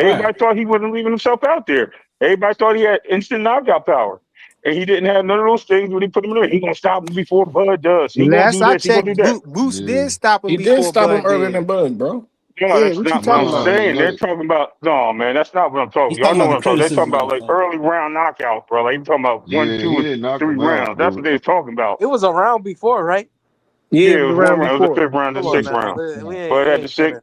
Right. Everybody thought he wasn't leaving himself out there. Everybody thought he had instant knockout power, and he didn't have none of those things when he put him in there. He gonna stop him before Bud does. He gonna Last do I this. He gonna checked, do that. Boots Yeah. did stop him He did before stop him Bud earlier did. than Bud, bro. No, Yeah, that's what you not what talking I'm about? Nah, saying. They're like talking about no, man. That's not what I'm He's talking. Y'all talking know about what the I'm talking. They're talking criticism of about the like fight. early round knockouts, bro. Like you talking about one, yeah, two, he or didn't knock three him out, rounds. That's but what they're talking about. It was a round before, right? Yeah, Yeah, it it was was the one round round. It was the before. fifth round, the Come on sixth now. round. We But we at the ain't finna sixth,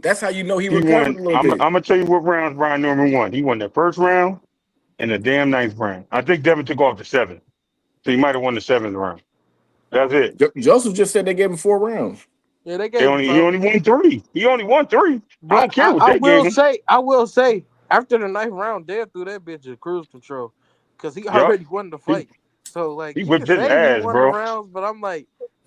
That's how you know he He recovered won. a little I'm bit. gonna tell you what rounds Brian Norman won. He won the first round and the damn ninth round. I think Devin took off the seventh, so he might have won the seventh round. That's it. Joseph just said they gave him 4 rounds. Yeah, they He gave him only he some. only won 3. He only won 3. I But don't care what I they gave will him. say, after the ninth round, Dev threw that bitch in cruise control because he Yup. already won the He fight. So like he you can whipped his say he ass, won the bro. rounds, but I'm like,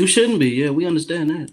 you shouldn't be. Yeah, we understand that.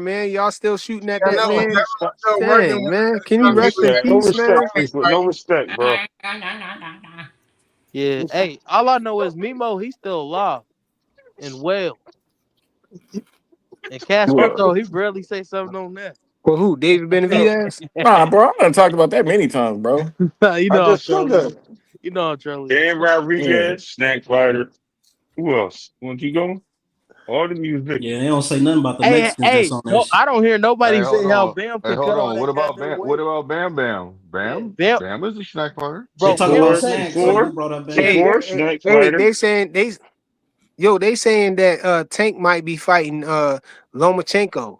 man. Y'all still shooting at Yeah, that no, man? Devin was still working Dang, with man. him. Can So he No he rest was in respect. No peace, man? respect, people. No respect, bro. Yeah. Hey, all I know is Mimo, he's still alive and well. And Cash Well, Crypto, he rarely say something on that. Well, who? David Benavidez? nah, bro. I done talked about that many times, bro. You I know I'm just said trolling that. you. You know I'm trolling you. Dan Yeah. Rodriguez, Snack Fighter. Who else? Want to keep going? All the music. Yeah, they don't say nothing about the Hey, Mexicans that's hey, on no, that shit. I don't hear Hey, nobody hold say how on. Bam Hey, can hold cut all on. that What about goddamn Bam? What weight. about Bam Bam? Yeah, Bam? Bam, Bam is a snack fighter. They bro, talking Bam about Shakur, Tank. snacks, so you Shakur, brought up Bam. Hey, Shakur, hey, Snack hey, Fighter. they saying that Tank might be fighting Lomachenko.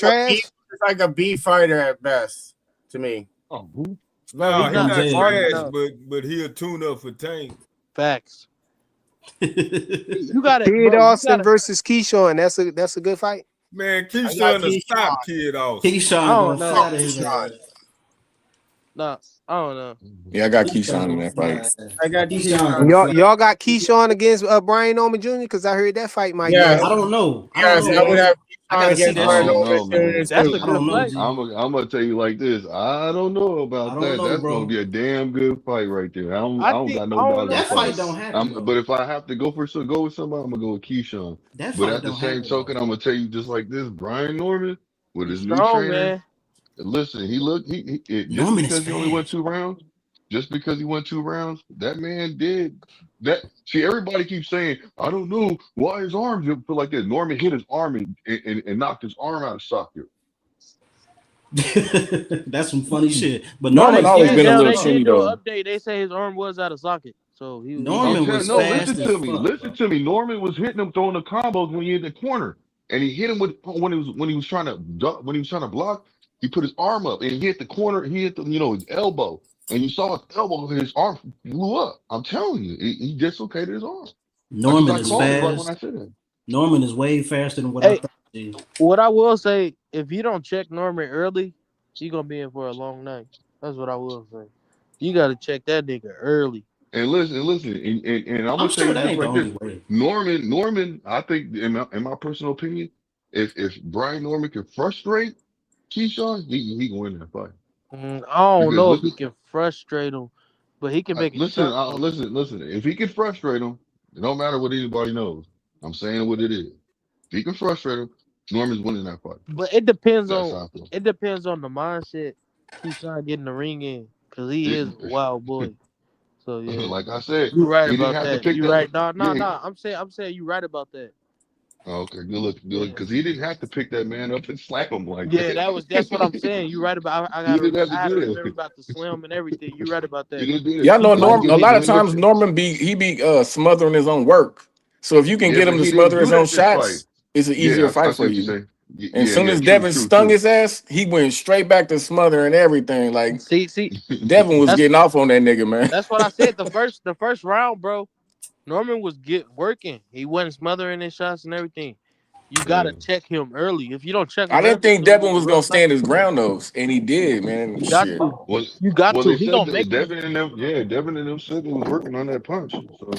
trash. It's like a B fighter at best to me. Oh, who? Bro, No, he's he not not MJF, smart man. trash, enough. but he a tune up for Tank. Facts. You got it, Kid bro. You Austin got to. versus Keyshawn. That's a good fight. Man, I got Keyshawn to Keyshawn. stop Kid Austin. I Keyshawn don't gonna know. flatter his ass. No, I don't know. Yeah, I got Keyshawn Keyshawn in gonna that flatter fight. his ass. I got Keyshawn Keyshawn. gonna flatter. Y'all got Keyshawn against Brian Norman Jr. because I heard that fight might get Yes, I heavy. don't know. I don't yes, know, I would bro. have I Keyshawn gotta see against that I Brian shit. don't Norman know, man. Jr. That's a too. I good don't know, fight. G. I'm gonna tell you like this. I don't know I about don't that. know, That's gonna bro. be a damn good fight right there. I I don't think got I no don't doubt in know. the That I fight. fight think don't happen But though. if I have to go with somebody, I'm gonna go with Keyshawn. That But fight at the don't same happen though. token, I'm gonna tell you just like this: Brian Norman with he's his new strong, trainer. man. Listen, just Norman is because he only went fast. 2 rounds, just because he went 2 rounds, that man did that. See, everybody keeps saying, I don't know why his arms didn't feel like that. Norman hit his arm and knocked his arm out of socket. That's some funny shit. But Norman Norman always fast been a as Now little they fuck. did chilly do an though. update. They say his arm was out of socket, so he I'm was Norman telling was no, fast. fast listen as to me. fuck, Listen bro. to me. Norman was hitting him throwing the combos when he hit the corner. And he hit him with when he was trying to when he was trying to block, he put his arm up and he hit the corner, he hit the his elbow. And you saw his elbow, his arm blew up. I'm telling you, he dislocated his arm. Because Norman I is called it right when I fast. said it. Norman is way faster than what I Hey, thought. G. what I will say, if you don't check Norman early, he gonna be in for a long night. That's what I will say. You gotta check that nigga early. And listen, and I'm I'm gonna tell sure you that this ain't the right there. only way. Norman, I think in my personal opinion, if Brian Norman can frustrate Keyshawn, he can win that fight. I don't Because know if look, he can frustrate him, but he can make it tough on him. listen. If he can frustrate him, it don't matter what anybody knows. I'm saying what it is. If he can frustrate him, Norman's winning that fight. But it depends That's on how I feel. the mindset Keyshawn getting the ring in, cause he is a It- wild boy. So yeah, like I said, you right he didn't about have to that. pick You that. right. No, no, Yeah. no. I'm saying you right about that. Okay, good look, Yeah. because he didn't have to pick that man up and slap him like Yeah, that. that's what I'm saying. You right about. He didn't have to I had to do remember that. about the slam and everything. You right about He that. didn't do that. Y'all know Because Norm. A when lot of he looked times at, Norman be smothering his own work. So if you can yeah, get but him to he didn't smother do his own that this fight. shots, it's an easier Yeah, I fight see for what you're you. saying. And Yeah, soon yeah, as true, Devin true, stung true. his ass, he went straight back to smothering everything. Like See, Devin was that's getting off on that nigga, man. that's what I said. The first round, bro. Norman was working. He wasn't smothering his shots and everything. You Yeah. gotta check him early. If you don't check I him didn't early, it's think gonna be Devin a was rough gonna night. stand his ground though, and he did, man. You got Shit. to. Well, You got well, to. they He said gonna that make you. Devin and them said they was working on that punch. So,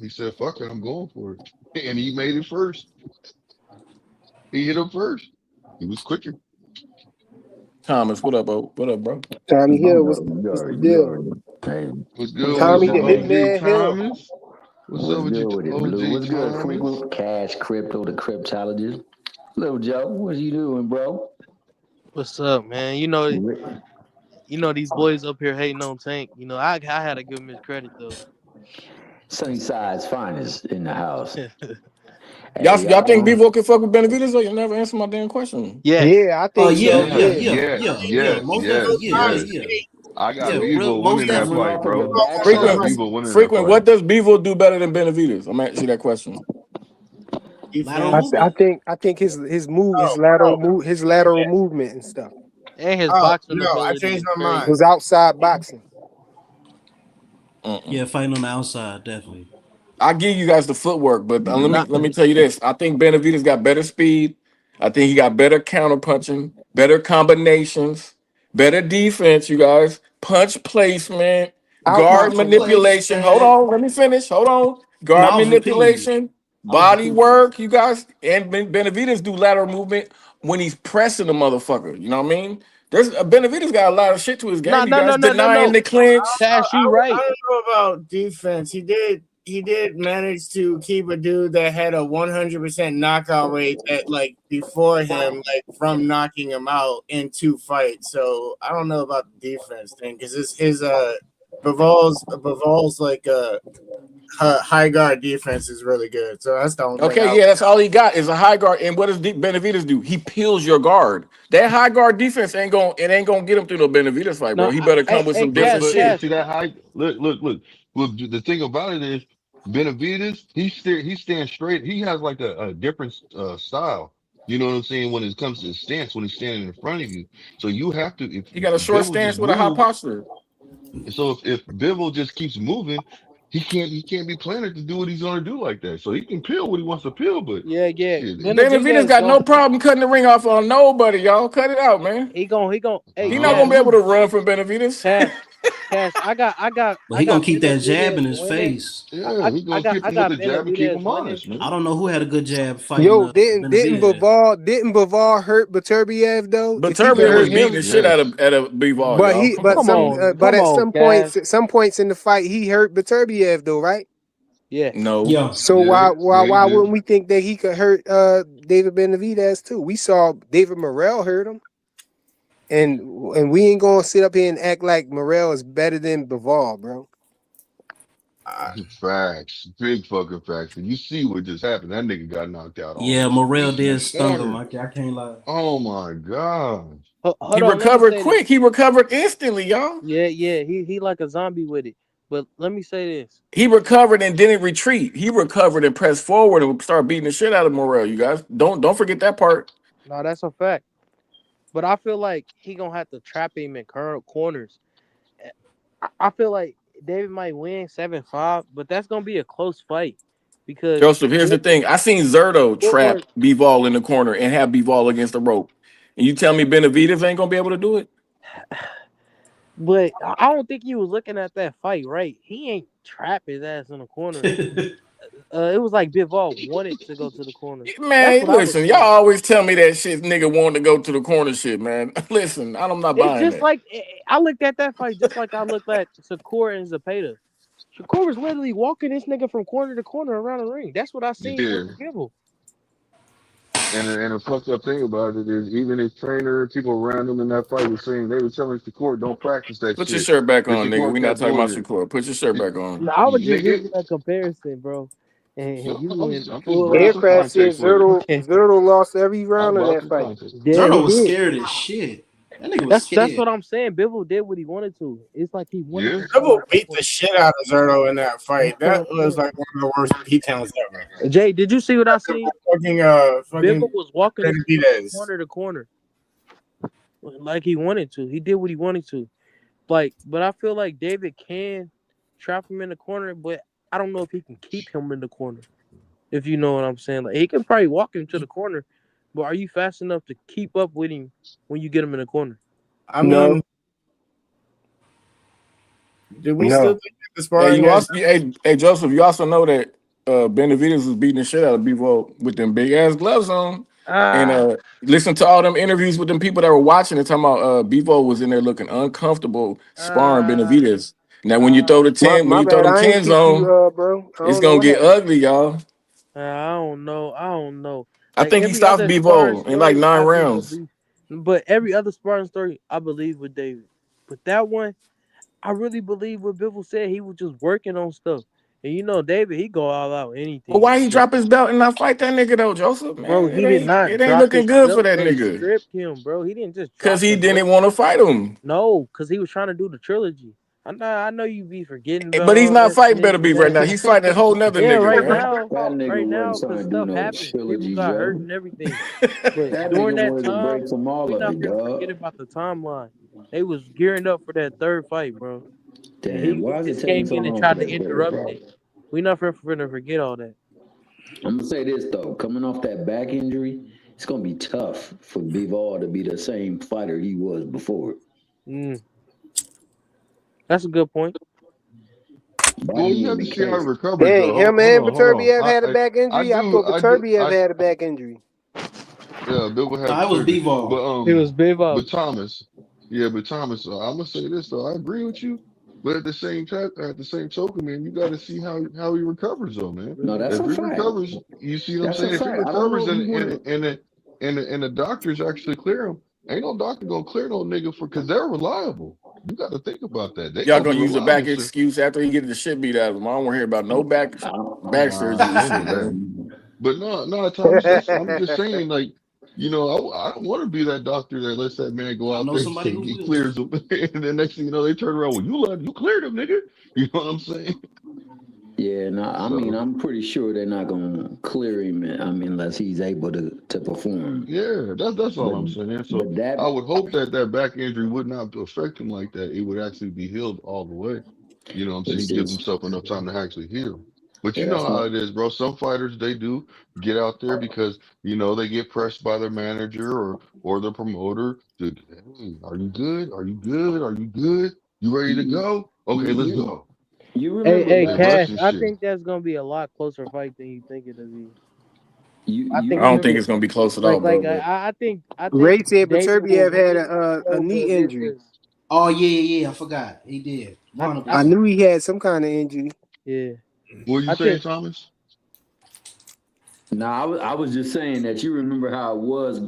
he said, fuck it, I'm going for it. And he made it first. He hit him first. He was quicker. Thomas, what up, bro? What up, bro? Tommy You Hill, know, what's the you deal? already, hey, What's what's good with good, us, Tommy the boy? OG Hitman Hill. Thomas? What's up What's with you, good with it, Blue? OG What's good, Thomas? Frequent Cash Crypto, the Cryptologist? Little Joe, what you doing, bro? What's up, man? These boys up here hating on Tank. I had to give him his credit though. Sunnyside's finest in the house. Y'all, Hey, y'all think Bevo can fuck with Benavidez? Or you never answer my damn question. Yes. Yeah, I think so. Yes, Yeah. yes, yes, Most definitely, yes, yes. I got Bevo most winning that coming definitely. fight, off of the bro. back I of got Frequent, the Bevo winning that frequent. fight. What does Bevo do better than Benavidez? I'm asking you that question. Lateral Defense. I movement. think his move, Oh, oh, his lateral movement and stuff. And his oh, boxing no, I ability changed is my mind. crazy. Was outside boxing. Yeah, fighting on the outside, definitely. I give you guys the footwork, but Not let me tell you this. I think Benavidez got better speed. I think he got better counter punching, better combinations, better defense. You guys, punch placement, guard Outbox. Punch manipulation. Hold placement. on, let me finish. Hold on, No, guard I was repeating you. manipulation, I was body repeating you. work. You guys, and Benavidez do lateral movement when he's pressing the motherfucker. You know what I mean? There's Benavidez got a lot of shit to his game. no You no guys no no no denying no. the clinch. Cash, you I right. don't know about defense. He did manage to keep a dude that had a 100% knockout rate at before him, from knocking him out in 2 fights. So I don't know about the defense thing because his Bivol's high guard defense is really good. So that's the only thing Okay, I. yeah, that's all he got is a high guard. And what does Benavidez do? He peels your guard. That high guard defense ain't gonna get him through no Benavidez fight, bro. No, He better come hey, with hey, some But different Cash, but shit. Cash. see that high look the thing about it is Benavidez he stands straight. He has like a different style. You know what I'm saying? When it comes to his stance, when he's standing in front of you, so you have to. He got a If short Bivol stance just with a high move, posture. so if Bivol just keeps moving, he can't be planning to do what he's gonna do like that. So he can peel what he wants to peel, but Yeah, yeah. shit, Benavidez Benavidez got going no problem cutting the ring off on nobody, y'all. Cut it out, man. he going hey He I not don't gonna be Cash. able know. to run from Benavidez. Cash. But I he gonna got keep that jab Benavidez in his winning. face. Yeah, he gonna keep I him with got the jab and keep Benavidez him winning. honest, I man. don't know who had a good jab fighting Yo, didn't Benavidez. Bavar hurt Beterbiev though? But If he could Turbia was hurt Yes, beating the him, shit yes. out of Bivol, but y'all. he Come on, man. but Come at on, Cash. some points in the fight he hurt Beterbiev though, right? Yes. No. Yeah. So Yeah, yeah, he why did. wouldn't we think that he could hurt David Benavidez too? We saw David Morrell hurt him, and we ain't gonna sit up here and act like Morrell is better than Bivol, bro. Facts, big fucking facts. And you see what just happened. That nigga got knocked out Yeah, almost Morrell in the did stung him. third. I can't lie. Oh my god. He Hold on, let me recovered say this. quick. He recovered instantly, y'all. Yeah. He like a zombie with it. But let me say this. He recovered and didn't retreat. He recovered and pressed forward and started beating the shit out of Morrell. You guys don't forget that part. No, that's a fact. But I feel like he gonna have to trap him in current corners. I feel like David might win 7-5, but that's gonna be a close fight because Joseph, here's the thing. I seen Zerto trap footwork. Bivol in the corner and have Bivol against the rope. And you tell me Benavidez ain't gonna be able to do it? But I don't think he was looking at that fight right. He ain't trap his ass in the corner. It was like Bivol wanted to go to the corner. That's Man, what I was listen, y'all seeing. always tell me that shit nigga wanted to go to the corner shit, man. Listen, I'm not It's buying just that. like I looked at that fight just like I looked at Shakur and Zapata. Shakur was literally walking this nigga from corner to corner around the ring. That's what I seen Yeah. with Gibble. And the fucked up thing about it is even his trainer, people around him in that fight was saying they were telling Shakur, don't practice that Put your shit. shirt back And on, nigga. Shakur We not kept talking doing about it. Shakur. Put your shirt back on. No, I was just Nigga, using that comparison, bro. And you went I'm just full bringing out. some Aircraft said context for you. Zerto lost every I round of brought that some fight. context. Yeah, Zerto he was did. scared as shit. That nigga was That's scared. what I'm saying. Bivol did what he wanted to. It's like he wanted Yeah. to go Double to the beat the corner. shit out of Zerto in that fight. That's what That I'm was saying. like one of the worst beatdowns ever. Jay, did you see what I seen? Bivol Fucking was walking this nigga from Benavidez. corner to corner like he wanted to. He did what he wanted to. Like, but I feel like David can trap him in the corner, but I don't know if he can keep him in the corner. If you know what I'm saying, like he can probably walk him to the corner, but are you fast enough to keep up with him when you get him in the corner? I No, mean, do we still no. think that the Hey, sparring you has? also hey Joseph, you also know that Benavidez was beating the shit out of Bivol with them big ass gloves on. And Ah, listen to all them interviews with them people that were watching and talking about Bivol was in there looking uncomfortable sparring ah, Benavidez. Now when you ah. throw the 10, when My you throw bad. them I ain't tens peep you, on, bro. I it's don't know gonna what get happened. ugly, y'all. I don't know. I don't know. I Like think he every stopped other sparring Bivol in like story, 9 I do rounds. believe, but every other sparring story, I believe with David. But that one, I really believe what Biffle said. He was just working on stuff, and you know, David, he go all out Well, anything. why he But drop his belt and not fight that nigga though, Joseph? bro, Man, he did not it ain't drop looking his good for belt. that They nigga. stripped him, bro. He didn't just Cause drop he the didn't belt. want to fight him. No, because he was trying to do the trilogy. I know you be forgetting about But he's all not that fighting Better this and Beef right now. that. He's fighting a whole nother Yeah, nigga, man. That nigga right wasn't now, trying because to do stuff no happened. People trilogy, got hurt Joe. and everything. But That during nigga that wanted to time, break from all we of not it, finna dog. forget about the timeline. They was gearing up for that third fight, bro. And Damn, why he is it just taking came so in and long for tried to that third interrupt it. fight? We not finna forget all that. I'm gonna say this though, coming off that back injury, it's gonna be tough for Bivol to be the same fighter he was before. Mm, that's a good point. That Well, you being have the to see how he case, recovers though. Dang, him Hold and on, hold on. Beterbiev had a back I injury. I do, thought I do, Beterbiev had a back injury. yeah, Bill will have Nah, it was surgery. Bivol. It was Bivol. But Thomas, yeah, but Thomas, I'm gonna say this though. I agree with you, but at the same token, man, you got to see how he recovers though, man. no, that's If a he fact. recovers, you see what I'm That's a saying. If he fact. I don't recovers know if you and want to. the doctors actually clear him, ain't no doctor gonna clear no nigga for because they're reliable. You got to think about that. They Y'all gonna be gonna use a back reliable, sir. excuse after he get the shit beat out of him. I don't want to hear about no back surgery and Nah, ain't no shit, that. man. But no, Thomas. I'm just saying, like, I don't want to be that doctor that lets that man go I out know there somebody and who he will. clears him, and then next thing you know, they turn around. Well, you cleared him, nigga. You know what I'm saying? Yeah, no, I mean, So I'm pretty sure they're not gonna clear him. I mean, unless he's able to perform. yeah, that's all But I'm saying. So but I that would hope that that back injury would not affect him like that. It would actually be healed all the way. You know what I'm saying? He gives it's himself enough time to actually heal. But yeah, you know that's how not. it is, bro. Some fighters they do get out there because they get pressed by their manager or the promoter. To, hey, are you good? Are you good? Are you good? You ready to You, go? Okay, let's you go. you remember Hey, They back? Cash, rushing I shit. think that's gonna be a lot closer fight than you think it'll be. I You think I don't it's think remember? it's gonna be close at all, bro. But I think Ray said David will Peterbiev had win, a bro, knee but it's injury. just Oh yeah. I forgot he did. I I Barnabas. knew he had some kind of injury. yeah. What are you I saying, think Thomas? No, I was just saying that you remember how it was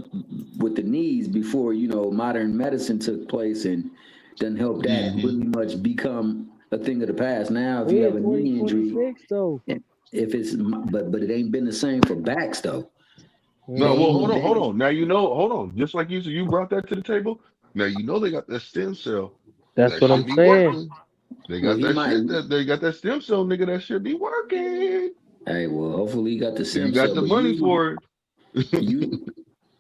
with the knees before modern medicine took place and didn't help that Hmm. really much become a thing of the past. Now, if you we in have a knee injury, 2026 though. if it's but it ain't been the same for backs though. They No, Mm, well, ain't hold they on. Now hold on. Just like you brought that to the table. Now they got that stem cell that's that what should I'm be saying. working. They well got he that might. shit that they got that stem cell nigga that should be working. Hey, well, hopefully he got the If you stem got cell, the but money for it. you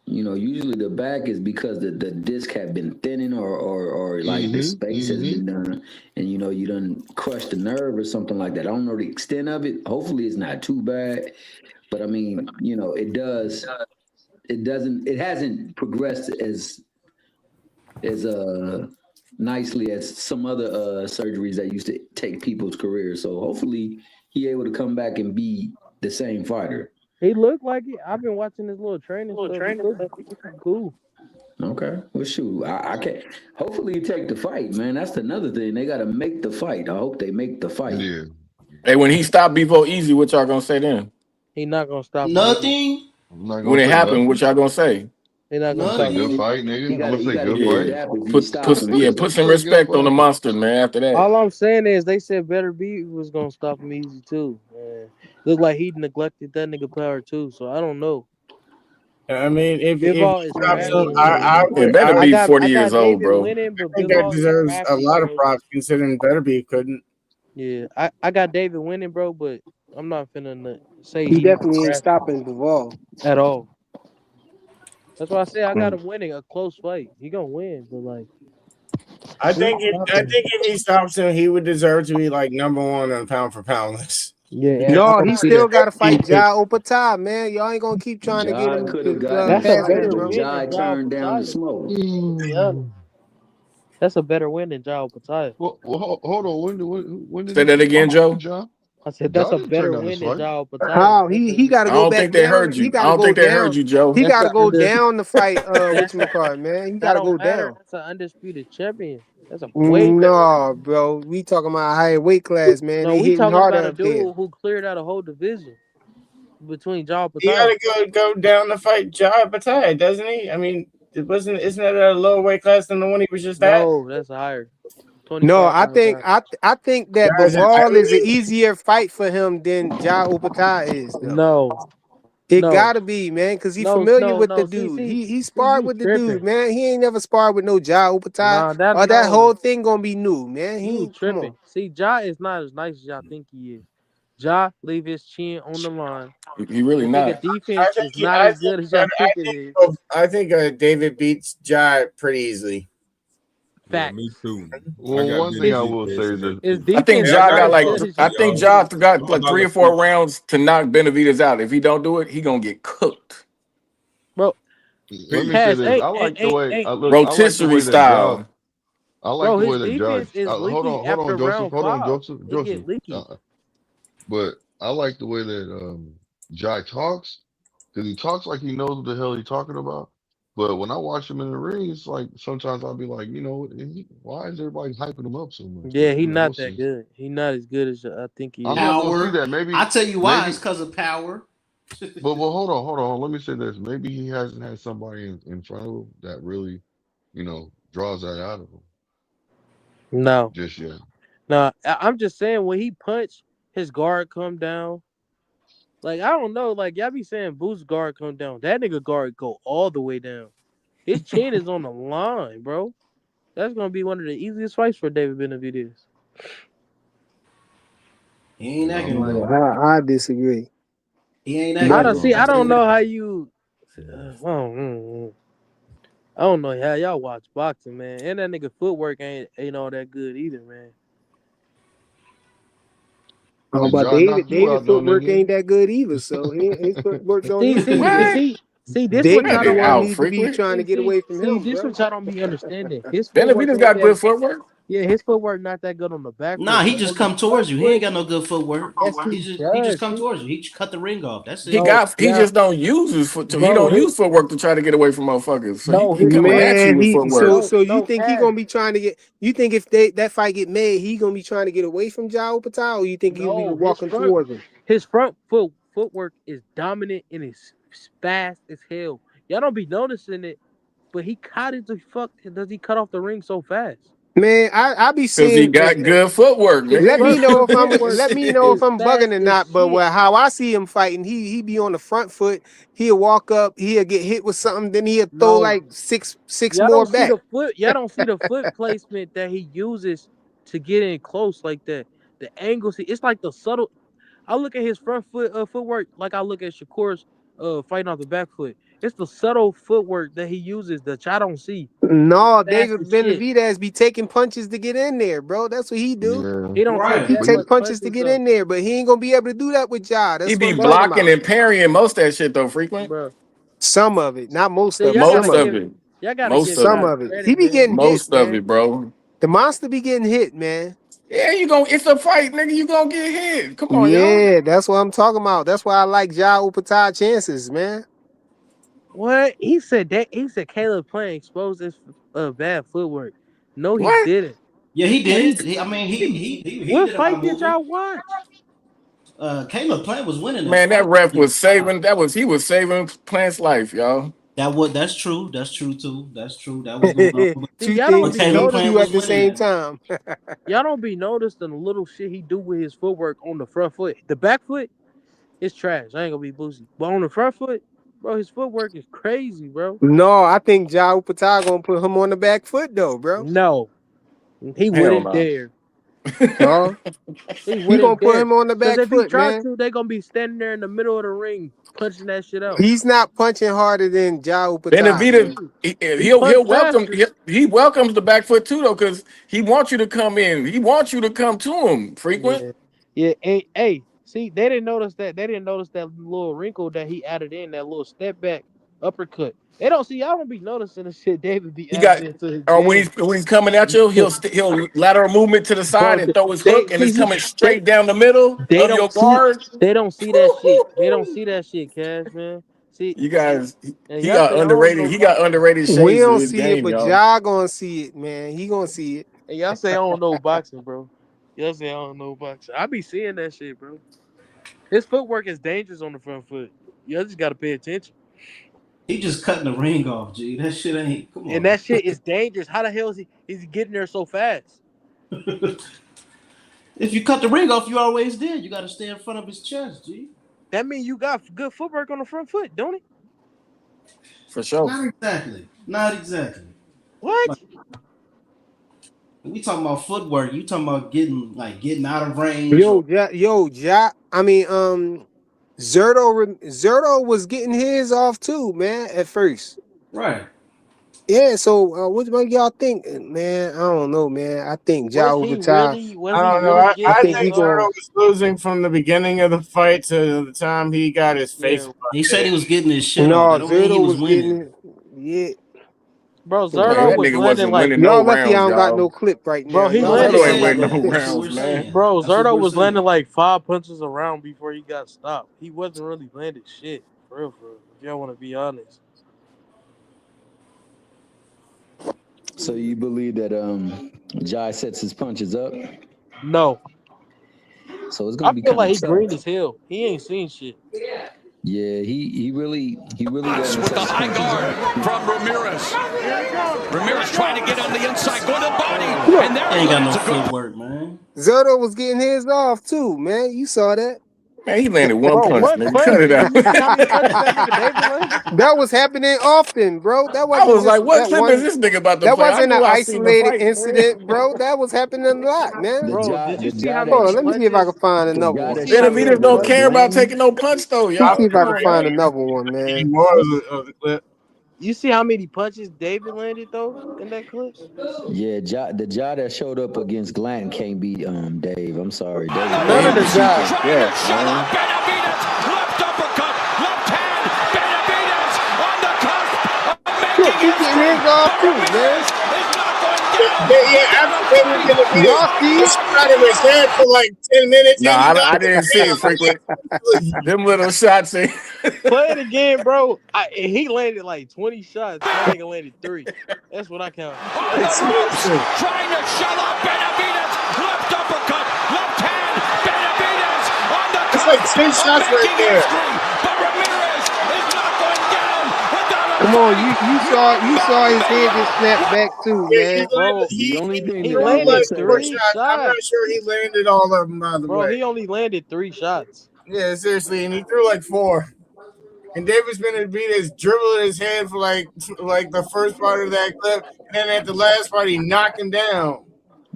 usually the back is because the disc have been thinning or like the space has Hmm. been done, and you done crushed the nerve or something like that. I don't know the extent of it. Hopefully it's not too bad, but I mean, it hasn't progressed as nicely as some other surgeries that used to take people's careers. So hopefully he able to come back and be the same fighter. He looked like it. I've been watching his little training stuff. He looked cool. Okay. Well, shoot, I can't. Hopefully, you take the fight, man. That's another thing. They got to make the fight. I hope they make the fight. Yeah. hey, when he stopped Bevo Easy, what y'all gonna say then? He not gonna stop him easy. Nothing. I'm not When gonna it say happened, what nothing. y'all gonna say? He not I'm gonna gonna say stop him good Nothing. easy. fight, nigga. He I'm got gonna he say got to good get Yeah, fight. strapped if he put stop put him. yeah, Cause put some Say good respect on the fight. monster, man. After that, All I'm saying is they said Better B was gonna stop him easy too. Man. Look like he neglected that nigga power too. So I don't know. I mean, if Bivol he is stops him, crafty. it better I be got 40 I years got old, David bro. winning, but think that Bivol is deserves a crafty, lot of bro. props considering Better couldn't. Yeah, I got David winning, bro, but I'm not finna say He he's definitely ain't crafty stopping Duvall. at all. That's why I say I got Mm. him winning a close fight. He gonna win, but like I he ain't think if I stopping him. think if he stops him, he would deserve to be like number one on pound for pound list. Yeah, I No, don't he see that. still got to He fight Ja Opata, man. Y'all ain't gonna keep trying to get Jai him could have to gotten the That's a pass fight, that, better but bro. win than Jai Jao turned down the Pataya. smoke. To be honest, that's a better win than Jao Pataya. Hold on. When did Say he that get again, Joe. Ja? I said that's Ja a didn't turn better down this win than fight. Jao Pataya. How he got to I go don't back think they down. heard He you. got I to don't go think they heard down. you, Joe. He That's got to a go down to fight that's a whatchamacallit, man. He got that to go don't matter. down. That's an undisputed champion. That's a way better win. No, bro. We talking about higher weight class, man. No, They we hitting talking harder about a up there. dude who cleared out a whole division between Jao He got Pataya. to go down to fight Jai Patai, doesn't he? I mean, isn't that a lower weight class than the one he was just at? No, that's higher. No, 25 I pounds think higher. I think that Jai's at Bivol is an heavyweight. easier fight for him than Ja Opata is, though. No, It no, gotta be, man, because he's no, familiar no, with the no. dude. He See, sparred you with the dude, tripping. man. He ain't never sparred with no Ja Opata. Nah, that Or that no, whole thing gonna be new, man. He you ain't come tripping. on. See, Ja is not as nice as y'all think he is. Ja leave his chin on the line. He really The nigga not. defense is not as good as y'all think it is. I think David beats Jai pretty easily. Yeah, me Facts. too. I Well, got one better thing I His will say defense is in that that his too. I think defense Yeah, is Ja not got as like good as I y'all think think Y'all, it Ja is. got y'all like about 3 to or see. 4 rounds to knock Benavidez out. If he don't do it, he gonna get cooked. Bro, let me Peace. say Cash, this. hey, I hey, like the hey, way hey. I look. I like the Rotisserie way that Ja. style. I like Bro, the way his that Ja. defense is leaky Hold after on, Joseph. round Hold on, 5. Joseph. It get leaky. But I like the way that Jai talks because he talks like he knows what the hell he's talking about. But when I watch him in the ring, it's like sometimes I'll be like, why is everybody hyping him up so much? Yeah, Like he it make no not that sense. good. He not as good as I think he I'm is. not gonna see Power. that. I Maybe, tell you why. It's maybe. because of power. But hold on. Let me say this. Maybe he hasn't had somebody in front of him that really, draws that out of him No. just yet. No, I'm just saying when he punched, his guard come down. Like I don't know, like y'all be saying Boots guard come down. That nigga guard go all the way down. His chin is on the line, bro. That's gonna be one of the easiest fights for David Benavidez. He ain't acting like No, it. I disagree. He ain't I acting don't But like it. see. I I tell don't you that. know how you. I don't know how y'all watch boxing, man. And that nigga footwork ain't all that good either, man. oh, but John knocked you David out though, footwork nigga. ain't that good either. So his footwork don't See, hit see, either. What? see. This what David y'all the don't. one Out need to be frequent. trying to get away from him, This bro. what y'all don't be understanding. His footwork Benavides ain't got that. good footwork. Yeah, his footwork not that good on the back Nah, foot, he but just on the come towards front you. He ain't foot, got no good footwork. yes he He just does. come towards you. He just cut the ring off. That's He it. No, got. He yeah, just don't use his foot. He bro. don't use footwork to try to get away from motherfuckers. So he His coming front. at you Man, with he footwork. so you No, think he Cash. gonna be trying to get? You think if that fight get made, he gonna be trying to get away from Jao Patel, or you think he gonna be No, walking towards him? his footwork is dominant and it's fast as hell. Y'all don't be noticing it, but he caught it the fuck. Does he cut off the ring so fast? Man, I be Because he seeing. got good footwork, His Let me front know nigga. foot if I'm footwork let me know if is I'm bugging fast or as not. But shit. how I see him fighting, he be on the front foot. He'll walk up, he'll get hit with something, then he'll throw No, like six more back. Y'all don't see the foot placement that he uses to get in close like that. The angle, see, it's like the subtle. I look at his front footwork like I look at Shakur's fighting off the back foot. It's the subtle footwork that he uses that y'all don't see. No, Fast David as shit. Benavidez be taking punches to get in there, bro. That's what he do. Yeah. He don't take He Right. that take much punches to punches get though, in there, but he ain't gonna be able to do that with Ja. He That's what be I'm talking bro. about. blocking and parrying most of that shit though, frequent. Bro, Some of it, not most see, of it. Some Most of of it. it. y'all gotta Most give of Some Ja it. of it. He credit, be man. getting hit, Most of man. it, bro. The monster be getting hit, man. Yeah, it's a fight, nigga. You gonna get hit. Come on, y'all. Yeah, that's what I'm talking about. That's why I like Ja Upatai chances, man. What he said that he said Caleb playing exposed his bad footwork. No, he What? didn't. Yeah, he Man, did. I mean, he What did a lot fight of did moving. y'all watch? Caleb Plant was winning that man, that fight. ref He was saving. He was saving Plant's life, y'all. that's true. That's true too. That's true. That was going on. See, Two y'all things don't But be can be Caleb true Plant at was noticing. the winning same that. time. Y'all don't be noticing the little shit he do with his footwork on the front foot. The back foot is trash. I ain't gonna be boozy, but on the front foot, bro, his footwork is crazy, bro. No, I think Ja Upatai gonna put him on the back foot though, bro. No, he Hell wouldn't no. dare. No, He he gonna wouldn't put dare. him on the Cause back if he foot, tried man. to, they gonna be standing there in the middle of the ring punching that shit out. He's not punching harder than Ja Upatai, Benavidez, man. He punch he'll welcome. faster. He welcomes the back foot too, though, because he wants you to come in. He wants you to come to him, frequent. Yeah, yeah. Hey, see, they didn't notice that. They didn't notice that little wrinkle that he added in, that little step back uppercut. They don't see. Y'all don't be noticing the shit David be He adding got into his when game. he's coming at you, he'll lateral movement to the side Bro, and throw his they hook, and see it's he coming straight down the middle they of your don't see guard. they don't see that shit. They don't see that shit, Cash, man. See, You guys, and he y'all got say I don't underrated. know He got boxing, underrated We shades of don't his see it, game, but y'all. Ja gonna see it, man. He gonna see it. and y'all say I don't know boxing, bro. Y'all say I don't know boxing. I be seeing that shit, bro. His footwork is dangerous on the front foot. Y'all just gotta pay attention. He just cutting the ring off, G. That shit ain't. Come And on. that shit is dangerous. How the hell is he getting there so fast? If you cut the ring off, you always did. You got to stay in front of his chest, G. That means you got good footwork on the front foot, don't it? For sure. Not exactly. Not exactly. What? Like we talking about footwork. You talking about getting out of range or Ja. I mean, Zerto was getting his off too, man. At first, right. yeah. So, what y'all think, man? I don't know, man. I think Ja Upatai. Was I he don't know. really I I getting think his think he Zerto going. was losing from the beginning of the fight to the time he got his face Yeah. he busted. said he was getting his shit off. No, That don't mean he Zerto was was winning. getting. Yeah, Bro, Man, Zerto that was nigga landing wasn't like winning no y'all lucky I rounds, don't got no y'all. clip right bro, now. he Y'all landed Zerto lucky I ain't don't got winning no Saying no clip. that's what we're rounds, man. saying. bro, That's what Zerto we're was landing saying. like 5 punches around before he got stopped. He wasn't really landing shit. For real. If y'all want to be honest. So you believe that Jai sets his punches up? No. So it's I gonna be feel kind like of he tough. green as hell. He ain't seen shit. Yeah, he really doesn't With set the his high punches guard up. from Ramirez. Ramirez trying to get on the inside, go to the body, Look, and there He he ain't got no lands a good. footwork, man. Zerto was getting his off too, man. You saw that. Man, he landed one Bro, punch, what nigga. Cut punch? it out. You see how many punches that nigga David landed? That was happening often, bro. That I wasn't was like, just what that clip is one. this nigga about to That play? I wasn't an knew I seen the isolated fight, man. incident, bro. That was happening a lot, man. Bro, did you The see how guy Hold that on, many let me see if I can punches? find the another guy You one. that see how showed many Benavidez up was don't care punches? about Bland. taking no punch though, Let me y'all. see if Come I can on, y'all. find another one, He man. was the clip. You see how many punches David landed though in that clip? Yeah, the jaw that showed up against Glanton can't beat Dave. I'm sorry, Dave. Man, None he of the was cheap jobs. as that, man. Look, he getting his off too, man. Yeah, after David Benavidez Y'all see it? shot in his head for like 10 minutes Nah, and he I knocked him didn't see it frequent. down. Them little shots. Play it again, bro. He landed like 20 shots. My nigga landed 3. That's what I counted. Hey, Stevenson. Trying to shut up Benavidez. Left uppercut. Left hand. Benavidez on the That's like 10 cusp of shots right making there. history. But Ramirez is not going down without a Come on, fight. you saw his head just snap back too, Yeah, man. Bro, The only thing he that I would landed say, 4 3 shots. I'm not shots. sure he landed all of them, by the Bro, way. he only landed 3 shots. Yeah, seriously, and he threw like 4. And Davis Benavidez dribbled his head for like the first part of that clip, and then at the last part he knocked him down.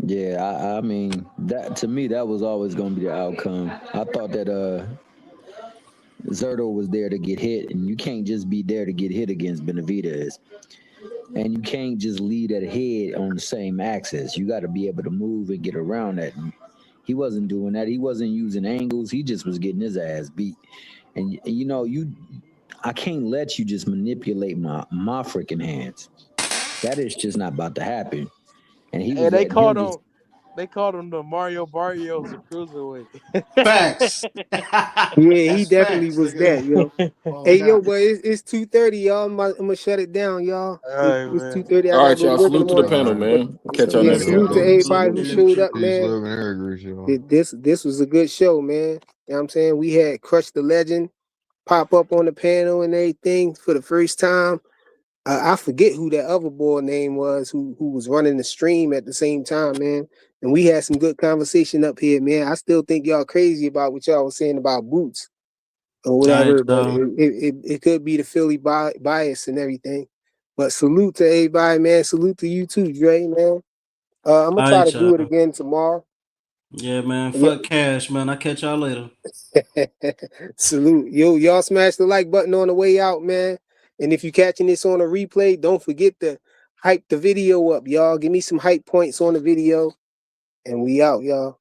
yeah, I mean that to me that was always going to be the outcome. I thought that Zerto was there to get hit, and you can't just be there to get hit against Benavidez. And you can't just lead that head on the same axis. You got to be able to move and get around that. And he wasn't doing that. He wasn't using angles. He just was getting his ass beat. And you know, I can't let you just manipulate my freaking hands. That is just not about to happen. And he was And they letting him called just. him the Mario Barrios of cruiserweight. Facts. Yeah, he That's definitely facts, was nigga. that, yo. Oh, Hey, yo, God. but it's 2:30, y'all. I'm gonna shut it down, y'all. All right, It's man. 2:30. I All gotta right, go to y'all. work in the Salute to the morning. panel, All right. But man. Catch y'all yeah, later, Later, man. salute to y'all. everybody who showed up, Peace, man. love, and hair grease, y'all. This was a good show, man. You know what I'm saying? We had Crush the Legend pop up on the panel and everything for the first time. I forget who that other boy name was who was running the stream at the same time, man. And we had some good conversation up here, man. I still think y'all crazy about what y'all was saying about Boots or All right, whatever, but y'all. it could be the Philly bias and everything. But salute to everybody, man. Salute to you too, Dre, man. I'm gonna All try to right, do it y'all. again tomorrow. Yeah, man. Yeah. Fuck cash, man. I'll catch y'all later. Salute. Y'all smash the like button on the way out, man. And if you're catching this on a replay, don't forget to hype the video up, y'all. Give me some hype points on the video. And we out, y'all.